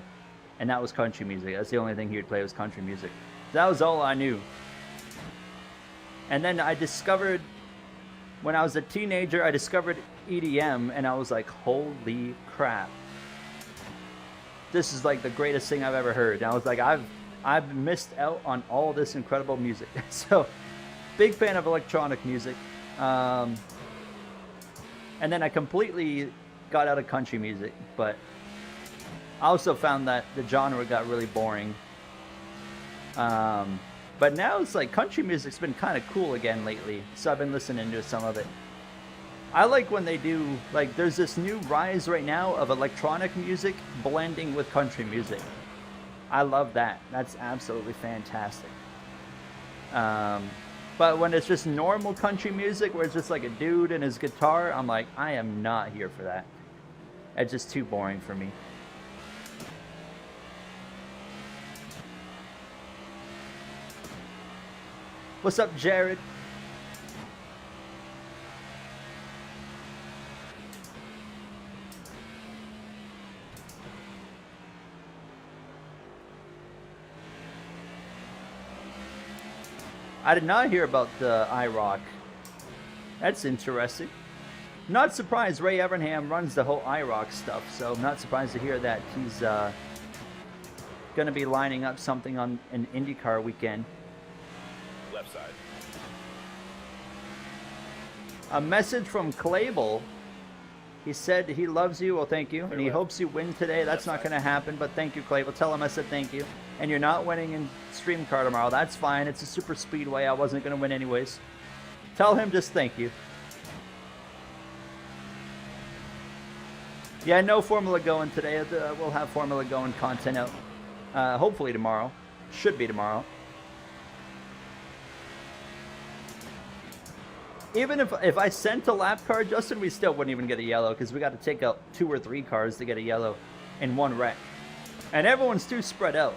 Speaker 2: And that was country music. That's the only thing he would play, was country music. That was all I knew. And then I discovered, when I was a teenager, I discovered EDM, and I was like, holy crap. This is like the greatest thing I've ever heard. And I was like, I've missed out on all this incredible music. So, big fan of electronic music. And then I completely got out of country music, but I also found that the genre got really boring. But now it's like country music's been kind of cool again lately, so I've been listening to some of it. I like when they do, like, there's this new rise right now of electronic music blending with country music. I love that. That's absolutely fantastic. But when it's just normal country music, where it's just like a dude and his guitar, I'm like, I am not here for that. It's just too boring for me. What's up, Jared? I did not hear about the IROC. That's interesting. Not surprised Ray Evernham runs the whole IROC stuff, so I'm not surprised to hear that he's going to be lining up something on an IndyCar weekend.
Speaker 4: Left side.
Speaker 2: A message from Clable. He said he loves you. Well, thank you. And he hopes you win today. That's not going to happen, but thank you, Clable. Tell him I said thank you. And you're not winning in Stream Car tomorrow. That's fine. It's a super speedway. I wasn't going to win anyways. Tell him just thank you. Yeah, no Formula going today. We'll have Formula going content out. Hopefully tomorrow. Should be tomorrow. Even if I sent a lap car, Justin, we still wouldn't even get a yellow because we got to take out 2 or 3 cars to get a yellow in one wreck. And everyone's too spread out.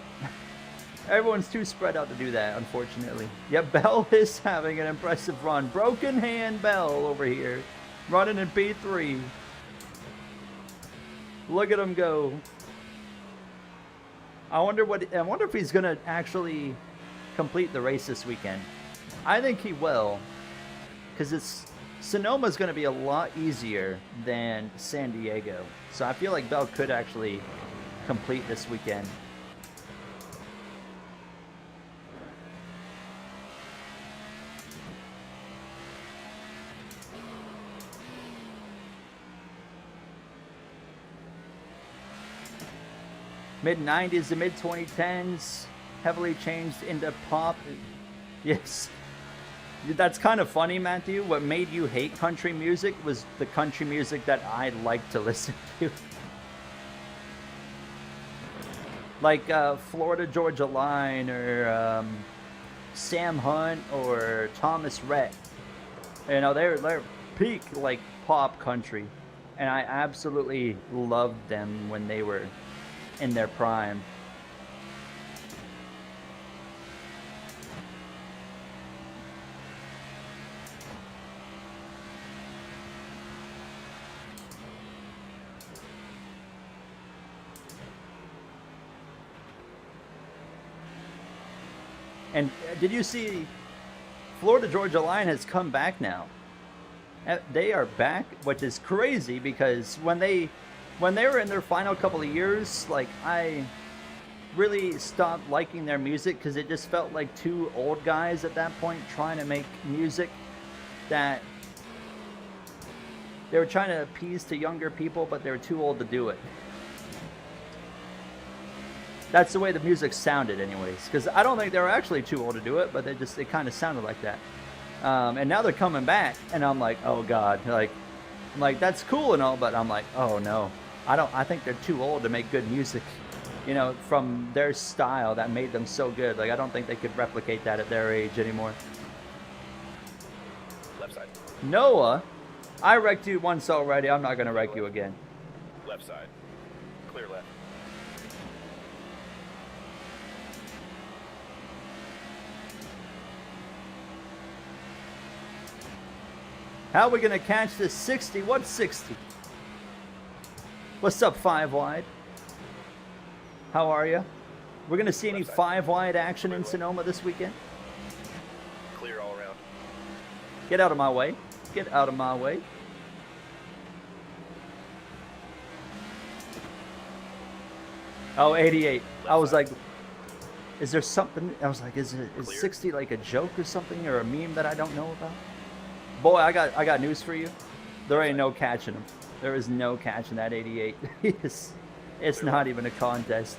Speaker 2: Everyone's too spread out to do that, unfortunately. Yep, Bell is having an impressive run. Broken hand Bell over here. Running in P3. Look at him go. I wonder if he's going to actually complete the race this weekend. I think he will. Because Sonoma is going to be a lot easier than San Diego. So I feel like Bell could actually complete this weekend. Mid-90s to mid-2010s, heavily changed into pop. Yes. That's kind of funny, Matthew. What made you hate country music was the country music that I like to listen to. Like Florida Georgia Line or Sam Hunt or Thomas Rhett. You know, they're peak like pop country. And I absolutely loved them when they were in their prime. And did you see Florida Georgia Line has come back now? They are back, which is crazy because when they were in their final couple of years, like I really stopped liking their music because it just felt like 2 old guys at that point trying to make music that they were trying to appease to younger people, but they were too old to do it. That's the way the music sounded anyways, because I don't think they were actually too old to do it, but it kind of sounded like that. And now they're coming back, and I'm like, oh God, I'm like, that's cool and all, but I'm like, oh no, I think they're too old to make good music, you know, from their style that made them so good. Like, I don't think they could replicate that at their age anymore.
Speaker 4: Left side.
Speaker 2: Noah, I wrecked you once already. I'm not going to wreck you again.
Speaker 4: Left side. Clear left.
Speaker 2: How are we going to catch this 60? What's 60? What's up, 5 wide? How are you? We're going to see any 5 wide action in Sonoma this weekend?
Speaker 4: Clear all around.
Speaker 2: Get out of my way. Get out of my way. Oh, 88. I was like, is there something? I was like, is 60 like a joke or something or a meme that I don't know about? Boy, I got news for you. There ain't no catching him. There is no catching that 88. It's not even a contest.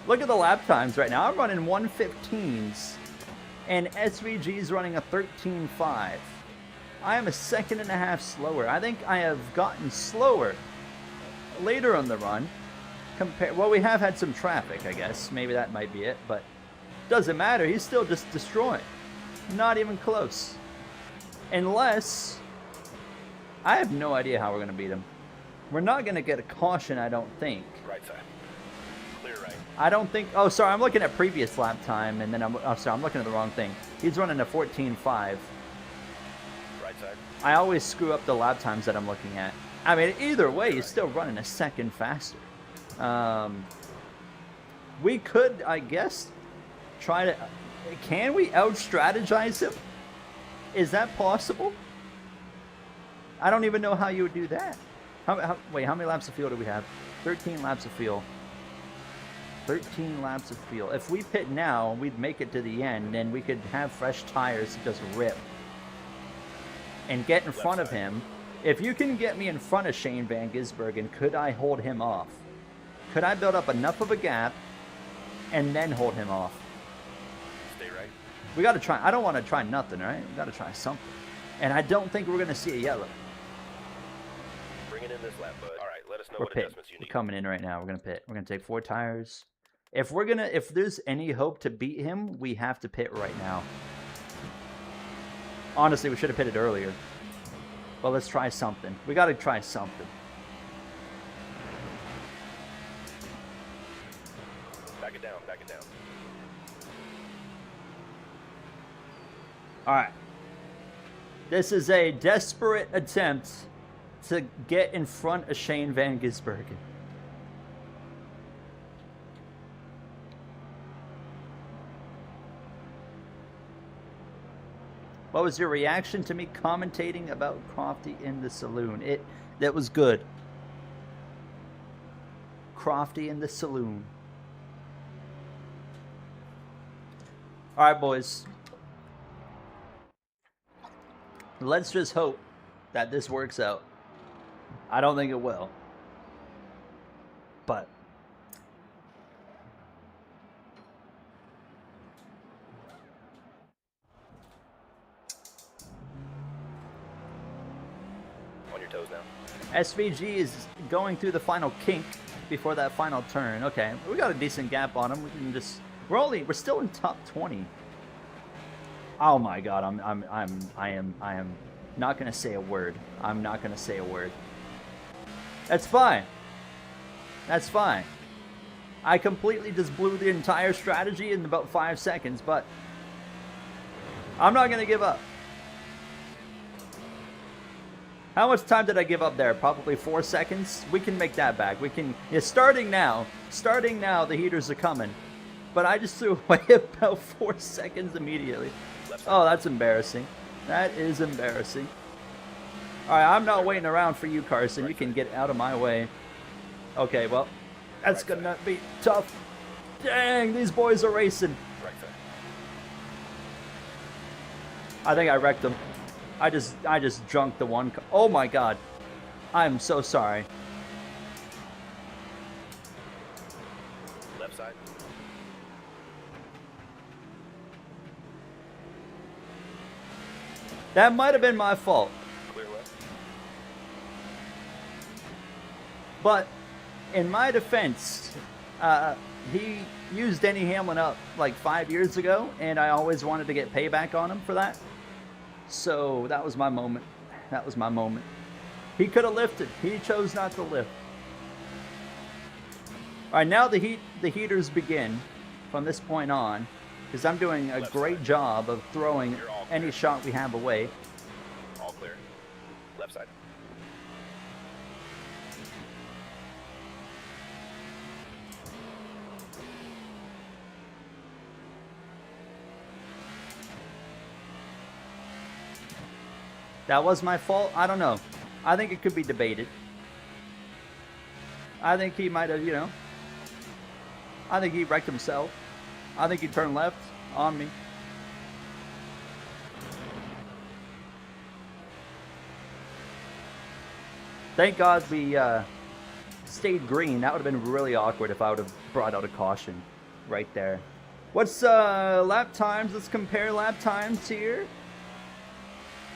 Speaker 2: Look at the lap times right now. I'm running 1:15s, and SVG's running a 13.5. I am a 1.5 seconds slower. I think I have gotten slower later on the run. Well, we have had some traffic, I guess. Maybe that might be it, but doesn't matter. He's still just destroying. Not even close. Unless, I have no idea how we're going to beat him. We're not going to get a caution, I don't think.
Speaker 4: Right side. Clear right.
Speaker 2: I don't think, oh, sorry, I'm looking at previous lap time, and then oh, sorry, I'm looking at the wrong thing. He's running a 14.5.
Speaker 4: Right side.
Speaker 2: I always screw up the lap times that I'm looking at. I mean, either way, he's still running a second faster. We could, I guess, try to... Can we out-strategize him? Is that possible? I don't even know how you would do that. Wait, how many laps of fuel do we have? 13 laps of fuel. 13 laps of fuel. If we pit now, we'd make it to the end, and we could have fresh tires to just rip. And get in front of him. If you can get me in front of Shane Van Gisbergen, could I hold him off? Could I build up enough of a gap and then hold him off?
Speaker 4: Stay right.
Speaker 2: We got to try. I don't want to try nothing, right? We got to try something. And I don't think we're going to see a yellow.
Speaker 4: Bring it in this lap, bud. All right, let us know
Speaker 2: We're
Speaker 4: what
Speaker 2: pit.
Speaker 4: adjustments you
Speaker 2: We're
Speaker 4: need.
Speaker 2: coming in right now. We're going to pit. We're going to take 4 tires. If there's any hope to beat him, we have to pit right now. Honestly, we should have pitted earlier. But let's try something. We got to try something.
Speaker 4: Back it down, back it down.
Speaker 2: All right. This is a desperate attempt to get in front of Shane Van Gisbergen. What was your reaction to me commentating about Crofty in the saloon? That was good. Crofty in the saloon. All right, boys. Let's just hope that this works out. I don't think it will. But
Speaker 4: On your toes now.
Speaker 2: SVG is going through the final kink before that final turn. Okay, we got a decent gap on him. We can just we're still in top 20. Oh my god, I am not gonna say a word. I'm not gonna say a word. That's fine. That's fine. I completely just blew the entire strategy in about 5 seconds, but I'm not gonna give up. How much time did I give up there? Probably 4 seconds. We can make that back. We can. Yeah, starting now. Starting now. The heaters are coming. But I just threw away about 4 seconds immediately. Oh, that's embarrassing. That is embarrassing. All right, I'm not waiting around for you, Carson. You can get out of my way. Okay, well, that's gonna be tough. Dang, these boys are racing.
Speaker 4: Right side.
Speaker 2: I think I wrecked them. I just drunk the one. Oh my god. I'm so sorry.
Speaker 4: Left side.
Speaker 2: That might have been my fault.
Speaker 4: Clear left.
Speaker 2: But in my defense, he used Denny Hamlin up like 5 years ago, and I always wanted to get payback on him for that. So that was my moment. That was my moment. He could have lifted. He chose not to lift. All right, now the heaters begin from this point on, because I'm doing a great job of throwing any shot we have away.
Speaker 4: All clear. Left side.
Speaker 2: That was my fault? I don't know. I think it could be debated. I think he might have, you know. I think he wrecked himself. I think he turned left on me. Thank God we stayed green. That would have been really awkward if I would have brought out a caution right there. What's lap times? Let's compare lap times here.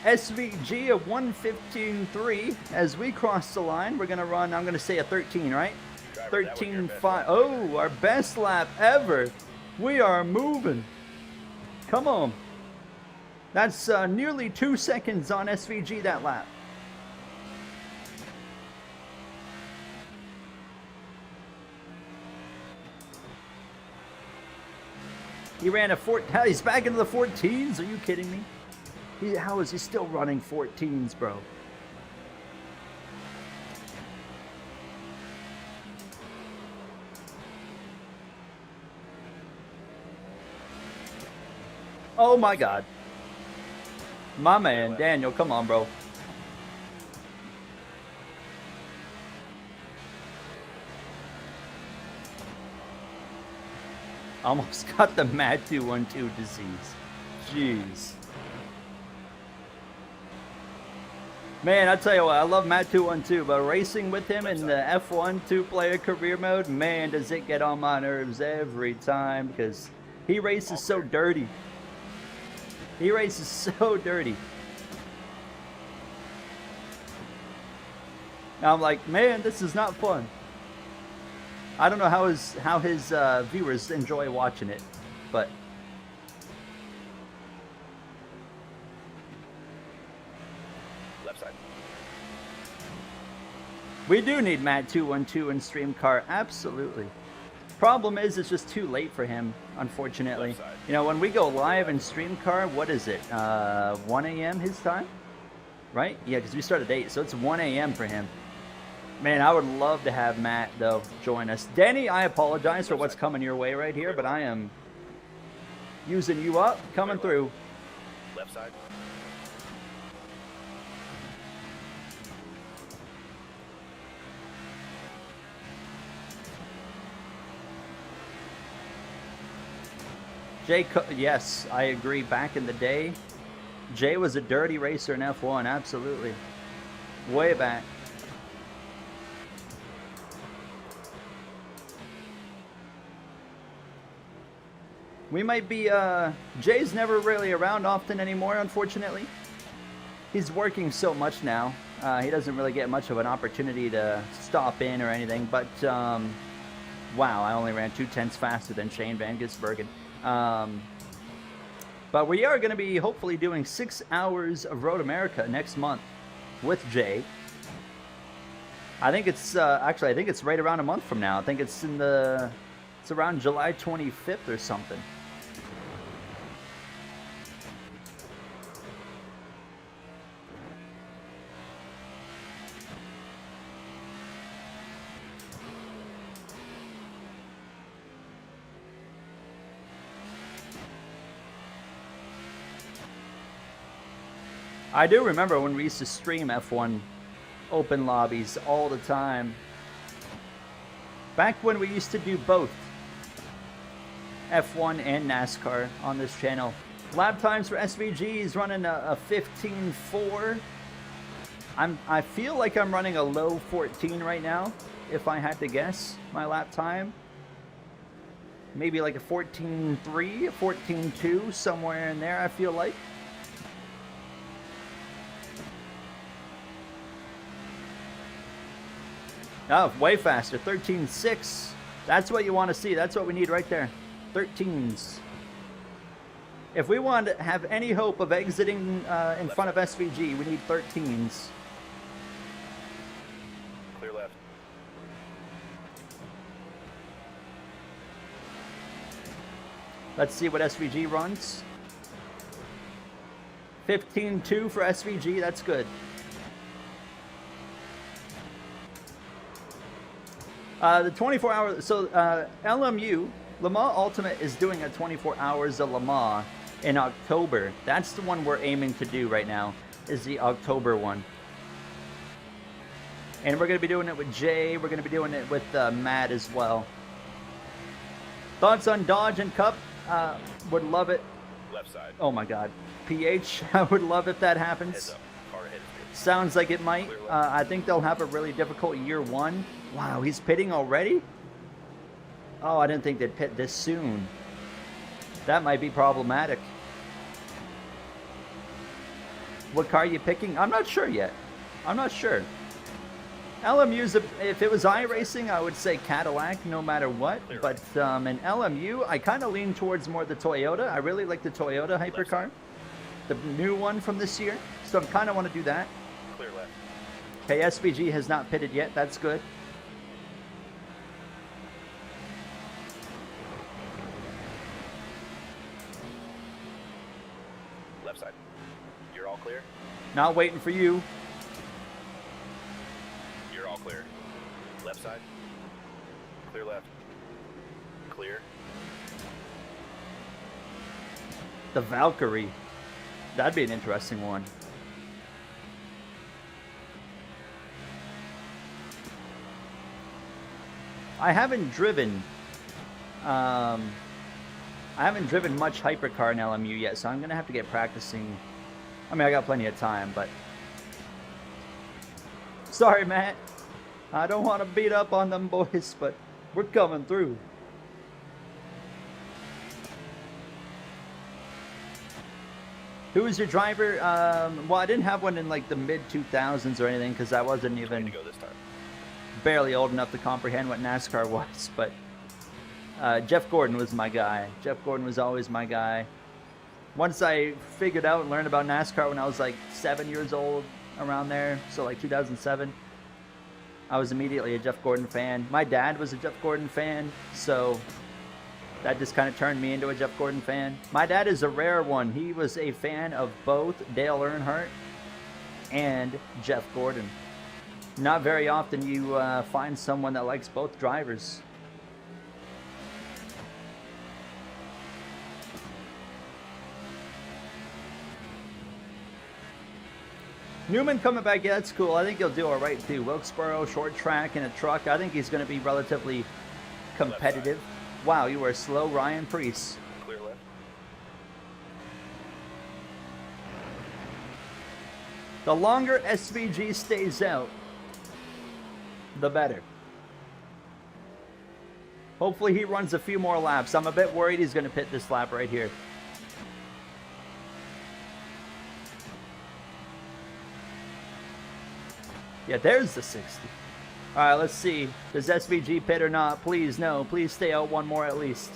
Speaker 2: SVG a 1:15.3 as we cross the line. We're gonna run. I'm gonna say a 13, right? 13.5. Oh, our best lap ever. We are moving. Come on. That's nearly 2 seconds on SVG that lap. He ran a he's back into the 14s. Are you kidding me? How is he still running 14s, bro? Oh my God. My man, Daniel, come on, bro. Almost got the Mad 212 disease. Jeez. Man, I tell you what, I love Matt 212, but racing with him in the F1 two-player career mode, man, does it get on my nerves every time because he races so dirty. He races so dirty. Now I'm like, man, this is not fun. I don't know how his viewers enjoy watching it, but
Speaker 4: Left side.
Speaker 2: we do need Matt 212 in Stream Car, absolutely. Problem is, it's just too late for him, unfortunately. You know, when we go live in Stream Car, what is it? 1 a.m. his time, right? Yeah, because we start at 8, so it's 1 a.m. for him. Man, I would love to have Matt, though, join us. Danny, I apologize for what's coming your way right here, but I am using you up, coming through.
Speaker 4: Left side.
Speaker 2: Jay, yes, I agree. Back in the day, Jay was a dirty racer in F1, absolutely. Way back. We might be, Jay's never really around often anymore, unfortunately. He's working so much now. He doesn't really get much of an opportunity to stop in or anything, but, wow, I only ran 2/10 faster than Shane Van Gisbergen. But we are going to be hopefully doing 6 hours of Road America next month with Jay. I think it's, actually, I think it's right around a month from now. I think it's it's around July 25th or something. I do remember when we used to stream F1 open lobbies all the time. Back when we used to do both F1 and NASCAR on this channel. Lap times for SVG is running a 15.4. I feel like I'm running a low 14 right now, if I had to guess my lap time. Maybe like a 14.3, a 14.2, somewhere in there, I feel like. Oh, way faster. 13.6. That's what you want to see. That's what we need right there. 13s. If we want to have any hope of exiting in front of SVG, we need 13s.
Speaker 4: Clear left.
Speaker 2: Let's see what SVG runs. 15.2 for SVG. That's good. The 24 hours, so LMU, Le Mans Ultimate is doing a 24 hours of Le Mans in October. That's the one we're aiming to do right now, is the October one. And we're going to be doing it with Jay, we're going to be doing it with Matt as well. Thoughts on Dodge and Cup? Would love it.
Speaker 4: Left side.
Speaker 2: Oh my God. PH, I would love if that
Speaker 4: Heads
Speaker 2: happens.
Speaker 4: up. Car ahead is good.
Speaker 2: Sounds like it might. I think they'll have a really difficult year one. Wow, he's pitting already? Oh, I didn't think they'd pit this soon. That might be problematic. What car are you picking? I'm not sure yet. I'm not sure. LMU's, if it was iRacing, I would say Cadillac no matter what. But in LMU, I kind of lean towards more the Toyota. I really like the Toyota hypercar. the new one from this year. So I kind of want to do that.
Speaker 4: Clear left.
Speaker 2: Okay, SVG has not pitted yet. That's good.
Speaker 4: Left side. You're all clear?
Speaker 2: Not waiting for you.
Speaker 4: You're all clear. Left side. Clear left. Clear.
Speaker 2: The Valkyrie. That'd be an interesting one. I haven't driven much hypercar in LMU yet, so I'm gonna have to get practicing. I mean, I got plenty of time, but sorry, Matt. I don't want to beat up on them boys, but we're coming through. Who was your driver? Well, I didn't have one in like the mid 2000s or anything because I wasn't
Speaker 4: Way to
Speaker 2: even
Speaker 4: go this time.
Speaker 2: barely old enough to comprehend what NASCAR was. But Jeff Gordon was my guy. Jeff Gordon was always my guy. Once I figured out and learned about NASCAR when I was like 7 years old, around there, so like 2007, I was immediately a Jeff Gordon fan. My dad was a Jeff Gordon fan, so that just kind of turned me into a Jeff Gordon fan. My dad is a rare one. He was a fan of both Dale Earnhardt and Jeff Gordon. Not very often you find someone that likes both drivers. Newman coming back, yeah, that's cool. I think he'll do all right too. Wilkesboro, short track, and a truck. I think he's going to be relatively competitive. Wow, you were slow, Ryan Preece.
Speaker 4: Clear left.
Speaker 2: The longer SVG stays out, the better. Hopefully he runs a few more laps. I'm a bit worried he's going to pit this lap right here. Yeah, there's the 60. All right, let's see. Does SVG pit or not? Please, no. Please stay out one more at least.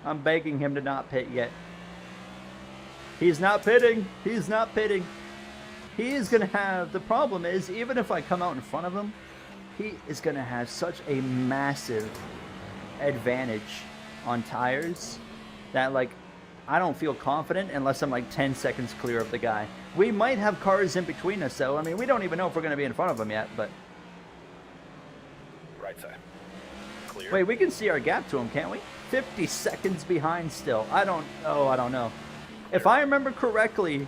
Speaker 2: I'm begging him to not pit yet. He's not pitting. He's not pitting. He is going to have... The problem is, even if I come out in front of him, he is going to have such a massive advantage on tires that, like, I don't feel confident unless I'm like 10 seconds clear of the guy. We might have cars in between us, though. I mean, we don't even know if we're going to be in front of him yet, but...
Speaker 4: Right side. Clear.
Speaker 2: Wait, we can see our gap to him, can't we? 50 seconds behind still. I don't know. If I remember correctly,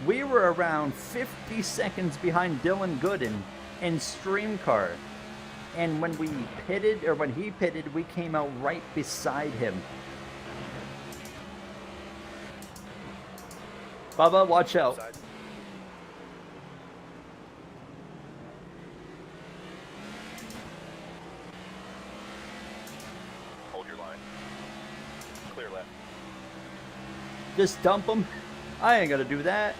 Speaker 2: we were around 50 seconds behind Dylan Gooden in Stream Car. And when we pitted, or when he pitted, we came out right beside him. Bubba, watch out.
Speaker 4: Side. Hold your line. Clear left.
Speaker 2: Just dump him. I ain't gonna do that.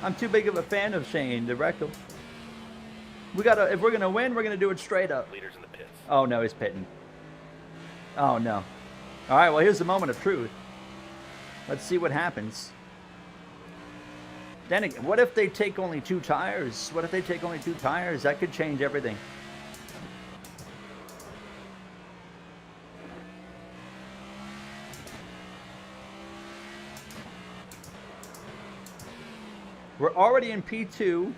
Speaker 2: I'm too big of a fan of Shane to wreck him. If we're gonna win, we're gonna do it straight up.
Speaker 4: Leaders in the pits.
Speaker 2: Oh no, he's pitting. Oh no. All right, well here's the moment of truth. Let's see what happens. Then again, what if they take only 2 tires? What if they take only 2 tires? That could change everything. We're already in P2.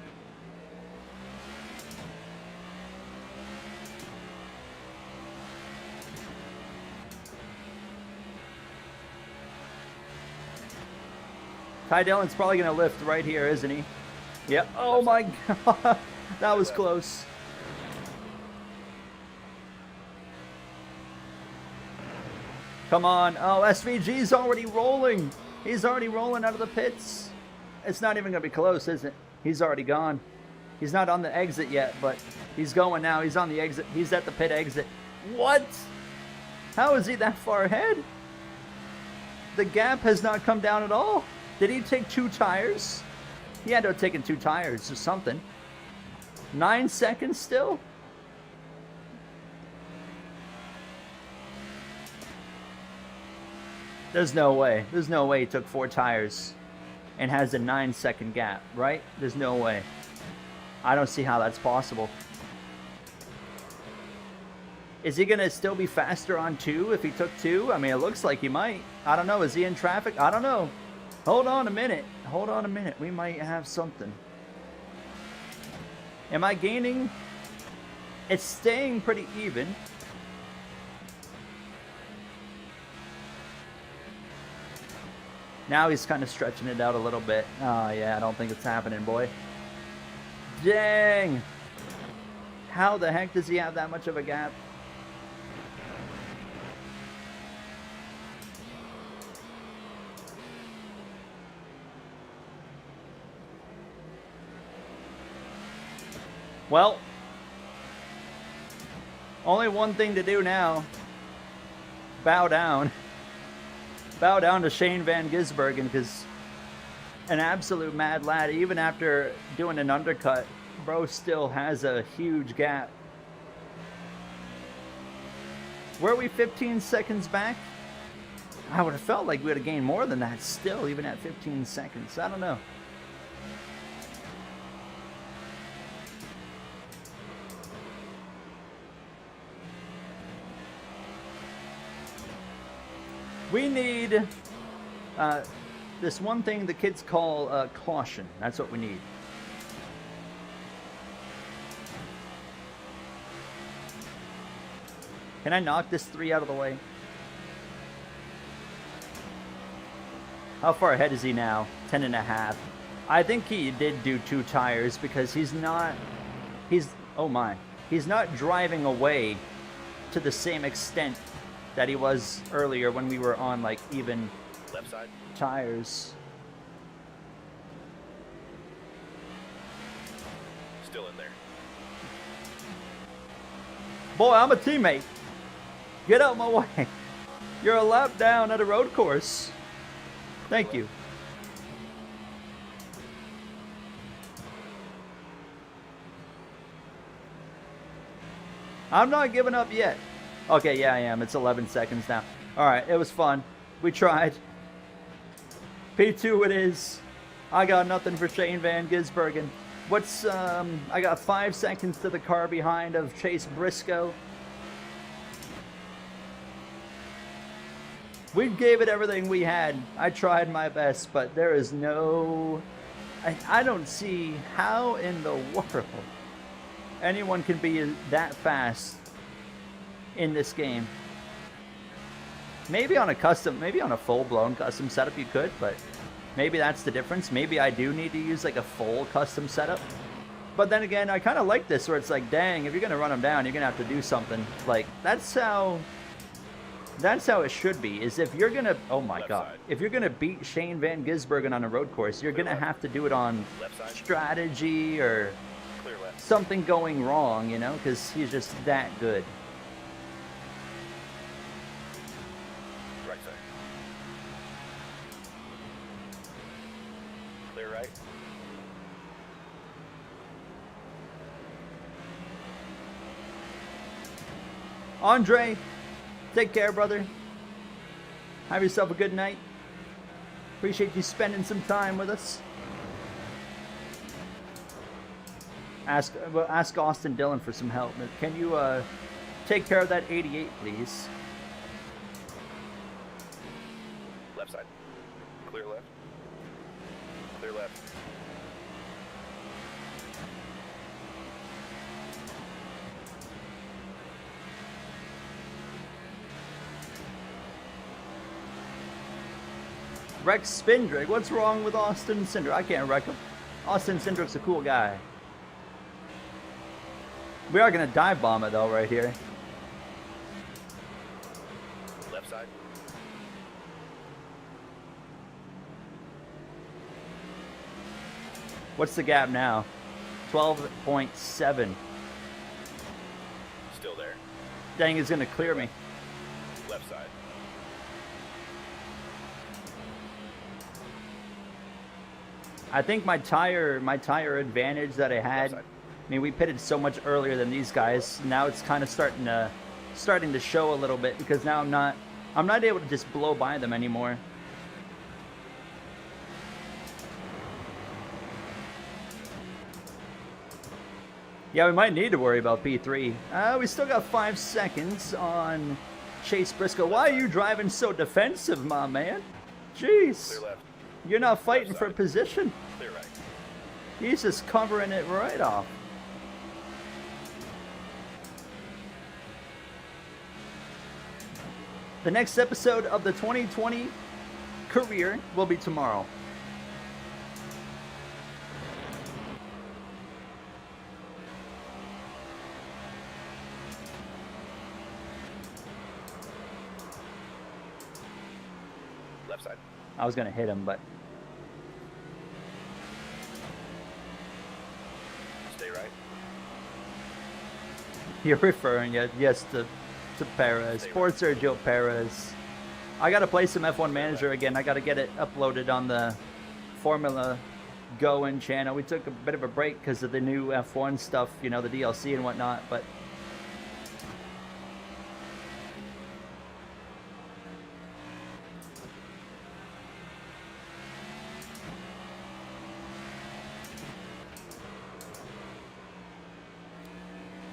Speaker 2: Ty Dillon's probably going to lift right here, isn't he? Yep. Oh my God. That was close. Come on. Oh, SVG's already rolling. He's already rolling out of the pits. It's not even going to be close, is it? He's already gone. He's not on the exit yet, but he's going now. He's on the exit. He's at the pit exit. What? How is he that far ahead? The gap has not come down at all. Did he take 2 tires? He had to have taken 2 tires or something. 9 seconds still? There's no way. There's no way he took 4 tires and has a 9-second gap, right? There's no way. I don't see how that's possible. Is he going to still be faster on 2 if he took 2? I mean, it looks like he might. I don't know. Is he in traffic? I don't know. Hold on a minute. Hold on a minute. We might have something. Am I gaining? It's staying pretty even. Now he's kind of stretching it out a little bit. Oh, yeah, I don't think it's happening, boy. Dang! How the heck does he have that much of a gap? Well, only one thing to do now. Bow down. Bow down to Shane Van Gisbergen, because an absolute mad lad, even after doing an undercut, bro still has a huge gap. Were we 15 seconds back? I would have felt like we would have gained more than that still, even at 15 seconds. I don't know. We need this one thing the kids call caution. That's what we need. Can I knock this 3 out of the way? How far ahead is he now? 10.5. I think he did do 2 tires because he's not, oh my, he's not driving away to the same extent that he was earlier when we were on like even
Speaker 4: Left side.
Speaker 2: tires.
Speaker 4: Still in there.
Speaker 2: Boy, I'm a teammate. Get out my way. You're a lap down at a road course. Thank you. I'm not giving up yet. Okay, yeah, I am. It's 11 seconds now. All right, it was fun. We tried. P2 it is. I got nothing for Shane Van Gisbergen. What's, I got 5 seconds to the car behind of Chase Briscoe. We gave it everything we had. I tried my best, but there is no... I don't see how in the world anyone can be that fast in this game. Maybe on a custom, maybe on a full-blown custom setup you could, but maybe that's the difference. Maybe I do need to use like a full custom setup. But then again, I kind of like this where it's like, dang, if you're going to run them down, you're going to have to do something. Like, that's how it should be, is if you're going to, oh my God, if you're going to beat Shane Van Gisbergen on a road course, you're going to have to do it on strategy or something going wrong, you know, because he's just that good.
Speaker 4: Right side. Clear right.
Speaker 2: Andre, take care, brother. Have yourself a good night. Appreciate you spending some time with us. Ask Austin Dillon for some help. Can you take care of that 88, please?
Speaker 4: Left side. Clear left. Clear left.
Speaker 2: Rex Spindrick. What's wrong with Austin Cindric? I can't wreck him. Austin Cindric's a cool guy. We are going to dive bomb it, though, right here.
Speaker 4: Left side.
Speaker 2: What's the gap now? 12.7.
Speaker 4: Still there.
Speaker 2: Dang, he's going to clear me.
Speaker 4: Left side.
Speaker 2: I think my tire advantage that I had, I mean, we pitted so much earlier than these guys. Now it's kind of starting to show a little bit because now I'm not I'm not able to just blow by them anymore. Yeah, we might need to worry about P3. We still got 5 seconds on Chase Briscoe. Why are you driving so defensive, my man? Jeez.
Speaker 4: Clear left.
Speaker 2: You're not fighting
Speaker 4: Left
Speaker 2: for
Speaker 4: side.
Speaker 2: position.
Speaker 4: Clear right.
Speaker 2: He's just covering it right off. The next episode of the 2020 career will be tomorrow.
Speaker 4: Left side.
Speaker 2: I was gonna hit him, but
Speaker 4: Stay right.
Speaker 2: you're referring, yes, to Perez. Poor Sergio Perez. I gotta play some F1 Manager again. I gotta get it uploaded on the Formula Going channel. We took a bit of a break because of the new F1 stuff, you know, the DLC and whatnot, but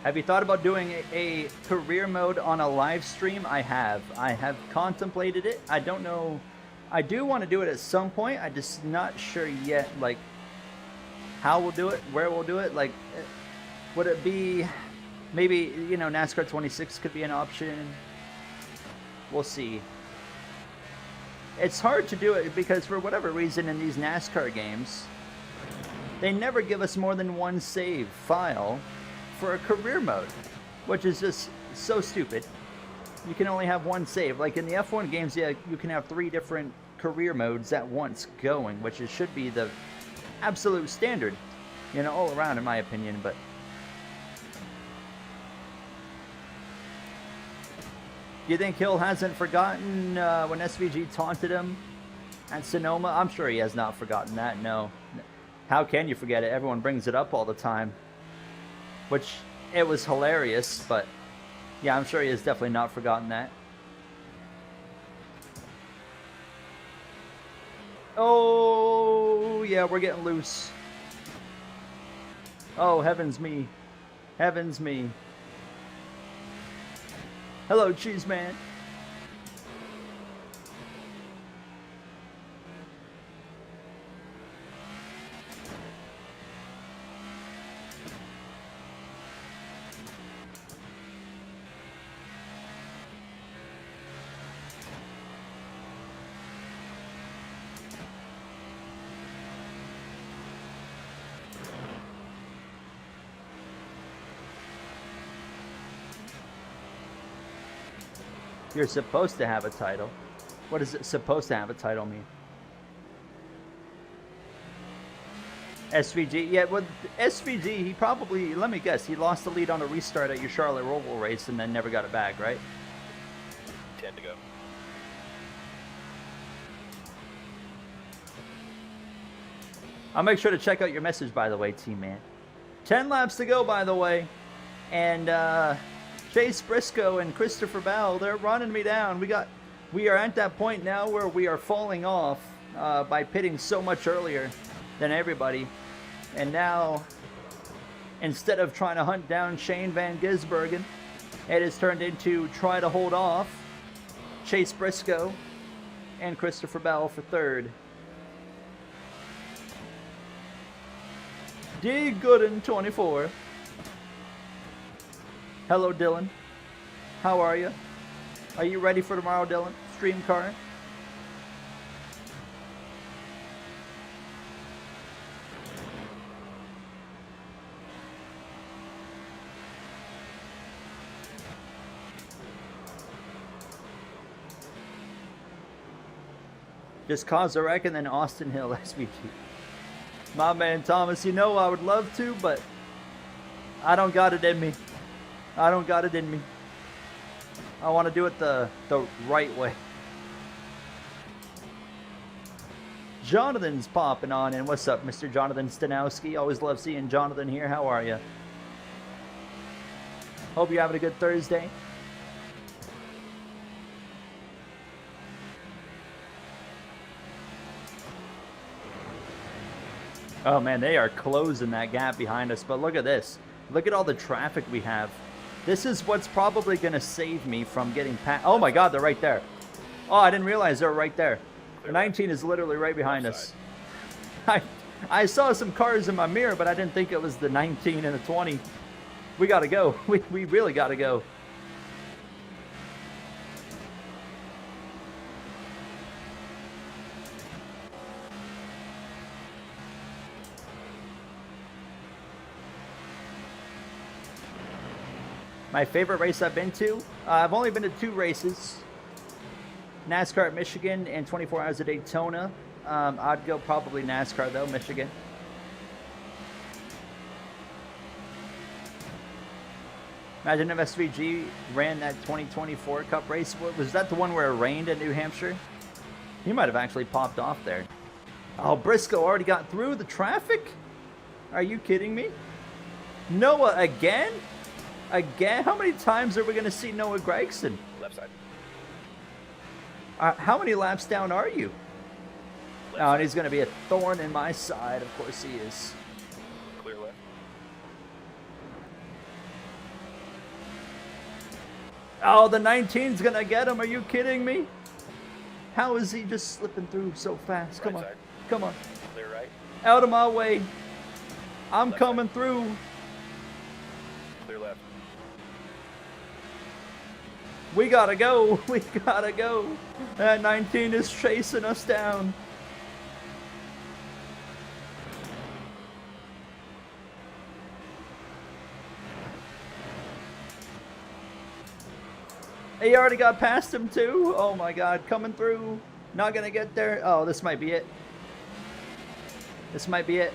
Speaker 2: have you thought about doing a career mode on a live stream? I have contemplated it. I don't know. I do want to do it at some point. I'm just not sure yet, like, how we'll do it, where we'll do it. Like, would it be, maybe, you know, NASCAR 26 could be an option. We'll see. It's hard to do it because for whatever reason in these NASCAR games, they never give us more than one save file for a career mode, which is just so stupid. You can only have one save. Like in the F1 games, yeah, you can have 3 different career modes at once going, which it should be the absolute standard, you know, all around in my opinion. But do you think Hill hasn't forgotten when SVG taunted him at Sonoma? I'm sure he has not forgotten that, no. How can you forget it? Everyone brings it up all the time. Which, it was hilarious, but yeah, I'm sure he has definitely not forgotten that. Oh, yeah, we're getting loose. Oh, heavens me. Heavens me. Hello, Cheese Man. You're supposed to have a title. What does it supposed to have a title mean? SVG, yeah, well, SVG, he probably, let me guess, he lost the lead on a restart at your Charlotte Roval race and then never got it back, right?
Speaker 4: 10 to go.
Speaker 2: I'll make sure to check out your message, by the way, team man. 10 laps to go, by the way. And Chase Briscoe and Christopher Bell, they're running me down. We are at that point now where we are falling off by pitting so much earlier than everybody. And now, instead of trying to hunt down Shane Van Gisbergen, it has turned into try to hold off Chase Briscoe and Christopher Bell for third. D. Gooden 24. Hello, Dylan. How are you? Are you ready for tomorrow, Dylan? Stream car? Just cause a wreck and then Austin Hill SVG. My man Thomas, you know I would love to, but I don't got it in me. I don't got it in me. I want to do it the right way. Jonathan's popping on in. What's up, Mr. Jonathan Stanowski? Always love seeing Jonathan here. How are you? Hope you're having a good Thursday. Oh man, they are closing that gap behind us. But look at this. Look at all the traffic we have. This is what's probably going to save me from getting past. Oh my God, they're right there. Oh, I didn't realize they were right there. The 19 is literally right behind us. I saw some cars in my mirror, but I didn't think it was the 19 and the 20. We got to go. We really got to go. My favorite race I've been to? I've only been to 2 races. NASCAR at Michigan and 24 Hours at Daytona. I'd go probably NASCAR though, Michigan. Imagine if SVG ran that 2024 Cup race. Was that the one where it rained in New Hampshire? He might have actually popped off there. Oh, Briscoe already got through the traffic? Are you kidding me? Noah again? Again? How many times are we going to see Noah Gragson?
Speaker 4: Left side.
Speaker 2: How many laps down are you?
Speaker 4: Left
Speaker 2: Oh, and
Speaker 4: side.
Speaker 2: he's going to be a thorn in my side. Of course he is.
Speaker 4: Clear left.
Speaker 2: Oh, the 19's going to get him. Are you kidding me? How is he just slipping through so fast? Come
Speaker 4: Right
Speaker 2: on.
Speaker 4: side.
Speaker 2: Come on.
Speaker 4: Clear right.
Speaker 2: Out of my way. I'm
Speaker 4: Left
Speaker 2: coming
Speaker 4: side.
Speaker 2: through.
Speaker 4: Clear left.
Speaker 2: We gotta go. We gotta go. That 19 is chasing us down. He already got past him too. Oh my God, coming through. Not gonna get there. Oh, this might be it. This might be it.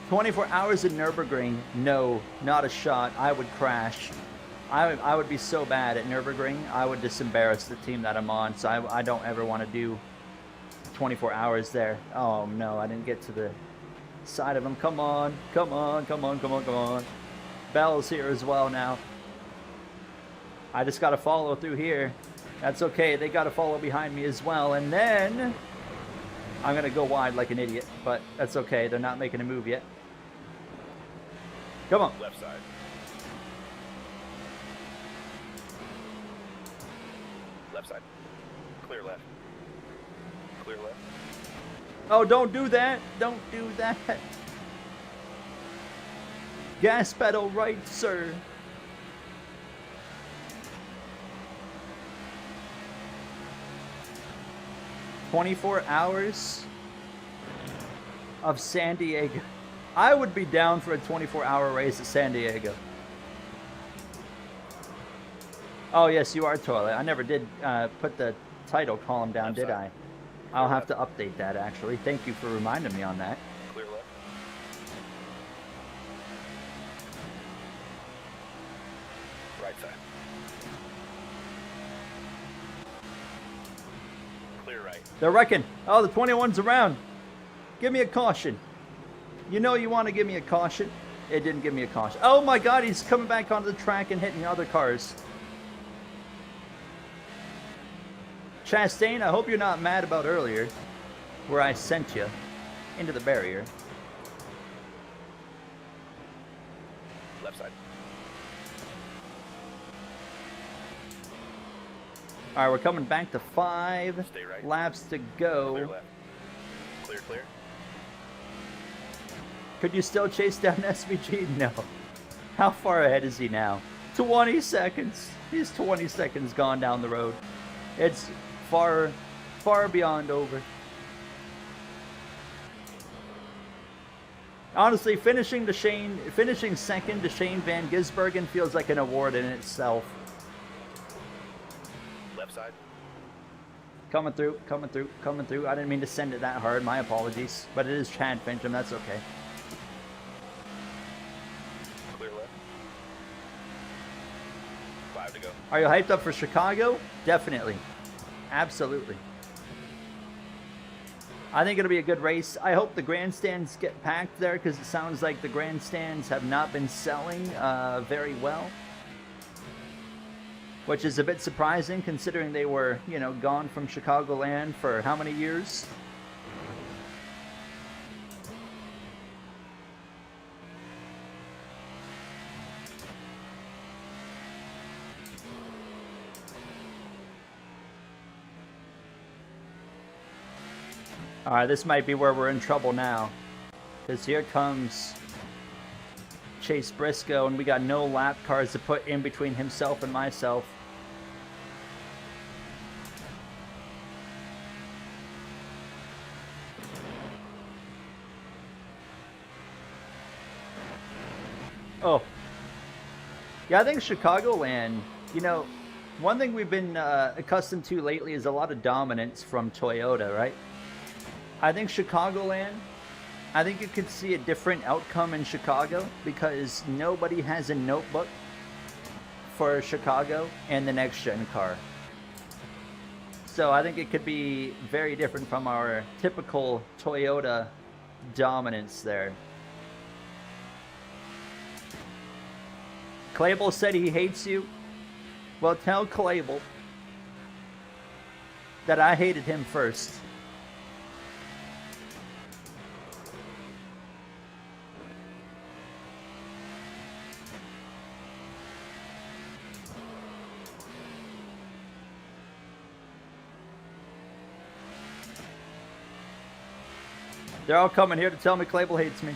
Speaker 2: 24 hours in Nürburgring. No, not a shot. I would crash. I would be so bad at Nürburgring. I would just embarrass the team that I'm on. So I don't ever want to do 24 hours there. Oh no, I didn't get to the side of him. Come on, come on, come on, come on, come on. Bell's here as well now. I just got to follow through here. That's okay. They got to follow behind me as well. And then I'm going to go wide like an idiot. But that's okay. They're not making a move yet. Come on.
Speaker 4: Left side. Left side. Clear left. Clear left.
Speaker 2: Oh, don't do that. Don't do that. Gas pedal right, sir. "24 hours of San Diego." I would be down for a 24-hour race at San Diego. Oh, yes, you are, Toilet. I never did put the title column down, did I? I'll have to update that, actually. Thank you for reminding me on that.
Speaker 4: Clear left. Right side. Clear right.
Speaker 2: They're wrecking. Oh, the 21's around. Give me a caution. You know you want to give me a caution. It didn't give me a caution. Oh my God, he's coming back onto the track and hitting other cars. Chastain, I hope you're not mad about earlier where I sent you into the barrier.
Speaker 4: Left side.
Speaker 2: All right, we're coming back to 5
Speaker 4: Stay right.
Speaker 2: laps to
Speaker 4: Clear
Speaker 2: go.
Speaker 4: left. Clear, clear.
Speaker 2: Could you still chase down SVG? No. How far ahead is he now? 20 seconds. He's 20 seconds gone down the road. It's far, far beyond over. Honestly, finishing second to Shane Van Gisbergen feels like an award in itself.
Speaker 4: Left side.
Speaker 2: Coming through, coming through, coming through. I didn't mean to send it that hard. My apologies. But it is Chad Fincham. That's okay.
Speaker 4: Clear left. 5 to go.
Speaker 2: Are you hyped up for Chicago? Definitely. Absolutely. I think it'll be a good race. I hope the grandstands get packed there because it sounds like the grandstands have not been selling very well. Which is a bit surprising considering they were, you know, gone from Chicagoland for how many years? Alright, this might be where we're in trouble now. Because here comes Chase Briscoe, and we got no lap cars to put in between himself and myself. Oh. Yeah, I think Chicagoland, you know, one thing we've been accustomed to lately is a lot of dominance from Toyota, right? I think Chicagoland, I think you could see a different outcome in Chicago because nobody has a notebook for Chicago and the next gen car. So I think it could be very different from our typical Toyota dominance there. Clable said he hates you. Well, tell Clable that I hated him first. They're all coming here to tell me Clable hates me.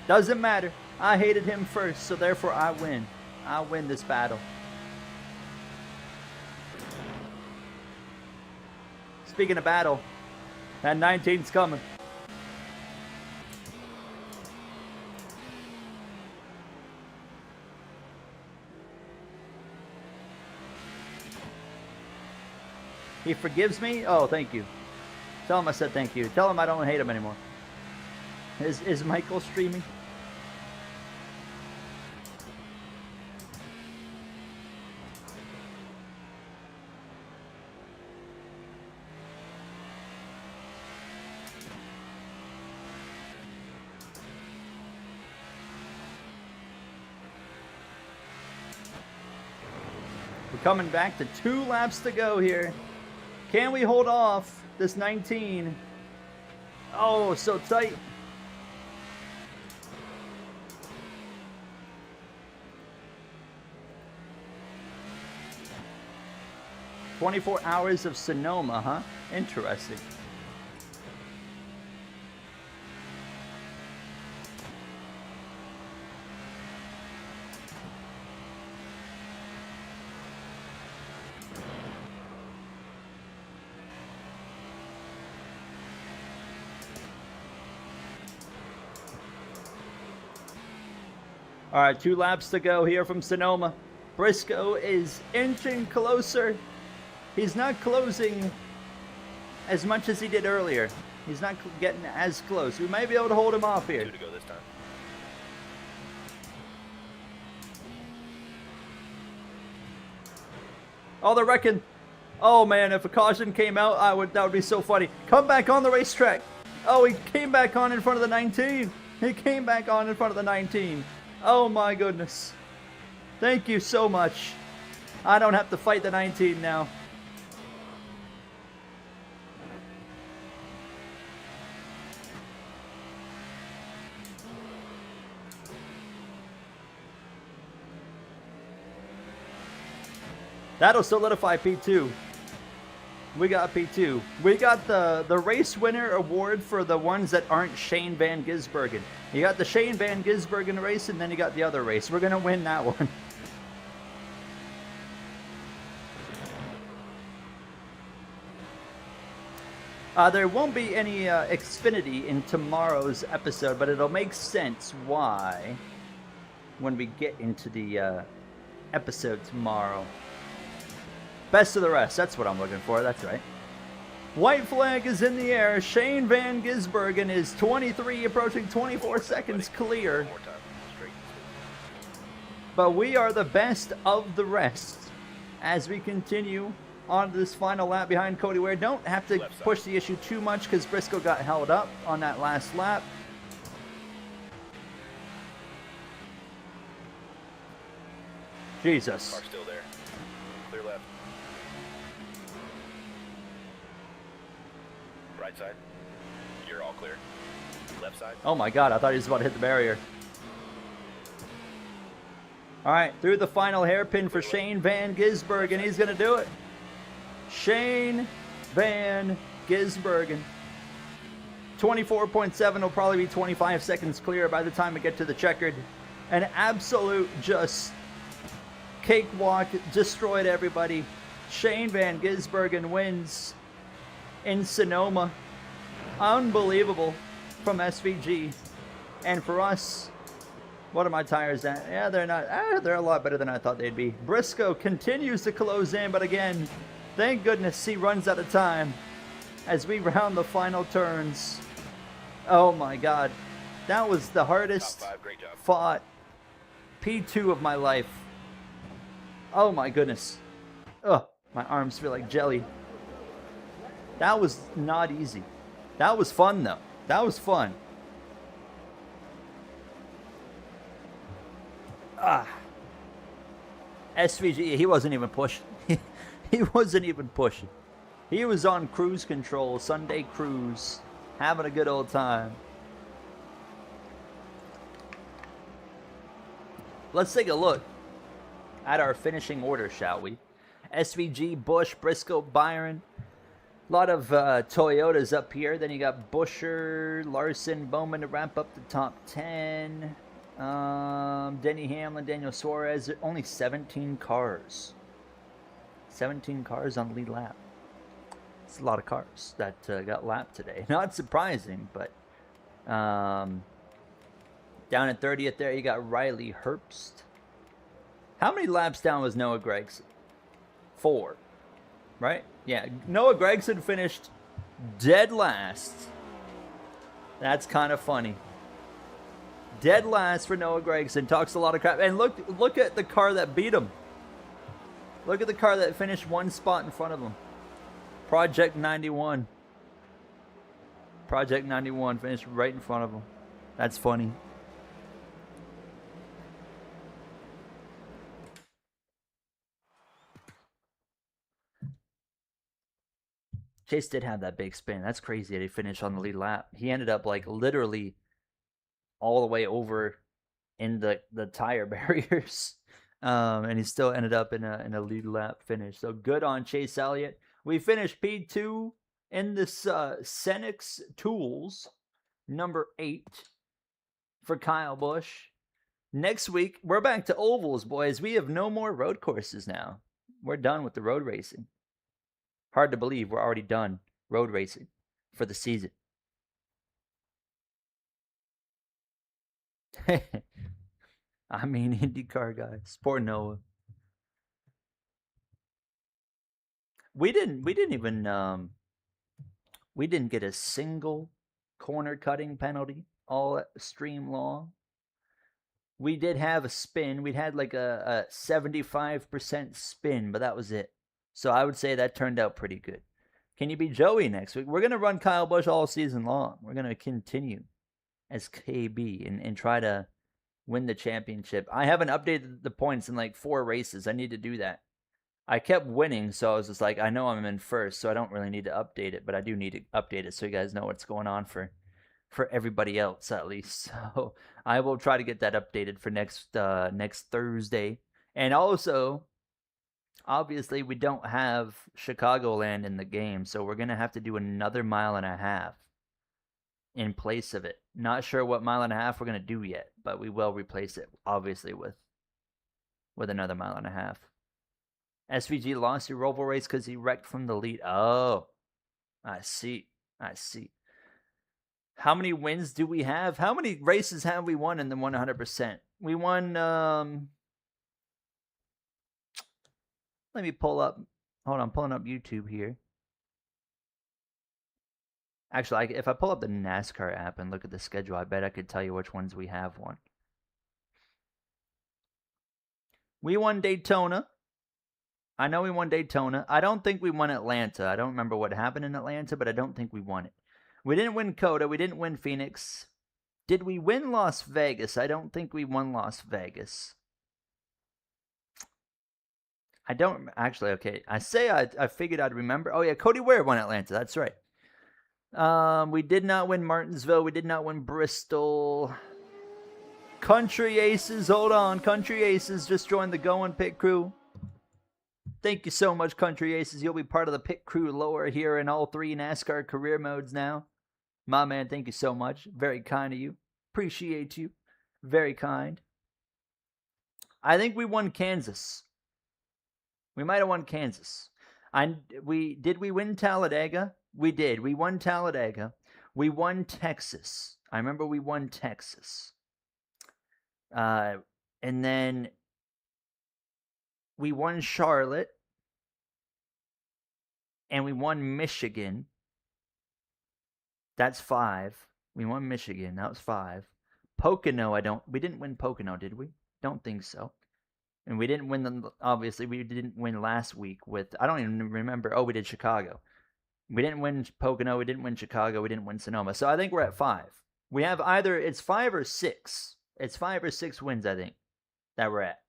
Speaker 2: Doesn't matter. I hated him first, so therefore I win. I win this battle. Speaking of battle, that 19's coming. He forgives me? Oh, thank you. Tell him I said thank you. Tell him I don't hate him anymore. Is Michael streaming? We're coming back to 2 laps to go here. Can we hold off this 19? Oh, so tight. "24 hours of Sonoma, huh? Interesting. All right, 2 laps to go here from Sonoma. Briscoe is inching closer. He's not closing as much as he did earlier. He's not getting as close. We may be able to hold him off here.
Speaker 4: 2 to go this time.
Speaker 2: Oh, they're wrecking. Oh man, if a caution came out, that would be so funny. Come back on the racetrack. Oh, he came back on in front of the 19. He came back on in front of the 19. Oh my goodness. Thank you so much. I don't have to fight the 19 now. That'll solidify P2. We got P2. We got the race winner award for the ones that aren't Shane Van Gisbergen. You got the Shane Van Gisbergen race, and then you got the other race. We're going to win that one. There won't be any Xfinity in tomorrow's episode, but it'll make sense why when we get into the episode tomorrow. Best of the rest, that's what I'm looking for, that's right. White flag is in the air. Shane Van Gisbergen is 23, approaching 24 seconds clear. But we are the best of the rest as we continue on this final lap behind Cody Ware. Don't have to push the issue too much because Briscoe got held up on that last lap. Jesus.
Speaker 4: Car's still there. Clear left. Right side. You're all clear. Left side.
Speaker 2: Oh my God, I thought he was about to hit the barrier. All right, through the final hairpin for Shane Van Gisbergen. He's going to do it. Shane Van Gisbergen. 24.7 will probably be 25 seconds clear by the time we get to the checkered. An absolute just cakewalk, destroyed everybody. Shane Van Gisbergen wins in Sonoma. Unbelievable from SVG. And for us, what are my tires at? Yeah, they're not. They're a lot better than I thought they'd be. Briscoe continues to close in, but again, thank goodness he runs out of time as we round the final turns. Oh my God, that was the hardest fought P2 of my life. Oh my goodness. Ugh, my arms feel like jelly. That was not easy. That was fun though. That was fun. SVG, he wasn't even pushing. He wasn't even pushing. He was on cruise control, Sunday cruise, having a good old time. Let's take a look at our finishing order, shall we? SVG, Bush, Briscoe, Byron. A lot of Toyotas up here. Then you got Busher, Larson, Bowman to wrap up the top 10. Denny Hamlin, Daniel Suarez. Only 17 cars. 17 cars on lead lap. It's a lot of cars that got lapped today. Not surprising, but down at 30th there, you got Riley Herbst. How many laps down was Noah Gragson? 4, right? Yeah, Noah Gragson finished dead last. That's kind of funny. Dead last for Noah Gragson. Talks a lot of crap. And look at the car that beat him. Look at the car that finished one spot in front of him. Project 91. Project 91 finished right in front of him. That's funny. Chase did have that big spin. That's crazy that he finished on the lead lap. He ended up like literally all the way over in the tire barriers. And he still ended up in a lead lap finish. So good on Chase Elliott. We finished P2 in this Cenix Tools number 8 for Kyle Busch. Next week, we're back to ovals, boys. We have no more road courses now. We're done with the road racing. Hard to believe we're already done road racing for the season. I mean, IndyCar guys. Poor Noah. We didn't get a single corner cutting penalty all stream long. We did have a spin. We had like a 75% spin, but that was it. So I would say that turned out pretty good. Can you be Joey next week? We're going to run Kyle Busch all season long. We're going to continue as KB and try to win the championship. I haven't updated the points in like 4 races. I need to do that. I kept winning, so I was just like, I know I'm in first, so I don't really need to update it, but I do need to update it so you guys know what's going on for everybody else at least. So I will try to get that updated for next Thursday. And also, obviously, we don't have Chicagoland in the game, so we're going to have to do another 1.5 miles in place of it. Not sure what 1.5 miles we're going to do yet, but we will replace it, obviously, with another 1.5 miles. SVG lost your Roval race because he wrecked from the lead. Oh, I see. How many wins do we have? How many races have we won in the 100%? We won, let me pull up. Hold on, pulling up YouTube here. Actually, if I pull up the NASCAR app and look at the schedule, I bet I could tell you which ones we have won. We won Daytona. I know we won Daytona. I don't think we won Atlanta. I don't remember what happened in Atlanta, but I don't think we won it. We didn't win COTA. We didn't win Phoenix. Did we win Las Vegas? I don't think we won Las Vegas. I don't actually. Okay, I figured I'd remember. Oh yeah, Cody Ware won Atlanta. That's right. We did not win Martinsville. We did not win Bristol. Country Aces, hold on. Country Aces just joined the Going Pit crew. Thank you so much, Country Aces. You'll be part of the pit crew lower here in all 3 NASCAR career modes now. My man, thank you so much. Very kind of you. Appreciate you. Very kind. I think we won Kansas. We might have won Kansas. Did we win Talladega? We did. We won Talladega. We won Texas. I remember we won Texas. And then we won Charlotte. And we won Michigan. That's 5. We won Michigan. That was 5. Pocono, we didn't win Pocono, did we? Don't think so. And we didn't win them, obviously, we didn't win last week with, I don't even remember. Oh, we did Chicago. We didn't win Pocono, we didn't win Chicago, we didn't win Sonoma. So I think we're at 5. We have it's 5 or 6. It's 5 or 6 wins, I think, that we're at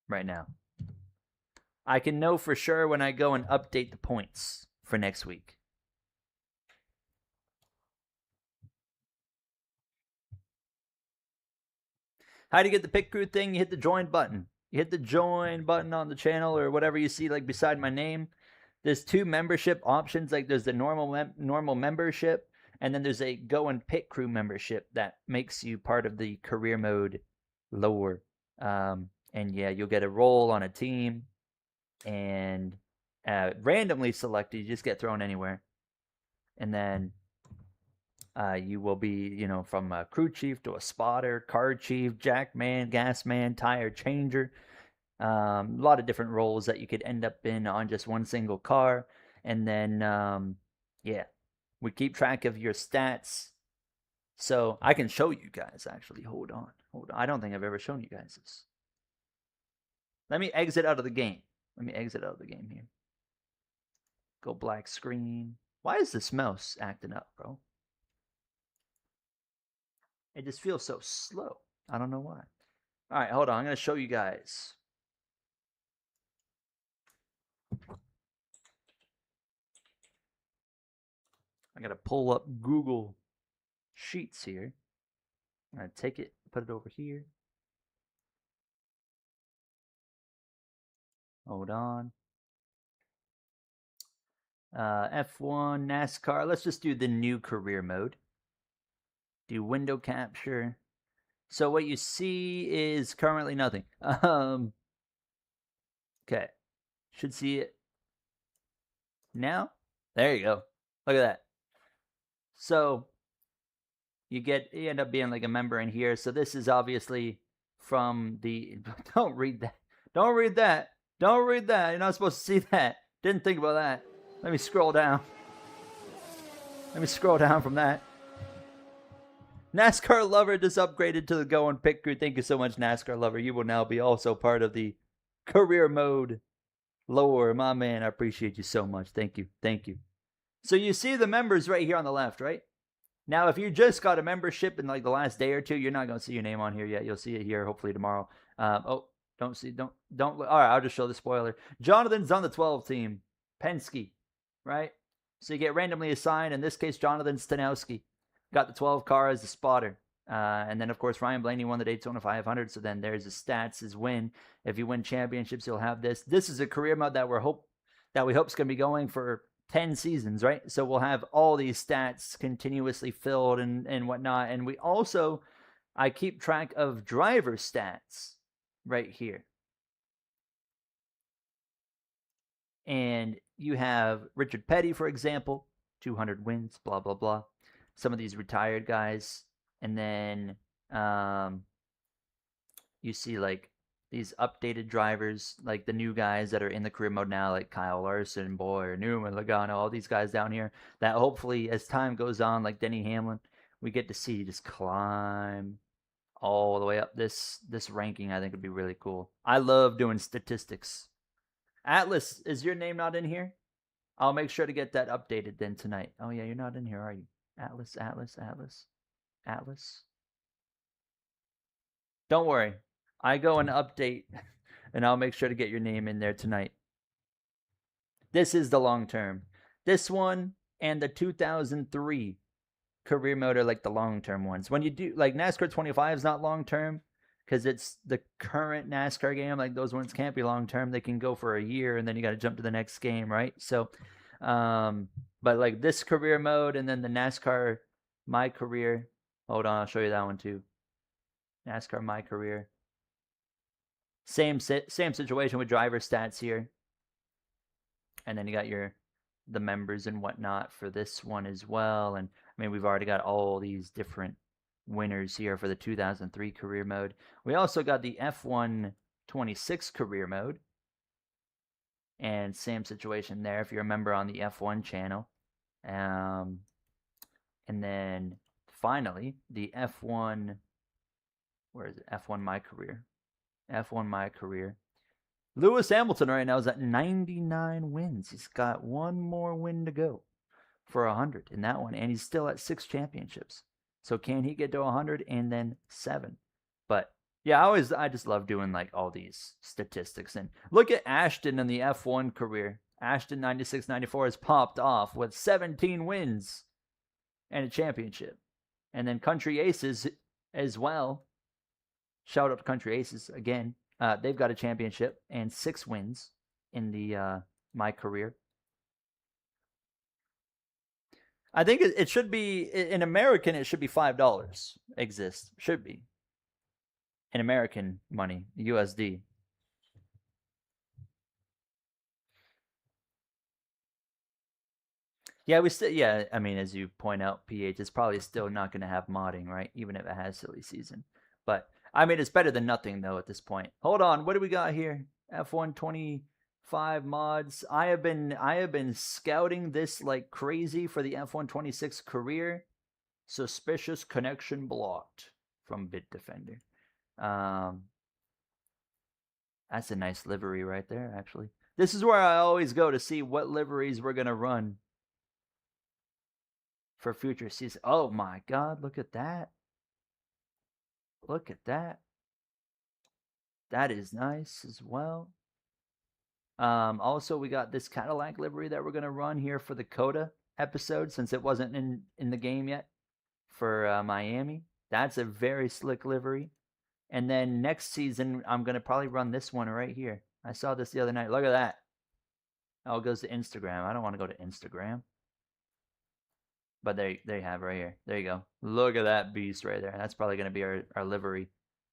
Speaker 2: right now. I can know for sure when I go and update the points for next week. How do you get the pit crew thing? You hit the join button. You hit the join button on the channel or whatever you see like beside my name. There's 2 membership options. Like there's the normal membership, and then there's a go and pit crew membership that makes you part of the career mode lower. And yeah, you'll get a role on a team, and randomly selected. You just get thrown anywhere, and then you will be, from a crew chief to a spotter, car chief, jack man, gas man, tire changer. A lot of different roles that you could end up in on just one single car. And then, yeah, we keep track of your stats. So I can show you guys, actually. Hold on. I don't think I've ever shown you guys this. Let me exit out of the game. Here. Go black screen. Why is this mouse acting up, bro? It just feels so slow. I don't know why. All right, hold on. I'm going to show you guys. I got to pull up Google Sheets here. I'm going to take it, put it over here. Hold on. F1, NASCAR. Let's just do the new career mode. Do window capture. So what you see is currently nothing. Okay. Should see it now. There you go. Look at that. So you end up being like a member in here. So this is obviously from the don't read that. You're not supposed to see that. Didn't think about that. Let me scroll down. From that. NASCAR Lover just upgraded to the Go and Pit Crew. Thank you so much, NASCAR Lover. You will now be also part of the career mode lower. My man, I appreciate you so much. Thank you. So you see the members right here on the left, right? Now, if you just got a membership in like the last day or 2, you're not going to see your name on here yet. You'll see it here hopefully tomorrow. All right, I'll just show the spoiler. Jonathan's on the 12 team. Penske, right? So you get randomly assigned. In this case, Jonathan Stanowski. Got the 12 car as the spotter. And then, of course, Ryan Blaney won the Daytona 500. So then there's his stats, his win. If you win championships, you'll have this. This is a career mode that we hope is going to be going for 10 seasons, right? So we'll have all these stats continuously filled and whatnot. And I keep track of driver stats right here. And you have Richard Petty, for example, 200 wins, blah, blah, blah. Some of these retired guys. And then you see like these updated drivers, like the new guys that are in the career mode now, like Kyle Larson, Boyer, Newman, Logano, all these guys down here that hopefully as time goes on, like Denny Hamlin, we get to see just climb all the way up this ranking. I think would be really cool. I love doing statistics. Atlas, is your name not in here? I'll make sure to get that updated then tonight. Oh yeah, you're not in here, are you? Atlas. Don't worry. I go and update, and I'll make sure to get your name in there tonight. This is the long term. This one and the 2003 career mode are like the long term ones. When you do, like NASCAR 25 is not long term, because it's the current NASCAR game. Like those ones can't be long term; they can go for a year, and then you got to jump to the next game, right? So, but like this career mode, and then the NASCAR My Career. Hold on, I'll show you that one too. NASCAR My Career. Same situation with driver stats here, and then you got the members and whatnot for this one as well. And I mean, we've already got all these different winners here for the 2003 career mode. We also got the F1 26 career mode, and same situation there if you're a member on the F1 channel. And then finally the F1, where is it? F1 My Career. F1 My Career. Lewis Hamilton right now is at 99 wins. He's got one more win to go for 100 in that one, and he's still at 6 championships. So can he get to 100 and then 7? But yeah, I just love doing like all these statistics. And look at Ashton in the F1 career. Ashton 96-94 has popped off with 17 wins and a championship. And then Country Aces as well. Shout out to Country Aces again. They've got a championship and 6 wins in the My Career. I think it should be, in American, it should be $5 exist. Should be. In American money, USD. Yeah, I mean, as you point out, PH, it's probably still not going to have modding, right? Even if it has silly season. But I mean, it's better than nothing, though, at this point. Hold on. What do we got here? F1 25 mods. I have been scouting this like crazy for the F1 26 career. Suspicious connection blocked from Bitdefender. That's a nice livery right there, actually. This is where I always go to see what liveries we're going to run for future season. Oh, my God. Look at that. Look at that. That is nice as well. Also, we got this Cadillac livery that we're going to run here for the COTA episode, since it wasn't in the game yet for Miami. That's a very slick livery. And then next season, I'm going to probably run this one right here. I saw this the other night. Look at that. Oh, it goes to Instagram. I don't want to go to Instagram. But there you have it right here. There you go. Look at that beast right there. That's probably going to be our livery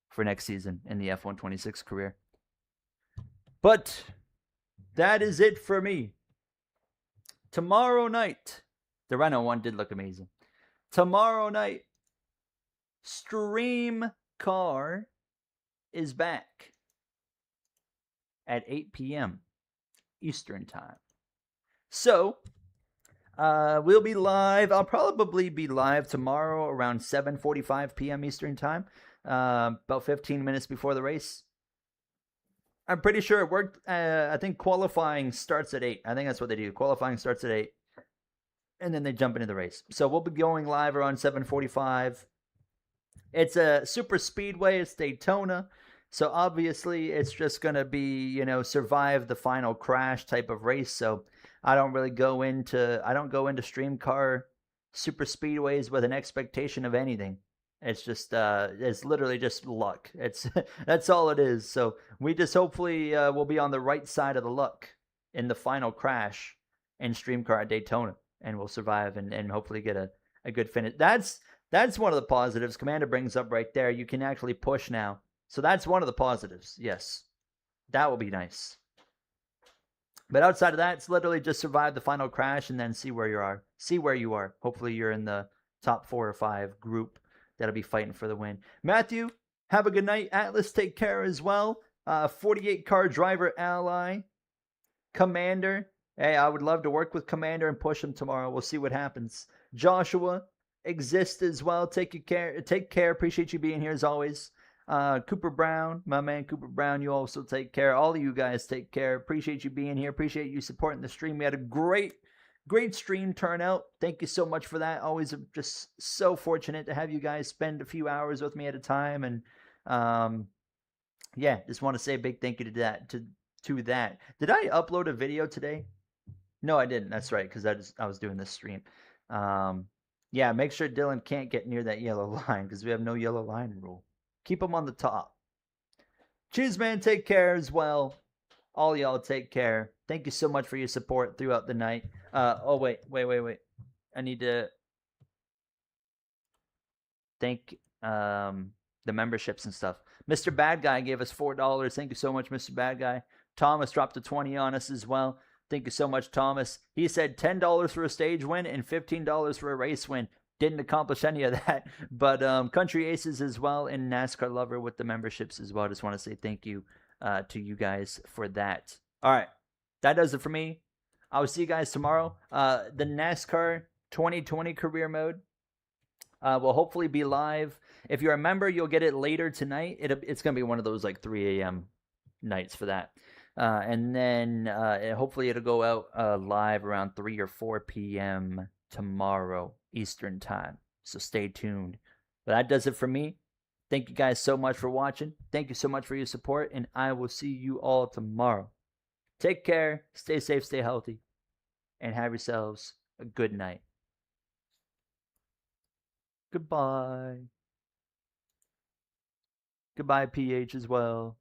Speaker 2: for next season in the F1 26 career. But that is it for me. Tomorrow night, the Rhino one did look amazing. Tomorrow night, Stream Car is back at 8 p.m. Eastern Time. So, we'll be live. I'll probably be live tomorrow around 7:45 p.m. Eastern Time, about 15 minutes before the race. I'm pretty sure it worked. I think qualifying starts at 8. I think that's what they do. Qualifying starts at 8, and then they jump into the race. So we'll be going live around 7:45. It's a super speedway. It's Daytona. So obviously it's just going to be, survive the final crash type of race. So I don't go into stream car super speedways with an expectation of anything. It's just, it's literally just luck. That's all it is. So we just hopefully will be on the right side of the luck in the final crash in stream car at Daytona, and we'll survive and hopefully get a good finish. That's one of the positives Commander brings up right there. You can actually push now. So that's one of the positives. Yes. That will be nice. But outside of that, it's literally just survive the final crash and then see where you are. See where you are. Hopefully you're in the top 4 or 5 group that'll be fighting for the win. Matthew, have a good night. Atlas, take care as well. 48 car driver ally. Commander. Hey, I would love to work with Commander and push him tomorrow. We'll see what happens. Joshua, exist as well. Take care. Appreciate you being here as always. Cooper Brown, my man Cooper Brown, you also take care. All of you guys take care. Appreciate you being here. Appreciate you supporting the stream. We had a great stream turnout. Thank you so much for that. Always just so fortunate to have you guys spend a few hours with me at a time. And yeah, just want to say a big thank you to that. Did I upload a video today? No, I didn't. That's right, because I was doing this stream. Yeah, make sure Dylan can't get near that yellow line, because we have no yellow line rule. Keep them on the top. Cheers, man. Take care as well. All y'all take care. Thank you so much for your support throughout the night. Oh, wait. I need to thank the memberships and stuff. Mr. Bad Guy gave us $4. Thank you so much, Mr. Bad Guy. Thomas dropped a 20 on us as well. Thank you so much, Thomas. He said $10 for a stage win and $15 for a race win. Didn't accomplish any of that, but Country Aces as well and NASCAR Lover with the memberships as well. Just want to say thank you to you guys for that. All right, that does it for me. I will see you guys tomorrow. The NASCAR 2020 career mode will hopefully be live. If you're a member, you'll get it later tonight. It's going to be one of those like 3 a.m. nights for that. And then hopefully it'll go out live around 3 or 4 p.m. tomorrow Eastern time. So stay tuned. But that does it for me. Thank you guys so much for watching. Thank you so much for your support. And I will see you all tomorrow. Take care. Stay safe. Stay healthy. And have yourselves a good night. Goodbye. Goodbye, PH, as well.